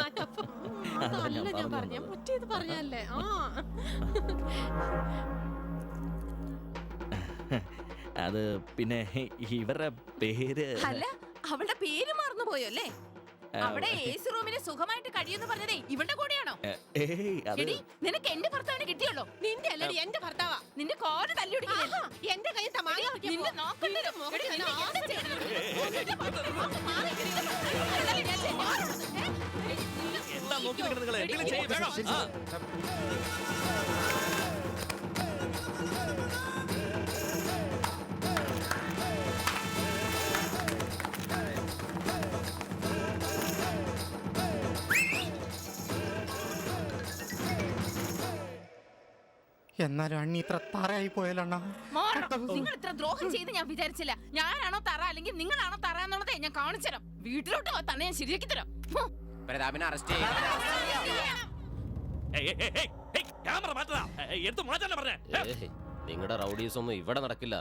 പറഞ്ഞ മുറ്റേത് പറഞ്ഞല്ലേ. അത് പിന്നെ ഇവരുടെ പേര്. അല്ല, അവളുടെ പേര് മറന്നുപോയോ അല്ലേ? അവിടെ ഏസി റൂമിന് സുഖമായിട്ട് കഴിയുമെന്ന് പറഞ്ഞതേ ഇവളുടെ കൂടെയാണോ? എടി, നിനക്ക് എന്റെ ഭർത്താവിനെ കിട്ടിയുള്ളൂ. നിന്റെ അല്ലടി എന്റെ ഭർത്താവാ. നിന്റെ കോര് തല്ലിയൊടിക്കില്ല. എന്റെ കൈ തമാണി നിന്നെ നോക്കണ്ടല്ലോ. എന്താ നോക്കി നിൽക്കുന്നത് നിങ്ങള്? എന്തെങ്കിലും ചെയ്യ്, വേഗം. എന്നാലും അണ്ണി ഇത്ര തറയായി പോയാലണ്ണ. നിങ്ങൾ ഇത്ര ദ്രോഹം ചെയ്ത് ഞാൻ വിചാരിച്ചില്ല. ഞാനാണോ തറ അല്ലെങ്കിൽ നിങ്ങളാണോ തറ എന്നുള്ളതേ ഞാൻ കാണിച്ചു തരാം. വീട്ടിലോട്ട് തന്നെ ഞാൻ ശരിയാക്കി തരാം. പ്രതാപിനെ അറസ്റ്റ് നിങ്ങളുടെ റൗഡീസ് ഒന്നും ഇവിടെ നടക്കില്ല.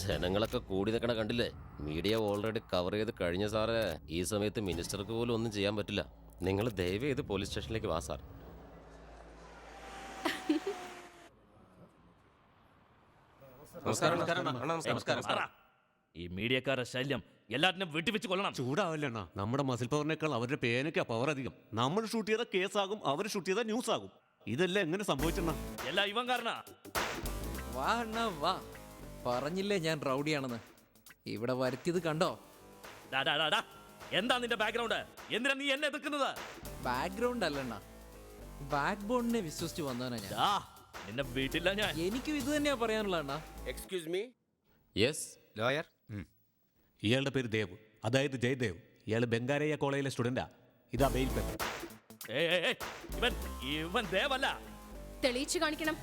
ജനങ്ങളൊക്കെ കൂടി നിൽക്കണ കണ്ടില്ലേ? മീഡിയ ഓൾറെഡി കവർ ചെയ്ത് കഴിഞ്ഞ സാറേ. ഈ സമയത്ത് മിനിസ്റ്റർക്ക് പോലും ഒന്നും ചെയ്യാൻ പറ്റില്ല. നിങ്ങൾ ദയവ് ചെയ്ത് പോലീസ് സ്റ്റേഷനിലേക്ക് വാ സാർ. ഈ മീഡിയക്കാരുടെ ശല്യം എല്ലാത്തിനും വെട്ടിവെച്ച് കൊല്ലണം. ചൂടാവില്ലണ്ണ. നമ്മുടെ മസിൽ പവറിനേക്കാൾ അവരുടെ പേനയ്ക്കാ പവർ അധികം. നമ്മൾ ഷൂട്ട് ചെയ്ത കേസാകും, അവർ ഷൂട്ട് ചെയ്ത ന്യൂസ് ആകും. ഇതെല്ലാം എങ്ങനെ സംഭവിച്ചെണ്ണ? എല്ലാം ഇവൻ കാരണ. വാ അണ്ണാ വാ. പറഞ്ഞില്ലേ ഞാൻ റൗഡിയാണെന്ന്. ഇവിടെ വരുത്തിയത് കണ്ടോ? എന്താ നിന്റെ ബാക്ക്ഗ്രൗണ്ട്? എന്തിനാ നീ എന്നെ എതിർക്കുന്നത്? ബാക്ക്ഗ്രൗണ്ട് അല്ലണ്ണ, ബാക്ക് ബോണിനെ വിശ്വസിച്ച് വന്നവനാ ഞാൻ. നിന്നെ വീട്ടില്ല ഞാൻ. എനിക്കും ഇത് തന്നെയാ പറയാനുള്ള അണ്ണാ. Excuse me. Yes lawyer. ഇയാളുടെ പേര് ദേവ്, അതായത് ജയദേവ്. ഇയാൾ ബംഗാരയ്യ കോളേജിലെ സ്റ്റുഡൻറ്റാ. ഇതാ ബെയിൽ പേപ്പർ. ഇവൻ ദേവല്ല. തെളിയിച്ചു കാണിക്കണം.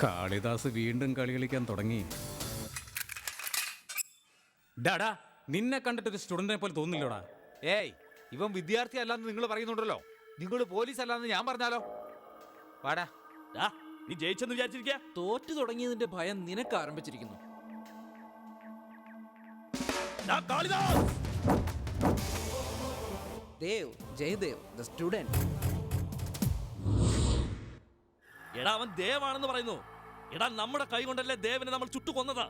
കാളിദാസ് വീണ്ടും കളി കളിക്കാൻ തുടങ്ങി. ഡാടാ, നിന്നെ കണ്ടിട്ട് ഒരു സ്റ്റുഡന്റിനെ പോലെ തോന്നില്ലോടാ. ഏയ്, ഇവൻ വിദ്യാർത്ഥി അല്ലാന്ന് നിങ്ങൾ പറയുന്നുണ്ടല്ലോ. നിങ്ങൾ പോലീസ് അല്ലാന്ന് ഞാൻ പറഞ്ഞാലോ? വാടാ. നീ ജയിച്ചെന്ന് വിചാരിച്ചിരിക്കുക? തോറ്റു തുടങ്ങിയതിന്റെ ഭയം നിനക്ക് ആരംഭിച്ചിരിക്കുന്നു. Dev, Jayadev, the student. എടാ, അവൻ ദേവാണെന്ന് പറയുന്നു. എടാ, നമ്മുടെ കൈ കൊണ്ടല്ലേ ദേവനെ നമ്മൾ ചുട്ടുകൊന്നത്.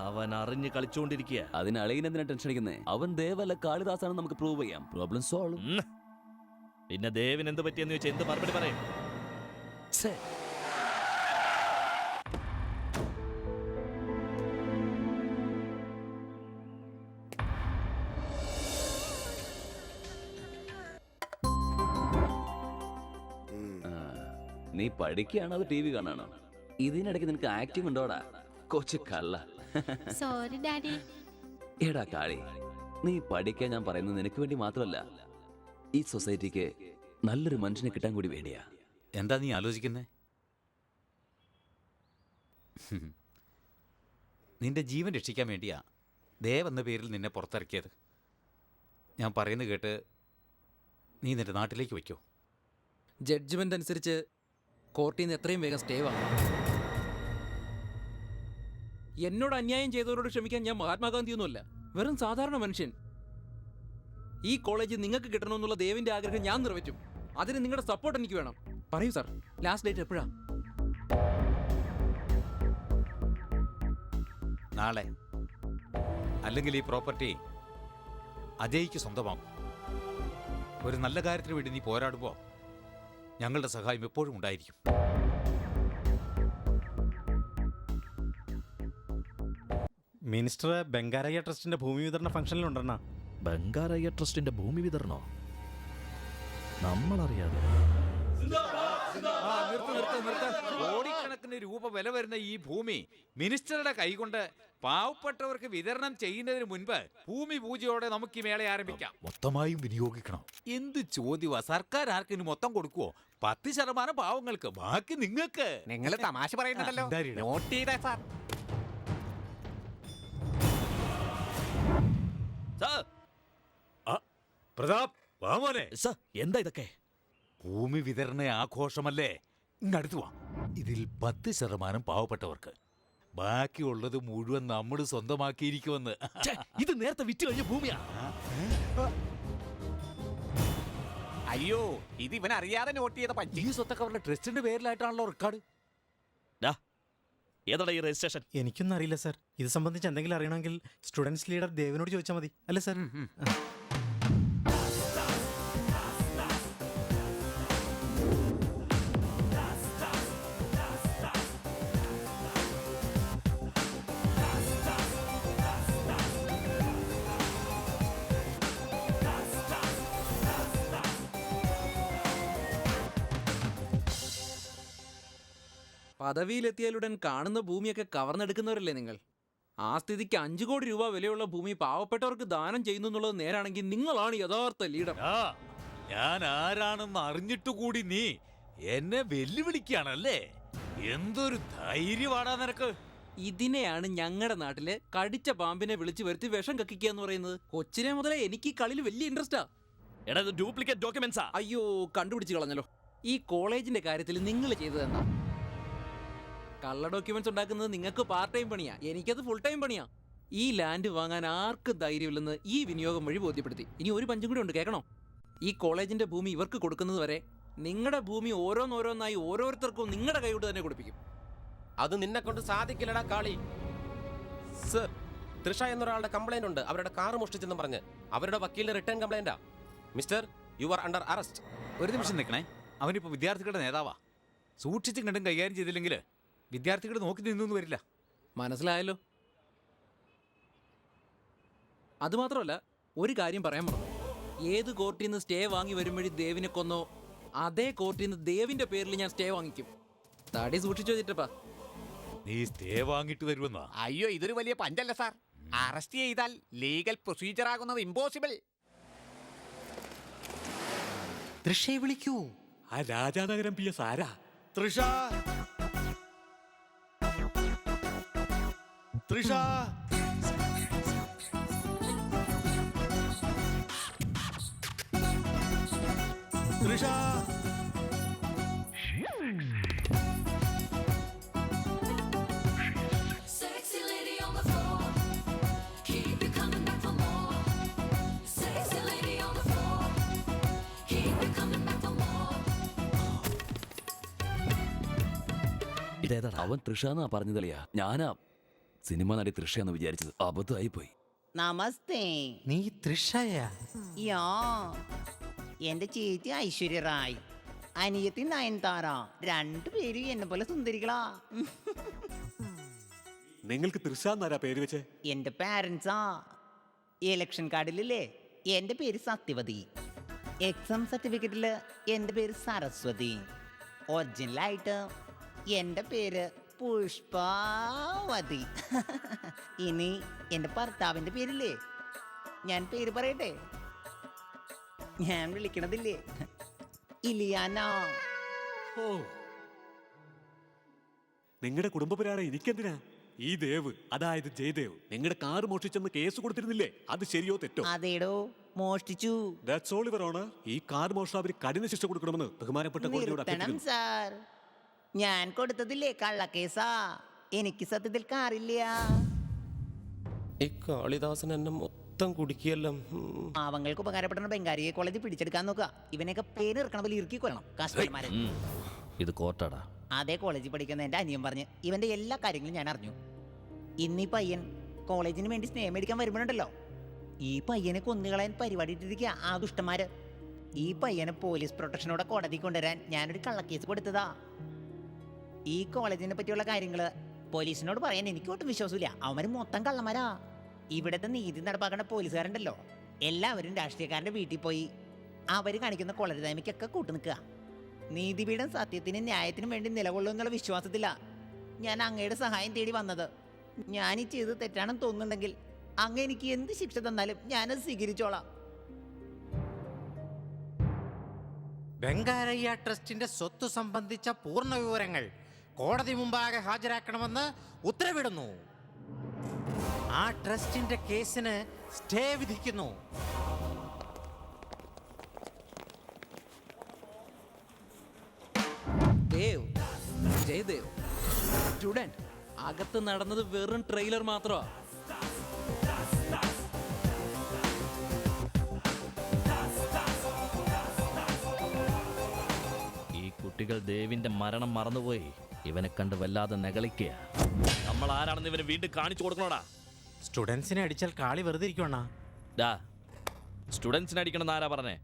അവൻ അറിഞ്ഞ് കളിച്ചുകൊണ്ടിരിക്കുക. അതിന് അളിയനെന്തിനാ ടെൻഷൻ അടിക്കുന്നേ? അവൻ ദേവല്ല കാളിദാസാണെന്ന് നമുക്ക് പ്രൂവ് ചെയ്യാം. Problem solve. പിന്നെ ദേവിന് എന്ത് പറ്റിയെന്ന് ചോദിച്ചാൽ എന്ത് മറുപടി പറയും? നീ പഠിക്കുകയാണോ അത് ടി വി കാണാണോ? ഇതിനിടയ്ക്ക് നിനക്ക് ആക്ടിങ് ഉണ്ടോടാ കൊച്ചു കള്ള? Sorry daddy. എടാ കാളി, നീ പഠിക്കാൻ ഞാൻ പറയുന്നത് നിനക്ക് വേണ്ടി മാത്രമല്ല, ഈ സൊസൈറ്റിക്ക് നല്ലൊരു മനുഷ്യനെ കിട്ടാൻ കൂടി വേണ്ടിയാ. എന്താ നീ ആലോചിക്കുന്നേ? നിന്റെ ജീവൻ രക്ഷിക്കാൻ വേണ്ടിയാ ദേവ് എന്ന പേരിൽ നിന്നെ പുറത്തിറക്കിയത്. ഞാൻ പറയുന്നത് കേട്ട് നീ നിന്റെ നാട്ടിലേക്ക് വയ്ക്കോ. ജഡ്ജ്മെന്റ് അനുസരിച്ച് കോർട്ടിൽ നിന്ന് എത്രയും വേഗം സ്റ്റേ വാങ്ങണം. എന്നോട് അന്യായം ചെയ്തവരോട് ക്ഷമിക്കാൻ ഞാൻ മഹാത്മാഗാന്ധിയൊന്നുമല്ല, വെറും സാധാരണ മനുഷ്യൻ. ഈ കോളേജ് നിങ്ങൾക്ക് കിട്ടണമെന്നുള്ള ദേവിന്റെ ആഗ്രഹം ഞാൻ നിറവേറ്റും. അതിന് നിങ്ങളുടെ സപ്പോർട്ട് എനിക്ക് വേണം. പറയൂ സാർ, ലാസ്റ്റ് ഡേറ്റ് എപ്പോഴാ? നാളെ. അല്ലെങ്കിൽ ഈ പ്രോപ്പർട്ടി അജയ്ക്ക് സ്വന്തമാകും. ഒരു നല്ല കാര്യത്തിന് വേണ്ടി നീ പോരാടുമ്പോൾ ഞങ്ങളുടെ സഹായം എപ്പോഴും ഉണ്ടായിരിക്കും. മിനിസ്റ്റർ ബംഗാരയ്യ ട്രസ്റ്റിന്റെ ഭൂമി വിതരണ ഫംഗ്ഷനിലുണ്ടെന്നാ. ബംഗാരയ്യ ട്രസ്റ്റിന്റെ ഭൂമി വിതരണോ? നമ്മളറിയാതെ. കോടിക്കണക്കിന് രൂപ വില വരുന്ന ഈ ഭൂമി മിനിസ്റ്ററുടെ കൈകൊണ്ട് പാവപ്പെട്ടവർക്ക് വിതരണം ചെയ്യുന്നതിന് മുൻപ് ഭൂമി പൂജയോടെ നമുക്ക് ഈ മേള ആരംഭിക്കാം. മൊത്തമായും വിനിയോഗിക്കണം. എന്ത് ചോദ്യവാ? സർക്കാർ ആർക്കിന് മൊത്തം കൊടുക്കുവോ? 10% പാവങ്ങൾക്ക്, ബാക്കി നിങ്ങൾക്ക്. നിങ്ങൾ തമാശ പറയുന്നുണ്ടല്ലോ. നോട്ട് ചെയ്തേ സാർ. പ്രതാപ്, വാ മോനെ. എന്താ ഇതൊക്കെ? ഭൂമി വിതരണ ആഘോഷമല്ലേ? ഇങ്ങടുത്ത് വാ. ഇതിൽ 10% പാവപ്പെട്ടവർക്ക്, ബാക്കിയുള്ളത് മുഴുവൻ നമ്മൾ സ്വന്തമാക്കിയിരിക്കുമെന്ന്. ഇത് നേരത്തെ വിറ്റ് കഴിഞ്ഞ ഭൂമിയാ. അയ്യോ, ഇത് ഇവൻ അറിയാതെ നോട്ട് ചെയ്ത പറ്റി. ഈ സ്വത്തൊക്കെ അവരുടെ ട്രസ്റ്റിന്റെ പേരിലായിട്ടാണല്ലോ റെക്കോർഡ്. ഏതാടാ ഈ രജിസ്ട്രേഷൻ? എനിക്കൊന്നും അറിയില്ല സാർ. ഇത് സംബന്ധിച്ച് എന്തെങ്കിലും അറിയണമെങ്കിൽ സ്റ്റുഡൻസ് ലീഡർ ദേവിനോട് ചോദിച്ചാൽ മതി, അല്ലേ സാർ? പദവിയിലെത്തിയാലുടൻ കാണുന്ന ഭൂമിയൊക്കെ കവർന്നെടുക്കുന്നവരല്ലേ നിങ്ങൾ? ആ സ്ഥിതിക്ക് 5 കോടി രൂപ വിലയുള്ള ഭൂമി പാവപ്പെട്ടവർക്ക് ദാനം ചെയ്യുന്നു എന്നുള്ളത് നേരാണെങ്കിൽ നിങ്ങളാണ് യഥാർത്ഥ ലീഡർ. ഞാൻ ആരാണെന്ന് അറിഞ്ഞിട്ട് കൂടി നീ എന്നെ വെല്ലുവിളിക്കുകയാണല്ലേ? എന്തൊരു ധൈര്യമാടാ നിനക്ക്! ഇതിനെയാണ് ഞങ്ങളുടെ നാട്ടില് കടിച്ച പാമ്പിനെ വിളിച്ചു വരുത്തി വിഷം കക്കിക്കുക എന്ന് പറയുന്നത്. കൊച്ചിനെ മുതലേ എനിക്ക് ഈ കളിയിൽ വലിയ ഇൻട്രസ്റ്റാ. ഡ്യൂപ്ലിക്കേറ്റ് ഡോക്യുമെന്റ്സാ. അയ്യോ, കണ്ടുപിടിച്ച് കളഞ്ഞല്ലോ. ഈ കോളേജിന്റെ കാര്യത്തിൽ നിങ്ങൾ ചെയ്തത് എന്താ? കള്ള ഡോക്യുമെന്റ്സ് ഉണ്ടാക്കുന്നത് നിങ്ങൾക്ക് പാർട്ട് ടൈം പണിയാ, എനിക്കത് ഫുൾ ടൈം പണിയാ. ഈ ലാൻഡ് വാങ്ങാൻ ആർക്കും ധൈര്യമില്ലെന്ന് ഈ വിനിയോഗം വഴി ബോധ്യപ്പെടുത്തി. ഇനി ഒരു പഞ്ചും കൂടി ഉണ്ട്, കേൾക്കണോ? ഈ കോളേജിന്റെ ഭൂമി ഇവർക്ക് കൊടുക്കുന്നത് വരെ നിങ്ങളുടെ ഭൂമി ഓരോന്നോരോന്നായി ഓരോരുത്തർക്കും നിങ്ങളുടെ കൈകൊണ്ട് തന്നെ കൊടുപ്പിക്കും. അത് നിന്നെ കൊണ്ട് സാധിക്കില്ലടാ കാളി. സർ, തൃഷ എന്നൊരാളുടെ കംപ്ലൈന്റ് ഉണ്ട്, അവരുടെ കാർ മോഷ്ടിച്ചെന്ന് പറഞ്ഞ്. അവരുടെ വക്കീലിന്റെ റിട്ടേൺ കംപ്ലൈന്റാ. Mister, you are under arrest. ഒരു നിമിഷം നിൽക്കണേ. അവനിപ്പോ വിദ്യാർത്ഥികളുടെ നേതാവാ. സൂക്ഷിച്ചും കണ്ടും കൈകാര്യം ചെയ്തില്ലെങ്കിൽ വിദ്യാർത്ഥികൾ നോക്കി നിന്നൊന്നും വരില്ല. മനസ്സിലായല്ലോ? അതുമാത്രമല്ല, ഒരു കാര്യം പറയാൻ പറഞ്ഞു. ഏത് കോർട്ടിൽ നിന്ന് സ്റ്റേ വാങ്ങി വരുമ്പോഴും ദേവിനെ കൊന്നോ, അതേ കോർട്ടിൽ നിന്ന് ദേവിന്റെ പേരിൽ ഞാൻ സ്റ്റേ വാങ്ങിക്കും. തടി സൂക്ഷിച്ചോ ചിറ്റപ്പാ. നീ സ്റ്റേ വാങ്ങിട്ട് തരുമെന്നാ? അയ്യോ, ഇതൊരു വലിയ പഞ്ചല്ല സാർ. അറസ്റ്റ് ചെയ്താൽ ലീഗൽ പ്രൊസീജിയർ ആകുന്നത് ഇമ്പോസിബിൾ. തൃഷയെ വിളിക്കൂ. ആ രാജാനഗരം PS ആരാ? Trisha Trisha Trisha Sexy lady on the floor, keep you coming back for more. Sexy lady on the floor, keep you coming back for more. ഇതേതാ? അവൻ തൃഷ എന്നാ പറഞ്ഞതല്ലയാ. ഞാനാ സിനിമ നടി തൃഷയെന്ന് വിചാരിച്ചത്. അബദ്ധമായി പോയി. നമസ്തേ. നീ തൃഷയാ? യാ, എന്റെ ചേച്ചി ഐശ്വര്യ റായ്, അനിയത്തി നയൻതാര, രണ്ടുപേരും എന്നെ പോലെ സുന്ദരികളാ. നിങ്ങൾക്ക് തൃശാന്നാരാ പേര് വെച്ചേ? എന്റെ പാരൻസാ. ഇലക്ഷൻ കാർഡിലില്ലേ എന്റെ പേര് സത്യവതി, എക്സാം സർട്ടിഫിക്കറ്റില് എന്റെ പേര് സരസ്വതി, ഒറിജിനലായിട്ട് എന്റെ പേര് പുഷ്പാവതി. ഇനി എന്റെ ഭർത്താവിന്റെ പേരില്ലേ, ഞാൻ പേര് പറയട്ടെ. ഞാൻ വിളിക്കണതില്ലേ ഇലിയാന. ഓ, നിങ്ങളുടെ കുടുംബപുരാണം എനിക്കെന്തിനാ? ഈ ദേവ്, അതായത് ജയദേവ്, നിങ്ങളുടെ കാറ് മോഷ്ടിച്ചെന്ന് കേസ് കൊടുത്തിരുന്നില്ലേ? അത് ശരിയോ തെറ്റോ? അതേടോ, മോഷ്ടിച്ചു. That's all, Your Honor. ഈ കാർ മോഷണത്തിന് കഠിന ശിക്ഷ കൊടുക്കണമെന്ന് ബഹുമാനപ്പെട്ട കോടതിയോട് നിർത്തണം അഭ്യർത്ഥിക്കുന്നു. സാർ, ഞാൻ കൊടുത്തതില്ലേ കള്ളക്കേസാ. എനിക്ക് സത്യത്തിൽ കാറില്ല. ഈ കാളിദാസൻ എന്നെ മൊത്തം കുടിക്കല്ലോ. പാവങ്ങൾക്ക് ഉപകാരപ്പെടുന്ന ബംഗാരിയെ കോളേജ് പിടിച്ചെടുക്കാൻ നോക്കുക. ഇവനെയൊക്കെ പേര് ഇറക്കണ പോലെ ഇറുക്കി കൊല്ലണം കസ്റ്റമർമാരെ. ഇത് കോർട്ടാടാ. അതേ കോളേജിൽ പഠിക്കുന്ന എൻ്റെ അനിയൻ പറഞ്ഞ് ഇവന്റെ എല്ലാ കാര്യങ്ങളും ഞാൻ അറിഞ്ഞു. ഇന്നീ പയ്യൻ കോളേജിന് വേണ്ടി സ്നേഹം മേടിക്കാൻ വരുമ്പോഴുണ്ടല്ലോ, ഈ പയ്യനെ കൊന്നുകളയാൻ പരിപാടി ഇട്ടിരിക്കുക ആ ദുഷ്ടന്മാര്. ഈ പയ്യനെ പോലീസ് പ്രൊട്ടക്ഷനോടെ കോടതി കൊണ്ടുവരാൻ ഞാനൊരു കള്ളക്കേസ് കൊടുത്തതാ. ഈ കോളേജിനെ പറ്റിയുള്ള കാര്യങ്ങള് പോലീസിനോട് പറയാൻ എനിക്ക് ഒട്ടും വിശ്വാസമില്ല. അവര് മൊത്തം കള്ളന്മാരാ. ഇവിടുത്തെ നീതി നടപ്പാക്കുന്ന പോലീസുകാരുണ്ടല്ലോ, എല്ലാവരും രാഷ്ട്രീയക്കാരന്റെ വീട്ടിൽ പോയി അവര് കാണിക്കുന്ന കൊളരുതായ്മയ്ക്കൊക്കെ കൂട്ടു നിൽക്കുക. നീതിപീഠം സത്യത്തിനും ന്യായത്തിനും വേണ്ടി നിലകൊള്ളും എന്നുള്ള വിശ്വാസത്തിലാ ഞാൻ അങ്ങയുടെ സഹായം തേടി വന്നത്. ഞാൻ ഈ ചെയ്ത് തെറ്റാണെന്ന് തോന്നുന്നുണ്ടെങ്കിൽ അങ്ങ് എനിക്ക് എന്ത് ശിക്ഷ തന്നാലും ഞാനത് സ്വീകരിച്ചോളാം. ബംഗാരയ്യ ട്രസ്റ്റിന്റെ സ്വത്ത് സംബന്ധിച്ച പൂർണ്ണ വിവരങ്ങൾ കോടതി മുമ്പാകെ ഹാജരാക്കണമെന്ന് ഉത്തരവിടുന്നു. ആ ട്രസ്റ്റിന്റെ കേസിന് സ്റ്റേ വിധിക്കുന്നു. ദേവ്, ജയദേവ്, സ്റ്റുഡന്റ്, അകത്ത് നടന്നത് വെറും ട്രെയിലർ മാത്രമാ. ഈ കുട്ടികൾ ദേവിന്റെ മരണം മറന്നുപോയി ഇവനെ കണ്ട് വല്ലാതെ നെകളിക്കുക. നമ്മൾ ആരാണെന്ന് ഇവന് വീണ്ടും കാണിച്ചു കൊടുക്കണോടാ. സ്റ്റുഡൻസിനെ അടിച്ചാൽ കാളി വെറുതെ ഇരിക്കുവാണ. സ്റ്റുഡൻസിനെ അടിക്കണമെന്ന് ആരാ പറഞ്ഞേ?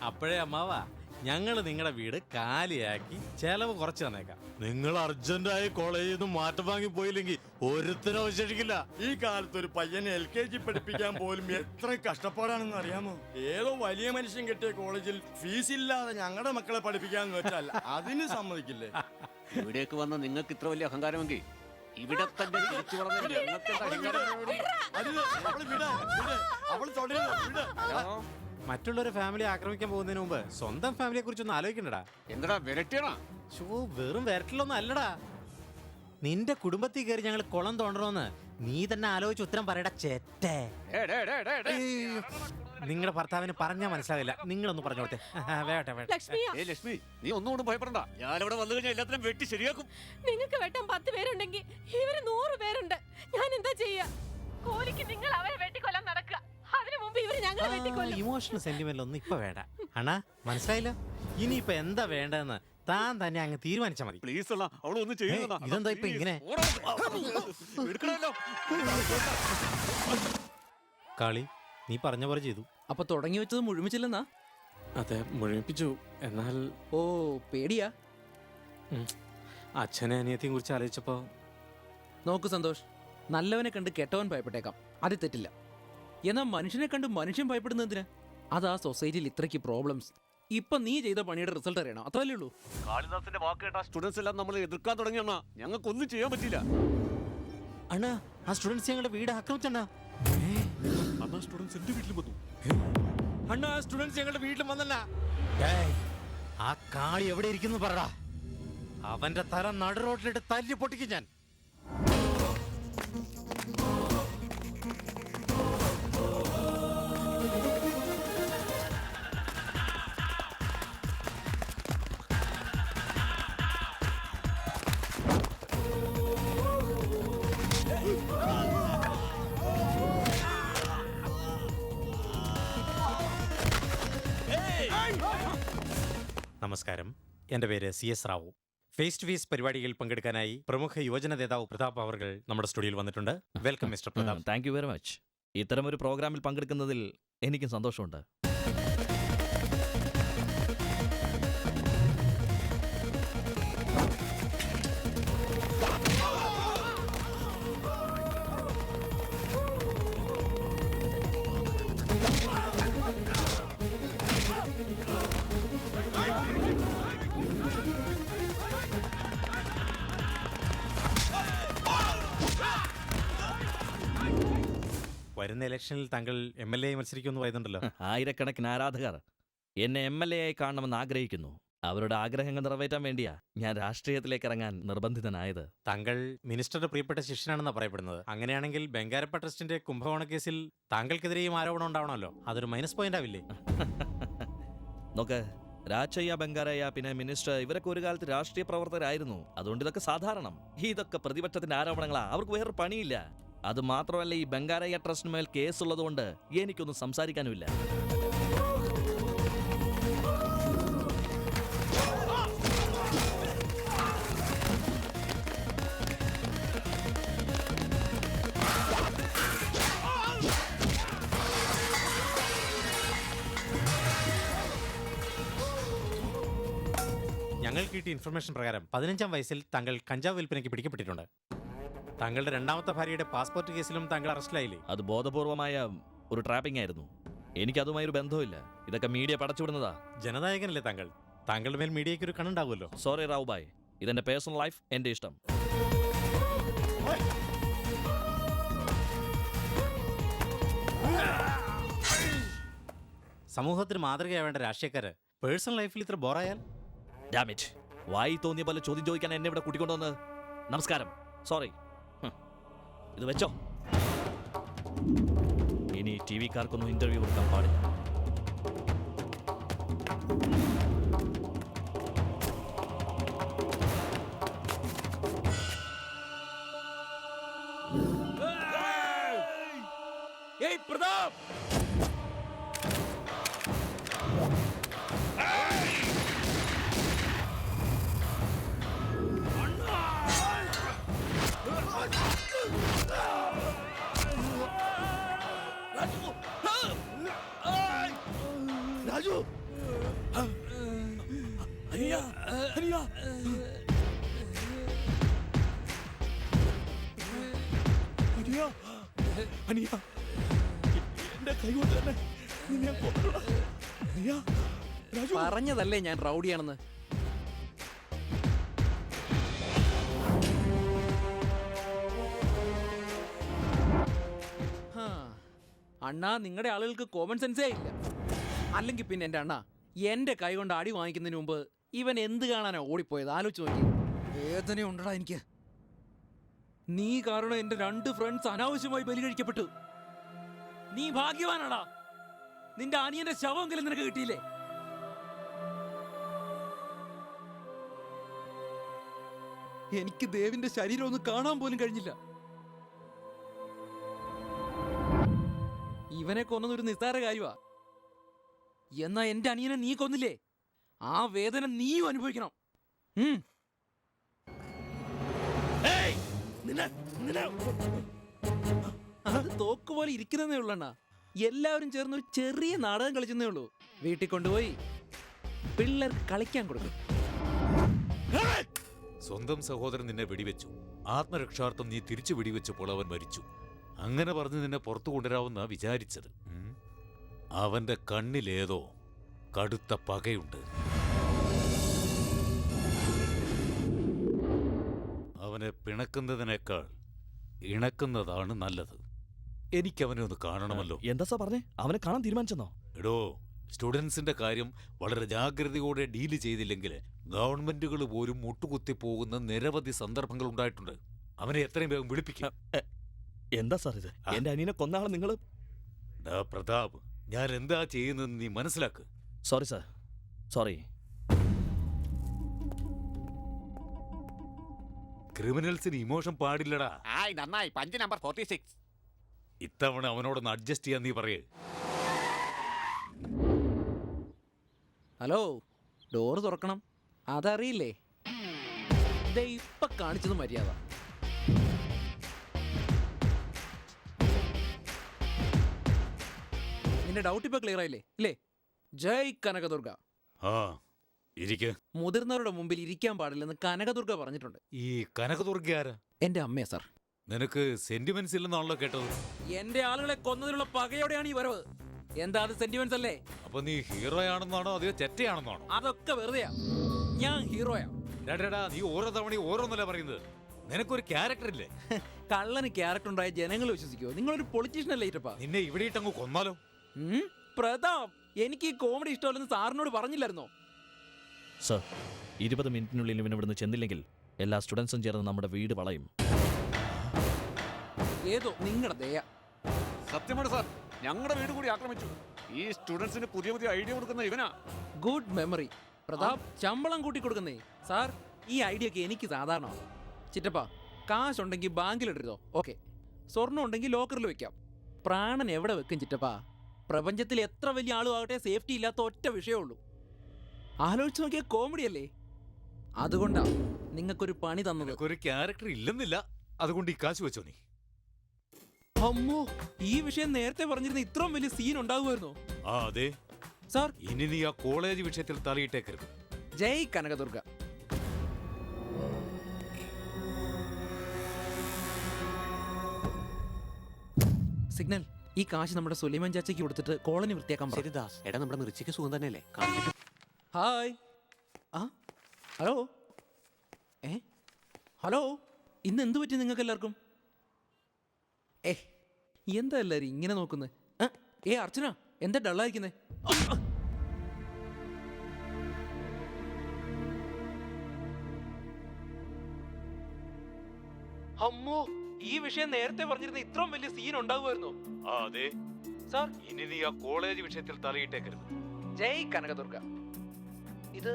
അപ്പോഴേ അമ്മാവാ, ഞങ്ങൾ നിങ്ങളുടെ വീട് കാലിയാക്കി ചെലവ് കുറച്ച് തന്നേക്കാം. നിങ്ങൾ അർജന്റായി കോളേജിൽ നിന്ന് മാറ്റം വാങ്ങി പോയില്ലെങ്കിൽ ഒരുത്തരം അവശേഷിക്കില്ല. ഈ കാലത്ത് ഒരു പയ്യനെ LKG പഠിപ്പിക്കാൻ പോലും എത്ര കഷ്ടപ്പാടാണെന്ന് അറിയാമോ? ഏതോ വലിയ മനുഷ്യൻ കിട്ടിയ കോളേജിൽ ഫീസ് ഇല്ലാതെ ഞങ്ങളുടെ മക്കളെ പഠിപ്പിക്കാന്ന് വെച്ചാൽ അതിന് സമ്മതിക്കില്ലേ? ഇവിടേക്ക് വന്ന നിങ്ങൾക്ക് ഇത്ര വലിയ അഹങ്കാരമെങ്കിൽ ഇവിടെ തന്നെ തിരിച്ചു വളർന്ന ഞങ്ങൾക്ക് അഹങ്കാരം. മറ്റുള്ളൊരു ഫാമിലി ആക്രമിക്കാൻ പോകുന്നതിന് മുമ്പ് സ്വന്തം ഫാമിലിയെ കുറിച്ചൊന്നും ആലോചിക്കണ്ടടാ. എന്താ വിരട്ടിയണോ? വെറും വിരട്ടിലൊന്നും അല്ലടാ. നിന്റെ കുടുംബത്തിൽ കയറി ഞങ്ങൾ കുളം തോണ്ടണമെന്ന് നീ തന്നെ ആലോചിച്ച് ഉത്തരം പറയടാ ചേട്ടേ. നിങ്ങളുടെ ഭർത്താവിന് പറഞ്ഞാൽ മനസ്സിലാകില്ല. നിങ്ങളൊന്ന് പറഞ്ഞോട്ടെ. വേട്ടെ വേട്ടെ. ലക്ഷ്മി, നീ ഒന്നുകൊണ്ടും ഭയപ്പെടണ്ട. ഞാനിവിടെ വന്നു കഴിഞ്ഞാൽ എല്ലാത്തിനും വെട്ടി ശരിയാക്കും. നിങ്ങൾക്ക് വെട്ടാൻ 10 പേരുണ്ടെങ്കിൽ ഇവര് 100 പേരുണ്ട്. ഞാൻ എന്താ ചെയ്യാ? കോലിക്ക് നിങ്ങൾ അവരെ വെട്ടിക്കൊല്ലാൻ നടക്കുക. അതിനു മുമ്പ് ഇവര് ഞങ്ങളെ വെട്ടിക്കൊല്ലും. ഇമോഷണൽ സെന്റിമെന്റ് ഒന്നും ഇപ്പൊ വേണ്ട അണ്ണാ, മനസ്സിലായില്ല? ഇനിയിപ്പൊ എന്താ വേണ്ടതെന്ന് താൻ തന്നെ അങ്ങ് തീരുമാനിച്ചാ മതി. പ്ലീസ് അല്ല, അവളൊന്നും ചെയ്യുന്ന. ഇതെന്താ ഇപ്പൊ ഇങ്ങനെ? കളി നീ പറഞ്ഞ പോലെ ചെയ്തു. അപ്പൊ തുടങ്ങി വെച്ചത് മുഴുമിച്ചില്ലെന്നാ? അതെ, മുഴുമിപ്പിച്ചു. എന്നാൽ ഓ, പേടിയാ? അച്ഛനെ അനിയത്തെയും കുറിച്ച് ആലോചിച്ചപ്പോ. നോക്ക് സന്തോഷ്, നല്ലവനെ കണ്ട് കെട്ടവൻ ഭയപ്പെട്ടേക്കാം, അത് തെറ്റില്ല. എന്നാൽ മനുഷ്യനെ കണ്ട് മനുഷ്യൻ ഭയപ്പെടുന്നത് എന്തിനാ? അതാ സൊസൈറ്റിയിൽ ഇത്രയ്ക്ക് പ്രോബ്ലംസ്. ഇപ്പൊ നീ ചെയ്ത പണിയുടെ റിസൾട്ട് അറിയണം, അത്രല്ലേ ഉള്ളൂ. കാളിദാസന്റെ വാക്ക് കേട്ട സ്റ്റുഡൻസ് എല്ലാം നമ്മൾ എതിർക്കാൻ തുടങ്ങിയണ്ണ. ഞങ്ങൾക്കൊന്നും ചെയ്യാൻ പറ്റില്ല. അണ്ണാ, ആ സ്റ്റുഡൻസ് ഞങ്ങളുടെ വീട് ആക്രമിച്ചണ്ണാ. അണ്ണാ, സ്റ്റുഡൻസ് എന്റെ വീട്ടിൽ വന്നു. അണ്ണാ സ്റ്റുഡൻസ് ഞങ്ങളുടെ വീട്ടിൽ വന്നല്ല. ആ കാളി എവിടെ ഇരിക്കുന്നു പറടാ. അവന്റെ തല നടു റോട്ടിലിട്ട് തല്ലി പൊട്ടിക്കും ഞാൻ. നമസ്കാരം, എൻ്റെ പേര് CS Rao. Face to face പരിപാടിയിൽ പങ്കെടുക്കാനായി പ്രമുഖ യുവജന നേതാവ് പ്രതാപ് അവർകൾ നമ്മുടെ സ്റ്റുഡിയോയിൽ വന്നിട്ടുണ്ട്. Welcome mister Pratap. Thank you very much. ഇത്തരമൊരു പ്രോഗ്രാമിൽ പങ്കെടുക്കുന്നതിൽ എനിക്കും സന്തോഷമുണ്ട്. വരുന്ന ഇലക്ഷനിൽ താങ്കൾ MLA മത്സരിക്കുമെന്ന് പറയുന്നുണ്ടല്ലോ. ആയിരക്കണക്കിന് ആരാധകർ എന്നെ MLA ആയി കാണണമെന്ന് ആഗ്രഹിക്കുന്നു. അവരുടെ ആഗ്രഹങ്ങൾ നിറവേറ്റാൻ വേണ്ടിയാ ഞാൻ രാഷ്ട്രീയത്തിലേക്ക് ഇറങ്ങാൻ നിർബന്ധിതനായത്. താങ്കൾ മിനിസ്റ്ററുടെ പ്രിയപ്പെട്ട ശിഷ്യനാണെന്നാണ് പറയപ്പെടുന്നത്. അങ്ങനെയാണെങ്കിൽ ബംഗാരപ്പ ട്രസ്റ്റിന്റെ കുംഭകോണ കേസിൽ താങ്കൾക്കെതിരെയും ആരോപണം ഉണ്ടാവണമല്ലോ. അതൊരു മൈനസ് പോയിന്റ് ആവില്ലേ? നോക്ക്, രാജയ്യ, ബംഗാരയ്യ, പിന്നെ മിനിസ്റ്റർ, ഇവരൊക്കെ ഒരു കാലത്ത് രാഷ്ട്രീയ പ്രവർത്തകരായിരുന്നു. അതുകൊണ്ട് ഇതൊക്കെ സാധാരണം. ഇതൊക്കെ പ്രതിപക്ഷത്തിന്റെ ആരോപണങ്ങളാ. അവർക്ക് വേറെ പണിയില്ല. അത് മാത്രമല്ല, ഈ ബംഗാരയ്യ ട്രസ്റ്റിനുമേൽ കേസുള്ളതുകൊണ്ട് എനിക്കൊന്നും സംസാരിക്കാനുമില്ല. ഞങ്ങൾക്ക് കിട്ടിയ ഇൻഫർമേഷൻ പ്രകാരം 15-ാം വയസ്സിൽ താങ്കൾ കഞ്ചാവ് വിൽപ്പനയ്ക്ക് പിടിക്കപ്പെട്ടിട്ടുണ്ട്. താങ്കളുടെ രണ്ടാമത്തെ ഭാര്യയുടെ പാസ്പോർട്ട് കേസിലും താങ്കൾ അറസ്റ്റിലായില്ലേ? അത് ബോധപൂർവമായ ഒരു ട്രാപ്പിംഗ് ആയിരുന്നു. എനിക്കതുമായി ഒരു ബന്ധവുമില്ല. ഇതൊക്കെ മീഡിയ പടച്ചുവിടുന്നതാ. ജനനായകനല്ലേ താങ്കൾ? താങ്കളുടെ മേൽ മീഡിയയ്ക്ക് ഒരു കണ്ണുണ്ടാവുമല്ലോ. സോറി റാവു ബായ്, ഇതെന്റെ പേഴ്സണൽ ലൈഫ്, എന്റെ ഇഷ്ടം. സമൂഹത്തിന് മാതൃകയാവേണ്ട രാഷ്ട്രീയക്കാര് പേഴ്സണൽ ലൈഫിൽ ഇത്ര ബോറായാൽ? ഡാമിറ്റ്, വായി തോന്നിയ പോലെ ചോദ്യം ചോദിക്കാൻ എന്നെ ഇവിടെ കൂട്ടിക്കൊണ്ടുവന്ന്. നമസ്കാരം, സോറി. ഇത് വെച്ചോ. ഇനി TV-കാർക്കൊന്നും ഇന്റർവ്യൂ കൊടുക്കാൻ പാടില്ല. ഏയ് പ്രതാപ്! രാജു, അനിയ, അനിയ. അനിയ, അനിയ, എന്റെ കൈ കൊണ്ട് തന്നെ നിന്നെ കൊന്നോളാം. അനിയ, രാജു. പറഞ്ഞതല്ലേ ഞാൻ റൗഡിയാണെന്ന്. അണ്ണാ, നിങ്ങളുടെ ആളുകൾക്ക് കോമൺ സെൻസേ ഇല്ല. അല്ലെങ്കിൽ പിന്നെ എൻ്റെ അണ്ണാ, എൻ്റെ കൈ കൊണ്ട് അടി വാങ്ങിക്കുന്നതിന് മുമ്പ് ഇവൻ എന്ത് കാണാനാ ഓടിപ്പോയത്? ആലോചിച്ച് നോക്കി. വേദനയുണ്ടടാ എനിക്ക്. നീ കാരണം എൻ്റെ 2 ഫ്രണ്ട്സ് അനാവശ്യമായി ബലി കഴിക്കപ്പെട്ടു. നീ ഭാഗ്യവാനാടാ. നിന്റെ അനിയന്റെ ശവമെങ്കിലും നിനക്ക് കിട്ടിയില്ലേ? എനിക്ക് ദേവിന്റെ ശരീരം ഒന്ന് കാണാൻ പോലും കഴിഞ്ഞില്ല. ഇവനെ കൊന്നതൊരു നിസ്സാര കാര്യമാ. എന്നാ എന്റെ അനിയനെ നീ കൊന്നില്ലേ? ആ വേദന നീയും അനുഭവിക്കണം. അത് തോക്കുപോലെ ഇരിക്കുന്നതേ ഉള്ളണ്ണ. എല്ലാവരും ചേർന്ന് ഒരു ചെറിയ നാടകം കളിച്ചെന്നേ ഉള്ളൂ. വീട്ടിൽ കൊണ്ടുപോയി പിള്ളേർക്ക് കളിക്കാൻ കൊടുക്കും. സ്വന്തം സഹോദരൻ നിന്നെ വെടിവെച്ചു. ആത്മരക്ഷാർത്ഥം നീ തിരിച്ചു വെടിവെച്ചപ്പോൾ അവൻ മരിച്ചു. അങ്ങനെ പറഞ്ഞ് നിന്നെ പുറത്തു കൊണ്ടുവരാമെന്നാ വിചാരിച്ചത്. അവന്റെ കണ്ണിലേതോ കടുത്ത പകയുണ്ട്. അവനെ പിണക്കുന്നതിനേക്കാൾ ഇണക്കുന്നതാണ് നല്ലത്. എനിക്ക് അവനെ ഒന്ന് കാണണമല്ലോ. എന്താ സാർ പറഞ്ഞേ? അവനെ കാണാൻ തീരുമാനിച്ചെന്നോ? എടോ, സ്റ്റുഡൻസിന്റെ കാര്യം വളരെ ജാഗ്രതയോടെ ഡീല് ചെയ്തില്ലെങ്കിൽ ഗവൺമെന്റുകൾ പോലും മുട്ടുകുത്തി പോകുന്ന നിരവധി സന്ദർഭങ്ങൾ ഉണ്ടായിട്ടുണ്ട്. അവനെ എത്രയും വേഗം വിളിപ്പിക്കും. എന്താ സാർ ഇത്? എന്റെ അനിയനെ കൊന്നാളെ നിങ്ങൾ... പ്രതാപ്, ഞാൻ എന്താ ചെയ്യുന്നതെന്ന് നീ മനസ്സിലാക്ക്. Sorry sir, sorry. ക്രിമിനൽസിന് ഇമോഷൻ പാടില്ലടാ. നന്നായി. Punch number 46. ഇത്തവണ അവനോടൊന്ന് അഡ്ജസ്റ്റ് ചെയ്യാൻ നീ പറയേ. ഹലോ, ഡോറ് തുറക്കണം. അതറിയില്ലേ? ദേ ഇപ്പൊ കാണിച്ചത് മര്യാദ. നിന്റെ ഡൗട്ട് ഇപ്പൊ ക്ലിയർ ആയില്ലേ? ഇല്ലേ? ജയ് കനകദുർഗ. മുതിർന്നവരുടെ മുമ്പിൽ ഇരിക്കാൻ പാടില്ലെന്ന് കനകദുർഗ പറഞ്ഞിട്ടുണ്ട്. ഈ കനകദുർഗ ആരാ? എന്റെ അമ്മയാ സാർ. നിനക്ക് സെന്റിമെന്റ്സ് ഇല്ലെന്നാണല്ലോ കേട്ടത്. എന്റെ ആളുകളെ കൊന്നതിനുള്ള പകയോടെയാണ് ഈ വരവ്. എന്താ അത് സെന്റിമെന്റ്സ് അല്ലേ? അപ്പൊ നീ ഹീറോ ആണെന്നാണോ അതോ ചെറ്റയാണെന്നാണോ? അതൊക്കെ വെറുതെയാ. ഞാൻ ഹീറോയാ. നീ ഓരോ തവണയും ഓരോന്നല്ല പറയുന്നത്. നിനക്കൊരു ക്യാരക്ടർ ഇല്ലേ? കള്ളന് ക്യാരക്ടർ ഉണ്ടായ ജനങ്ങൾ വിശ്വസിക്കുമോ? നിങ്ങളൊരു പൊളിറ്റീഷ്യൻ അല്ലേ ഇറ്റപ്പാ? നിന്നെ ഇവിടെ ഇട്ടങ്ങ് കൊന്നാലോ? പ്രതാപ്, എനിക്ക് ഈ കോമഡി ഇഷ്ടമല്ലെന്ന് സാറിനോട് പറഞ്ഞില്ലായിരുന്നോ? സർ, 20 മിനിറ്റിനുള്ളിൽ ഇവൻ ഇവിടുന്ന് ചെന്നില്ലെങ്കിൽ എല്ലാ സ്റ്റുഡൻസും ചേർന്ന് നമ്മുടെ വീട് വളയും. ഏതോ നിങ്ങളുടെ ദയ. സത്യമാണ് സാർ, ഞങ്ങളുടെ വീട് കൂടി ആക്രമിച്ചു. ഈ സ്റ്റുഡൻസിന് പുതിയ പുതിയ ഐഡിയ കൊടുക്കുന്ന ഇവനാ. Good memory. പ്രതാപ്, ശമ്പളം കൂട്ടി കൊടുക്കുന്നേ. സാർ, ഈ ഐഡിയ ഒക്കെ എനിക്ക് സാധാരണമാണ്. ചിറ്റപ്പ, കാശുണ്ടെങ്കിൽ ബാങ്കിലിടരുതോ? ഓക്കെ. സ്വർണ്ണം ഉണ്ടെങ്കിൽ ലോക്കറിൽ വെക്കാം. പ്രാണൻ എവിടെ വെക്കും ചിറ്റപ്പ? പ്രപഞ്ചത്തിൽ എത്ര വലിയ ആളും ആകട്ടെ, സേഫ്റ്റി ഇല്ലാത്ത ഒറ്റ വിഷയമുള്ളൂ. ആലോചിച്ച് നോക്കിയ കോമഡി അല്ലേ? അതുകൊണ്ടാ നിങ്ങൾക്കൊരു പണി തന്നത്. ഒരു ക്യാരക്ടർ ഇല്ലെന്നില്ല, അതുകൊണ്ട് ഈ കാശ് വെച്ചോ നീ. അമ്മോ, ഈ വിഷയം നേരത്തെ പറഞ്ഞിരുന്ന ഇത്രയും വലിയ സീൻ ഉണ്ടാകുമായിരുന്നോ? അതെ സാർ. ഇനി നീ ആ കോളേജ് വിഷയത്തിൽ തലയിട്ടേക്കരുത്. ജയ് കനകദുർഗ. സിഗ്നൽ, ഈ കാശ് നമ്മുടെ സുലൈമാൻ ചാച്ചയ്ക്ക് കൊടുത്തിട്ട് കോളനി വൃത്തിയാക്കാൻ പറ. ശരിദാസ്, എടാ നമ്മുടെ മിർച്ചിക്ക് സുഖം തന്നെയല്ലേ? ഹായ്. ഹലോ. ഹലോ, ഇന്ന് എന്ത് പറ്റി നിങ്ങൾക്ക് എല്ലാവർക്കും? എന്താ എല്ലാരും ഇങ്ങനെ നോക്കുന്നത്? അർച്ചന, എന്താ ഡള്ളായിരിക്കുന്നേ? അമ്മോ, ഈ വിഷയം നേരത്തെ പറഞ്ഞിരുന്ന ഇത്രയും വലിയ സീൻ ഉണ്ടാകുമായിരുന്നോ? അതെ സാർ. ഇനി നീ ആ കോളേജ് വിഷയത്തിൽ തലയിട്ടേക്കരുത്. ജയ് കനകദുർഗ. ഇത്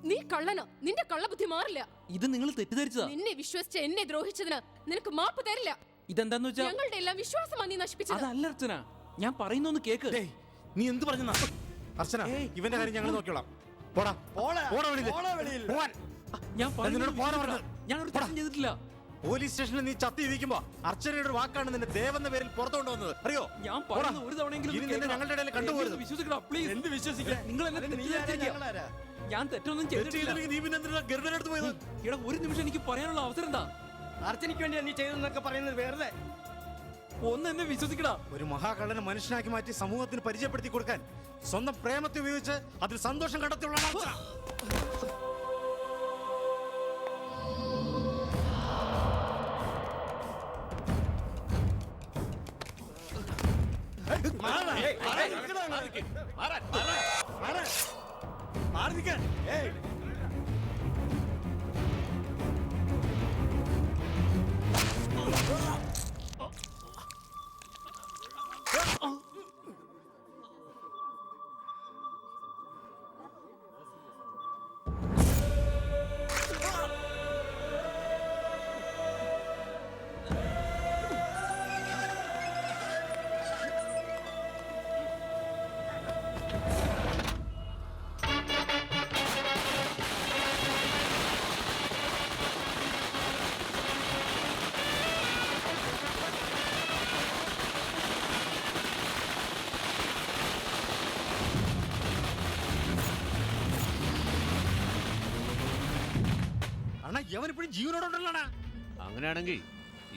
നീ കള്ളനോ? നിന്റെ കള്ളബുദ്ധി മാറില്ല. ഇത് നിങ്ങൾ തെറ്റിദ്ധരിച്ചതാ. നിന്നെ വിശ്വസിച്ച് എന്നെ ദ്രോഹിച്ചതിന് നിനക്ക് മാപ്പ് തരില്ല. ഇതെന്താന്ന് വെച്ചാ ഞങ്ങളുടെ എല്ലാം വിശ്വാസമാണ് നീ നശിപ്പിച്ചത്. അതല്ല അർച്ചന, ഞാൻ പറയുന്നൊന്ന് കേക്ക്. നീ എന്ത് പറഞ്ഞു? അർച്ചന, ഇവന്റെ കാര്യം ഞങ്ങൾ നോക്കിയോളാം. പോടാ, പോടാ വെളിയിൽ. ഞാൻ ഒരു തെറ്റും ചെയ്തിട്ടില്ല. പോലീസ് സ്റ്റേഷനിൽ നീ ചത്തിരിക്കുമ്പോ അർച്ചനയുടെ വാക്കാണ് നിന്നെ ദേവെന്ന പേരിൽ പുറത്തുകൊണ്ട് വന്നത്, അറിയോ? ഞാൻ പറയുന്നത് ഒരു തവണയെങ്കിലും ഞങ്ങളുടെ ഇടയിൽ കണ്ടുപോകരുത്. വിശ്വസിക്കണം പ്ലീസ്. എന്ത് വിശ്വസിക്കാൻ? നിങ്ങൾ എന്നെ തെറ്റിദ്ധരിച്ചിരിക്കുക. ഞാൻ തെറ്റൊന്നും ചെയ്തിട്ടില്ല. നീ പിന്നെ എന്തിനാ ഗർഭനെടുത്ത് പോയത്? എടാ, ഒരു നിമിഷം എനിക്ക് പറയാനുള്ള അവസരം എന്താ? അർച്ചനയ്ക്ക് വേണ്ടിയാ നീ ചെയ്തെന്നൊക്കെ പറയുന്നത് വെറുതെ. ഒന്ന് എന്നെ വിശ്വസിക്കടാ. ഒരു മഹാകള്ളനെ മനുഷ്യനാക്കി മാറ്റി സമൂഹത്തിന് പരിചയപ്പെടുത്തി കൊടുക്കാൻ സ്വന്തം പ്രേമത്തെ ഉപയോഗിച്ച് അതിൽ സന്തോഷം കണ്ടെത്തിയുള്ള ജീവനോടുണ്ടല്ലോടാ. അങ്ങനെയാണെങ്കിൽ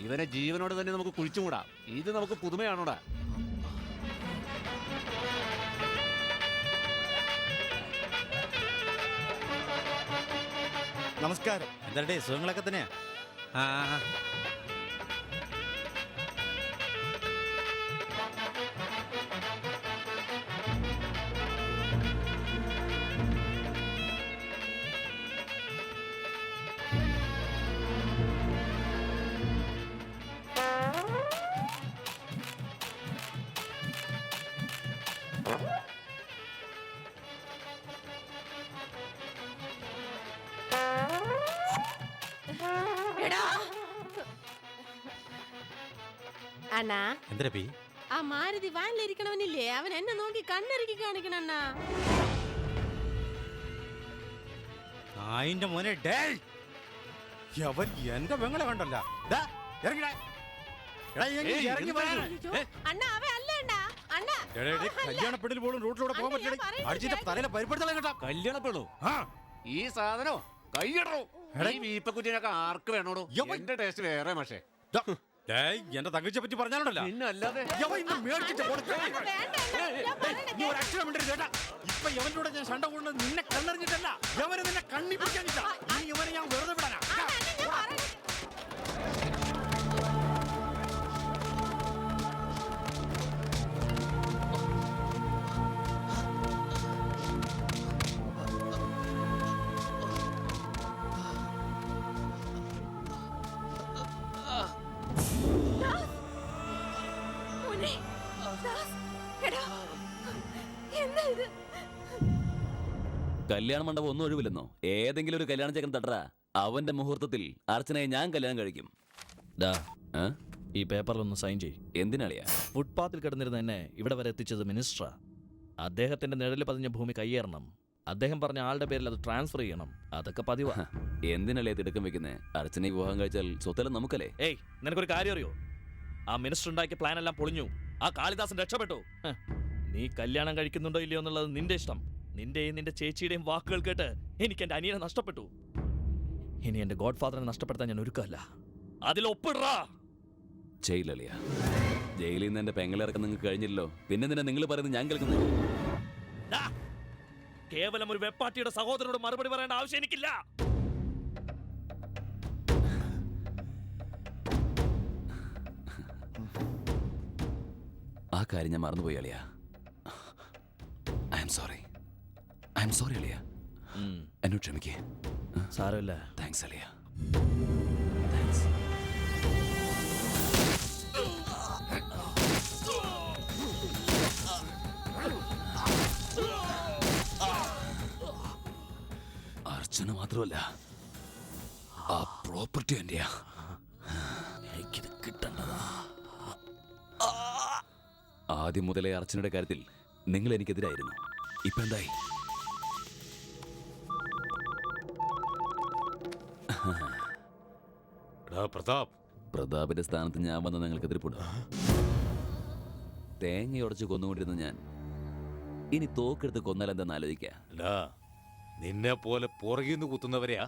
ഇവനെ ജീവനോട് തന്നെ നമുക്ക് കുഴിച്ചുകൂടാ. ഇത് നമുക്ക് പുതുമയാണോടാ? നമസ്കാരം. എന്താ സുഖങ്ങളൊക്കെ തന്നെയാ? അണ്ണാ എന്തിനാ പി ആ മാരുതി വാനിലിരിക്കണവനില്ലേ അവൻ എന്നെ നോക്കി കണ്ണിറുക്കി കാണിക്കണം അണ്ണാ. നായിന്റെ മോനെ ഡേയ് അവൻ എന്റെ പെങ്ങളെ കണ്ടല്ല അണ്ണാ അവൻ അല്ല അണ്ണാ. അണ്ണാ കല്യാണപ്പെടിൽ പോലും റൂട്ടിലൂടെ പോകാൻ പറ്റില്ല അടിച്ചിട്ട് തലയിലെ പരിപ്പെടുത്തല കേട്ടോ കല്യാണപ്പെടൂ ഈ സാധനോ കൈയിടോ ഈ വീപ്പക്കുറ്റിനൊക്കെ ആർക്ക് വേണോടോ എന്റെ ടേസ്റ്റ് വേറെ പക്ഷേ എന്റെ തങ്കച്ചിയെ പറ്റി പറഞ്ഞാലുണ്ടല്ലോ പിന്നല്ലാതെ ഇപ്പൊ യവനോട് ഞാൻ ശണ്ട കൊണ്ട് നിന്നെ കണ്ണറിഞ്ഞിട്ടല്ല യവനെ നിന്നെ കണ്ണി പിടിക്കാനില്ല ഈ യവനെ ഞാൻ വെറുതെ വിടാനാ മോനെ, ദാസ്, എടാ, എന്താ ഇത്? കല്യാണ മണ്ഡപം ഒന്നും ഒഴിവില്ലെന്നോ? ഏതെങ്കിലും ഒരു കല്യാണ ചെക്കൻ തട്ടറ അവന്റെ മുഹൂർത്തത്തിൽ അർച്ചനയെ ഞാൻ കല്യാണം കഴിക്കും. ഈ പേപ്പറിലൊന്ന് സൈൻ ചെയ്യും. എന്തിനാളിയാ? ഫുട്പാത്തിൽ കിടന്നിരുന്ന എന്നെ ഇവിടെ വരെ എത്തിച്ചത് മിനിസ്റ്ററാ. അദ്ദേഹത്തിന്റെ നിഴലിൽ പതിഞ്ഞ ഭൂമി കയ്യേറണം. അദ്ദേഹം പറഞ്ഞ ആളുടെ പേരിൽ അത് ട്രാൻസ്ഫർ ചെയ്യണം. അതൊക്കെ പതിവാ. എന്തിനല്ലേ തിടുക്കം വെക്കുന്നേ? അർച്ചനയെ വിവാഹം കഴിച്ചാൽ സ്വത്തെല്ലാം നമുക്കല്ലേ? ഏയ്, നിനക്കൊരു കാര്യം അറിയോ? ആ മിനിസ്റ്റർ ഉണ്ടാക്കിയ പ്ലാൻ എല്ലാം പൊളിഞ്ഞു. ആ കാളിദാസൻ രക്ഷപ്പെട്ടു. നീ കല്യാണം കഴിക്കുന്നുണ്ടോ ഇല്ലയോ എന്നുള്ളത് നിന്റെ ഇഷ്ടം. നിന്റെയും നിന്റെ ചേച്ചിയുടെയും വാക്കുകൾ കേട്ട് എനിക്ക് എന്റെ അനിയനെ നഷ്ടപ്പെട്ടു. ഇനി എന്റെ ഗോഡ് ഫാദറിനെ നഷ്ടപ്പെടുത്താൻ ഞാൻ ഒരുക്കല്ല. അതിലൊപ്പിടാ. ജയിലളിയാ, ജയിലിൽ നിന്ന് എന്റെ പെങ്ങളിറക്കം നിങ്ങൾക്ക് കഴിഞ്ഞില്ലല്ലോ. പിന്നെ നിന്നെ നിങ്ങൾ പറയുന്നത് ഞാൻ കേൾക്കുന്നത്. കേവലം ഒരു വെപ്പാട്ടിയുടെ സഹോദരനോട് മറുപടി പറയേണ്ട ആവശ്യം എനിക്കില്ല. ആ കാര്യം ഞാൻ മറന്നുപോയി അളിയ. ഐ എം സോറി അളിയ. എന്നോട് ക്ഷമിക്കേ. സാരമില്ല. താങ്ക്സ് അളിയ. താങ്ക്സ്. അർച്ചന മാത്രമല്ല, ആ പ്രോപ്പർട്ടി എന്റെയാ. എനിക്കിത് കിട്ടേണ്ടതാ. ആദ്യം മുതലേ അർച്ചനയുടെ കാര്യത്തിൽ നിങ്ങൾ എനിക്കെതിരായിരുന്നു. ഇപ്പൊ എന്തായി? പ്രതാപിന്റെ സ്ഥാനത്ത് ഞാൻ വന്ന നിങ്ങൾക്ക് എതിർപ്പെടും. തേങ്ങയുടച്ച് കൊന്നുകൊണ്ടിരുന്ന ഞാൻ ഇനി തോക്കെടുത്ത് കൊന്നാലെന്താന്ന് ആലോചിക്കാ. നിന്നെ പോലെ പുറകിന്ന് കുത്തുന്നവരെയാ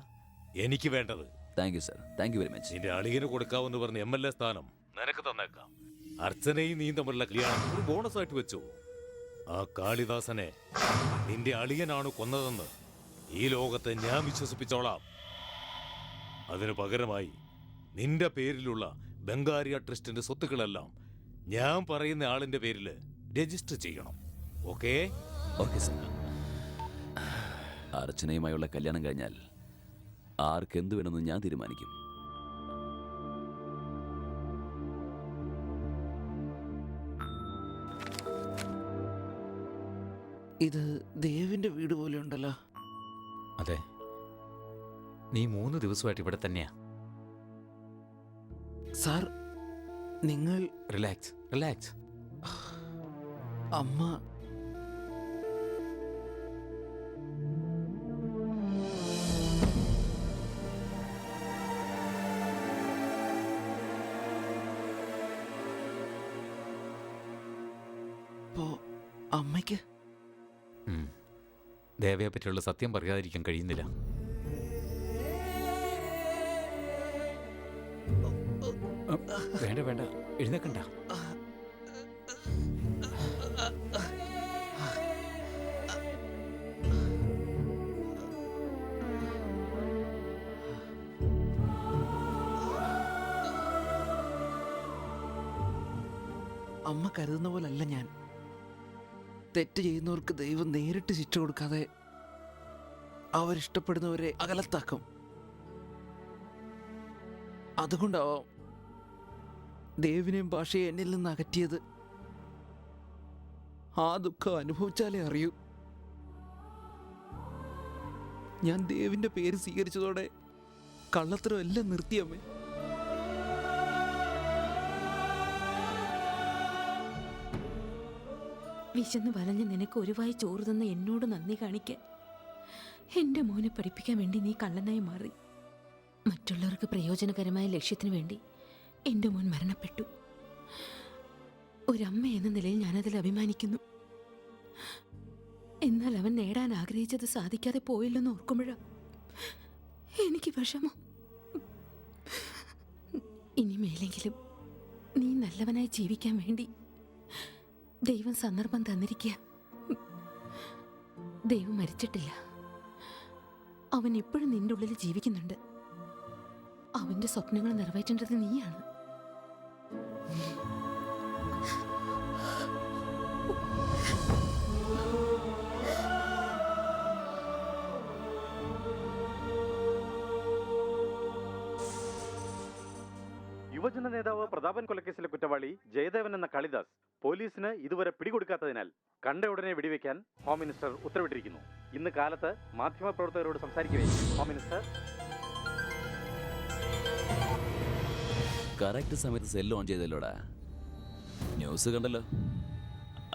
എനിക്ക് വേണ്ടത്. Thank you sir. Thank you very much. നിന്റെ അളിയന് കൊടുക്കാമെന്ന് പറഞ്ഞ MLA സ്ഥാനം നിനക്ക് തന്നേക്കാം. അർച്ചനയും നീ തമ്മിലുള്ള കല്യാണം ഒരു ബോണസ് ആയിട്ട് വെച്ചു. ആ കാളിദാസനെ നിന്റെ അളിയനാണ് കൊന്നതെന്ന് ഈ ലോകത്തെ ഞാൻ വിശ്വസിപ്പിച്ചോളാം. അതിനു പകരമായി നിന്റെ പേരിലുള്ള ബംഗാരിയ ട്രസ്റ്റിന്റെ സ്വത്തുക്കളെല്ലാം ഞാൻ പറയുന്ന ആളിന്റെ പേരിൽ രജിസ്റ്റർ ചെയ്യണം. ഓക്കേ? Okay sir. അർച്ചനയുമായുള്ള കല്യാണം കഴിഞ്ഞാൽ ആർക്കെന്ത് വേണമെന്ന് ഞാൻ തീരുമാനിക്കും. ഇത് ദേവിന്റെ വീട് പോലെ ഉണ്ടല്ലോ. അതെ, നീ 3 ദിവസമായിട്ട് ഇവിടെ തന്നെയാ. സാർ, നിങ്ങൾ റിലാക്സ്. അമ്മ അമ്മയ്ക്ക് ദേവയെ പറ്റിയുള്ള സത്യം പറയാതിരിക്കാൻ കഴിയുന്നില്ല. വേണ്ട എഴുന്നേക്കണ്ട. അമ്മ കരുതുന്ന പോലല്ല ഞാൻ. തെറ്റ് ചെയ്യുന്നവർക്ക് ദൈവം നേരിട്ട് ശിക്ഷ കൊടുക്കാതെ അവരിഷ്ടപ്പെടുന്നവരെ അകലത്താക്കും. അതുകൊണ്ടാവാം ദേവിനെയും ഭാഷയെ എന്നിൽ നിന്ന് അകറ്റിയത്. ആ ദുഃഖം അനുഭവിച്ചാലേ അറിയൂ. ഞാൻ ദേവിന്റെ പേര് സ്വീകരിച്ചതോടെ കള്ളത്തരം എല്ലാം നിർത്തിയമ്മേ. വിശന്ന് വലഞ്ഞ് നിനക്ക് ഒരു വായി ചോറ് തന്ന എന്നോട് നന്ദി കാണിക്കാൻ എന്റെ മോനെ പഠിപ്പിക്കാൻ വേണ്ടി നീ കള്ളനായി മാറി. മറ്റുള്ളവർക്ക് പ്രയോജനകരമായ ലക്ഷ്യത്തിനു വേണ്ടി എന്റെ മോൻ മരണപ്പെട്ടു. ഒരമ്മ എന്ന നിലയിൽ ഞാനതിൽ അഭിമാനിക്കുന്നു. എന്നാൽ അവൻ നേടാൻ ആഗ്രഹിച്ചത് സാധിക്കാതെ പോയില്ലെന്ന് ഓർക്കുമ്പോഴാ എനിക്ക് വിഷമം. ഇനിമേലെങ്കിലും നീ നല്ലവനായി ജീവിക്കാൻ വേണ്ടി ദൈവം സന്ദർഭം തന്നിരിക്കുക. ദൈവം മരിച്ചിട്ടില്ല. അവൻ ഇപ്പോഴും നിന്റെ ഉള്ളിൽ ജീവിക്കുന്നുണ്ട്. അവന്റെ സ്വപ്നങ്ങൾ നിറവേറ്റേണ്ടത് നീയാണ്. യുവജന നേതാവ് പ്രതാപൻ കൊലക്കേസിലെ കുറ്റവാളി ജയദേവൻ എന്ന കാളിദാസ് പോലീസിന് ഇതുവരെ പിടികൊടുക്കാത്തതിനാൽ കണ്ട ഉടനെ വെടിവെക്കാൻ ഹോം മിനിസ്റ്റർ ഉത്തരവിട്ടിരിക്കുന്നു. ഇന്ന് കാലത്ത് മാധ്യമപ്രവർത്തകരോട് സംസാരിക്കവേ ഹോം മിനിസ്റ്റർ കറക്റ്റ് സമയത്ത് സെല്ല് ഓൺ ചെയ്തല്ലോടാ. ന്യൂസ് കണ്ടല്ലോ.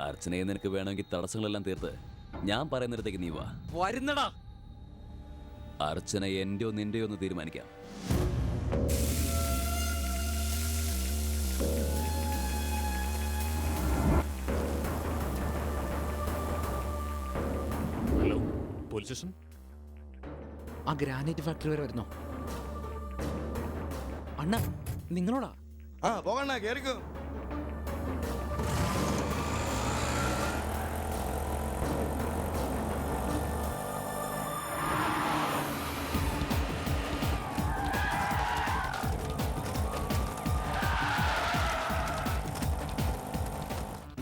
അർച്ചനയെ നിനക്ക് വേണമെങ്കിൽ തടസ്സങ്ങളെല്ലാം തീർത്ത് ഞാൻ പറയുന്നിടത്തേക്ക് നീ വാ. വരുന്നടാ. അർച്ചന എന്റെയോ നിന്റെയോ ഒന്ന് തീരുമാനിക്കാം. Hello, police station. ആ ഗ്രാനൈറ്റ് ഫാക്ടറി വരെ വരുന്നോ? അണ്ണ നിങ്ങളോടാ. ആ പോകണ്ണ കേറിക്കോ.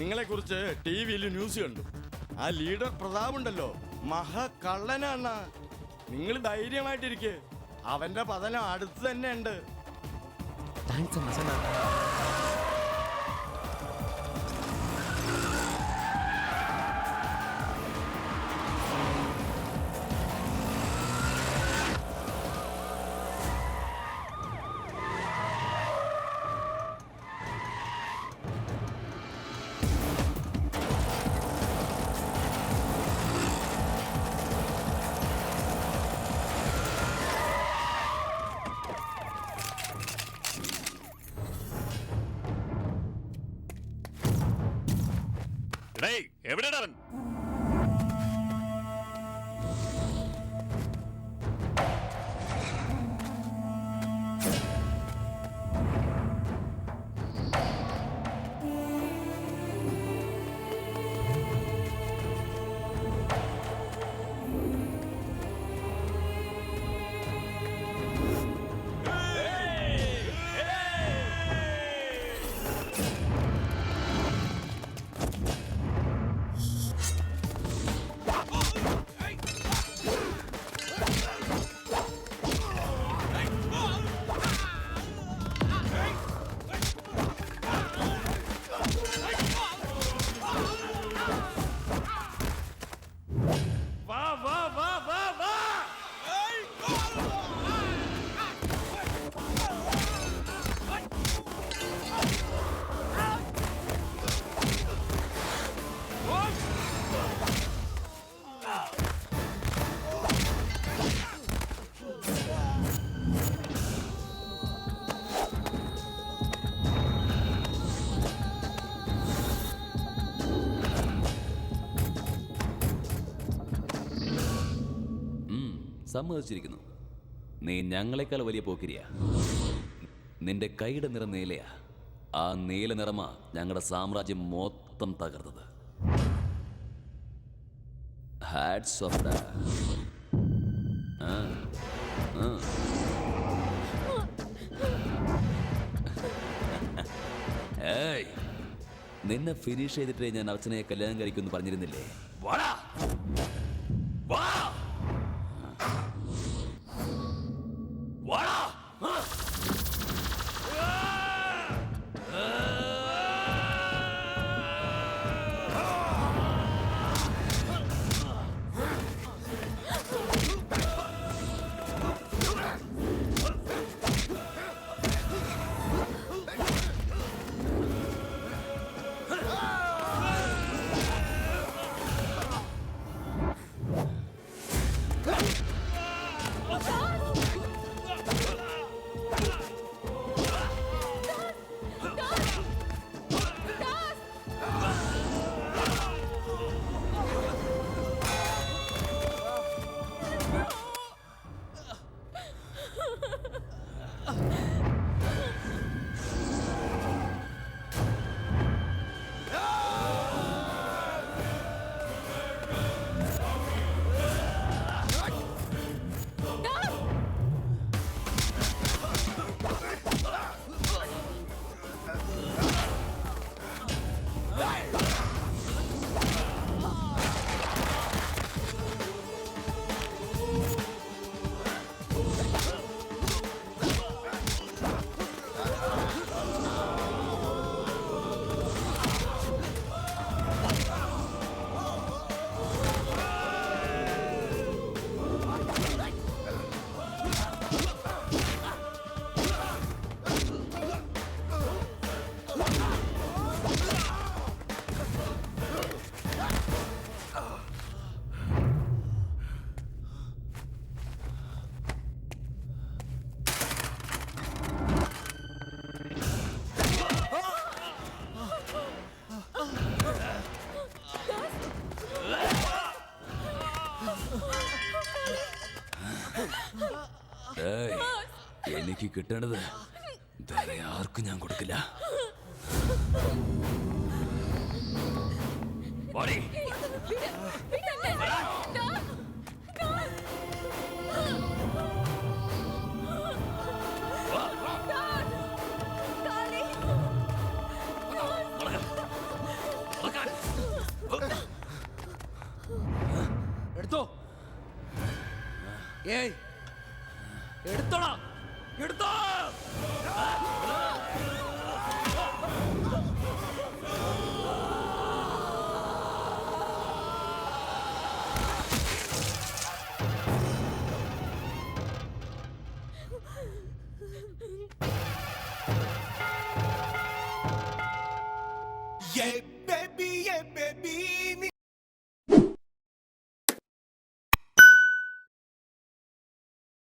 നിങ്ങളെ കുറിച്ച് ടി വിയിൽ ന്യൂസ് കണ്ടു. ആ ലീഡർ പ്രതാപ് ഉണ്ടല്ലോ, മഹാ കള്ളനാണ്. നിങ്ങൾ ധൈര്യമായിട്ടിരിക്കെ, അവന്റെ പതനം അടുത്ത് തന്നെ ഉണ്ട്. താങ്ക്സ് അണ്ണ. എവിടെയാണ് അവൻ? സമ്മതിച്ചിരിക്കുന്നു. നീ ഞങ്ങളെക്കാൾ വലിയ പോക്കിരിയാ. നിന്റെ കൈയുടെ നിറം നീലയാ. ആ നീല നിറമാ ഞങ്ങളുടെ സാമ്രാജ്യം മൊത്തം തകർത്തത്. ഹാറ്റ്സ് ഓഫ് ഡാ. ഏയ്, നിന്നെ ഫിനിഷ് ചെയ്തിട്ടേ ഞാൻ അർച്ചനയെ കല്യാണം കഴിക്കുമെന്ന് പറഞ്ഞിരുന്നില്ലേ? വാടാ വാ വാടാ. ഏയ്, എനിക്ക് കിട്ടേണ്ടത് വേറെ ആർക്കും ഞാൻ കൊടുക്കില്ല. വാടി. എടുത്തോ. ഏയ് എടുത്തോടാ, എടുത്തോ. Yeah.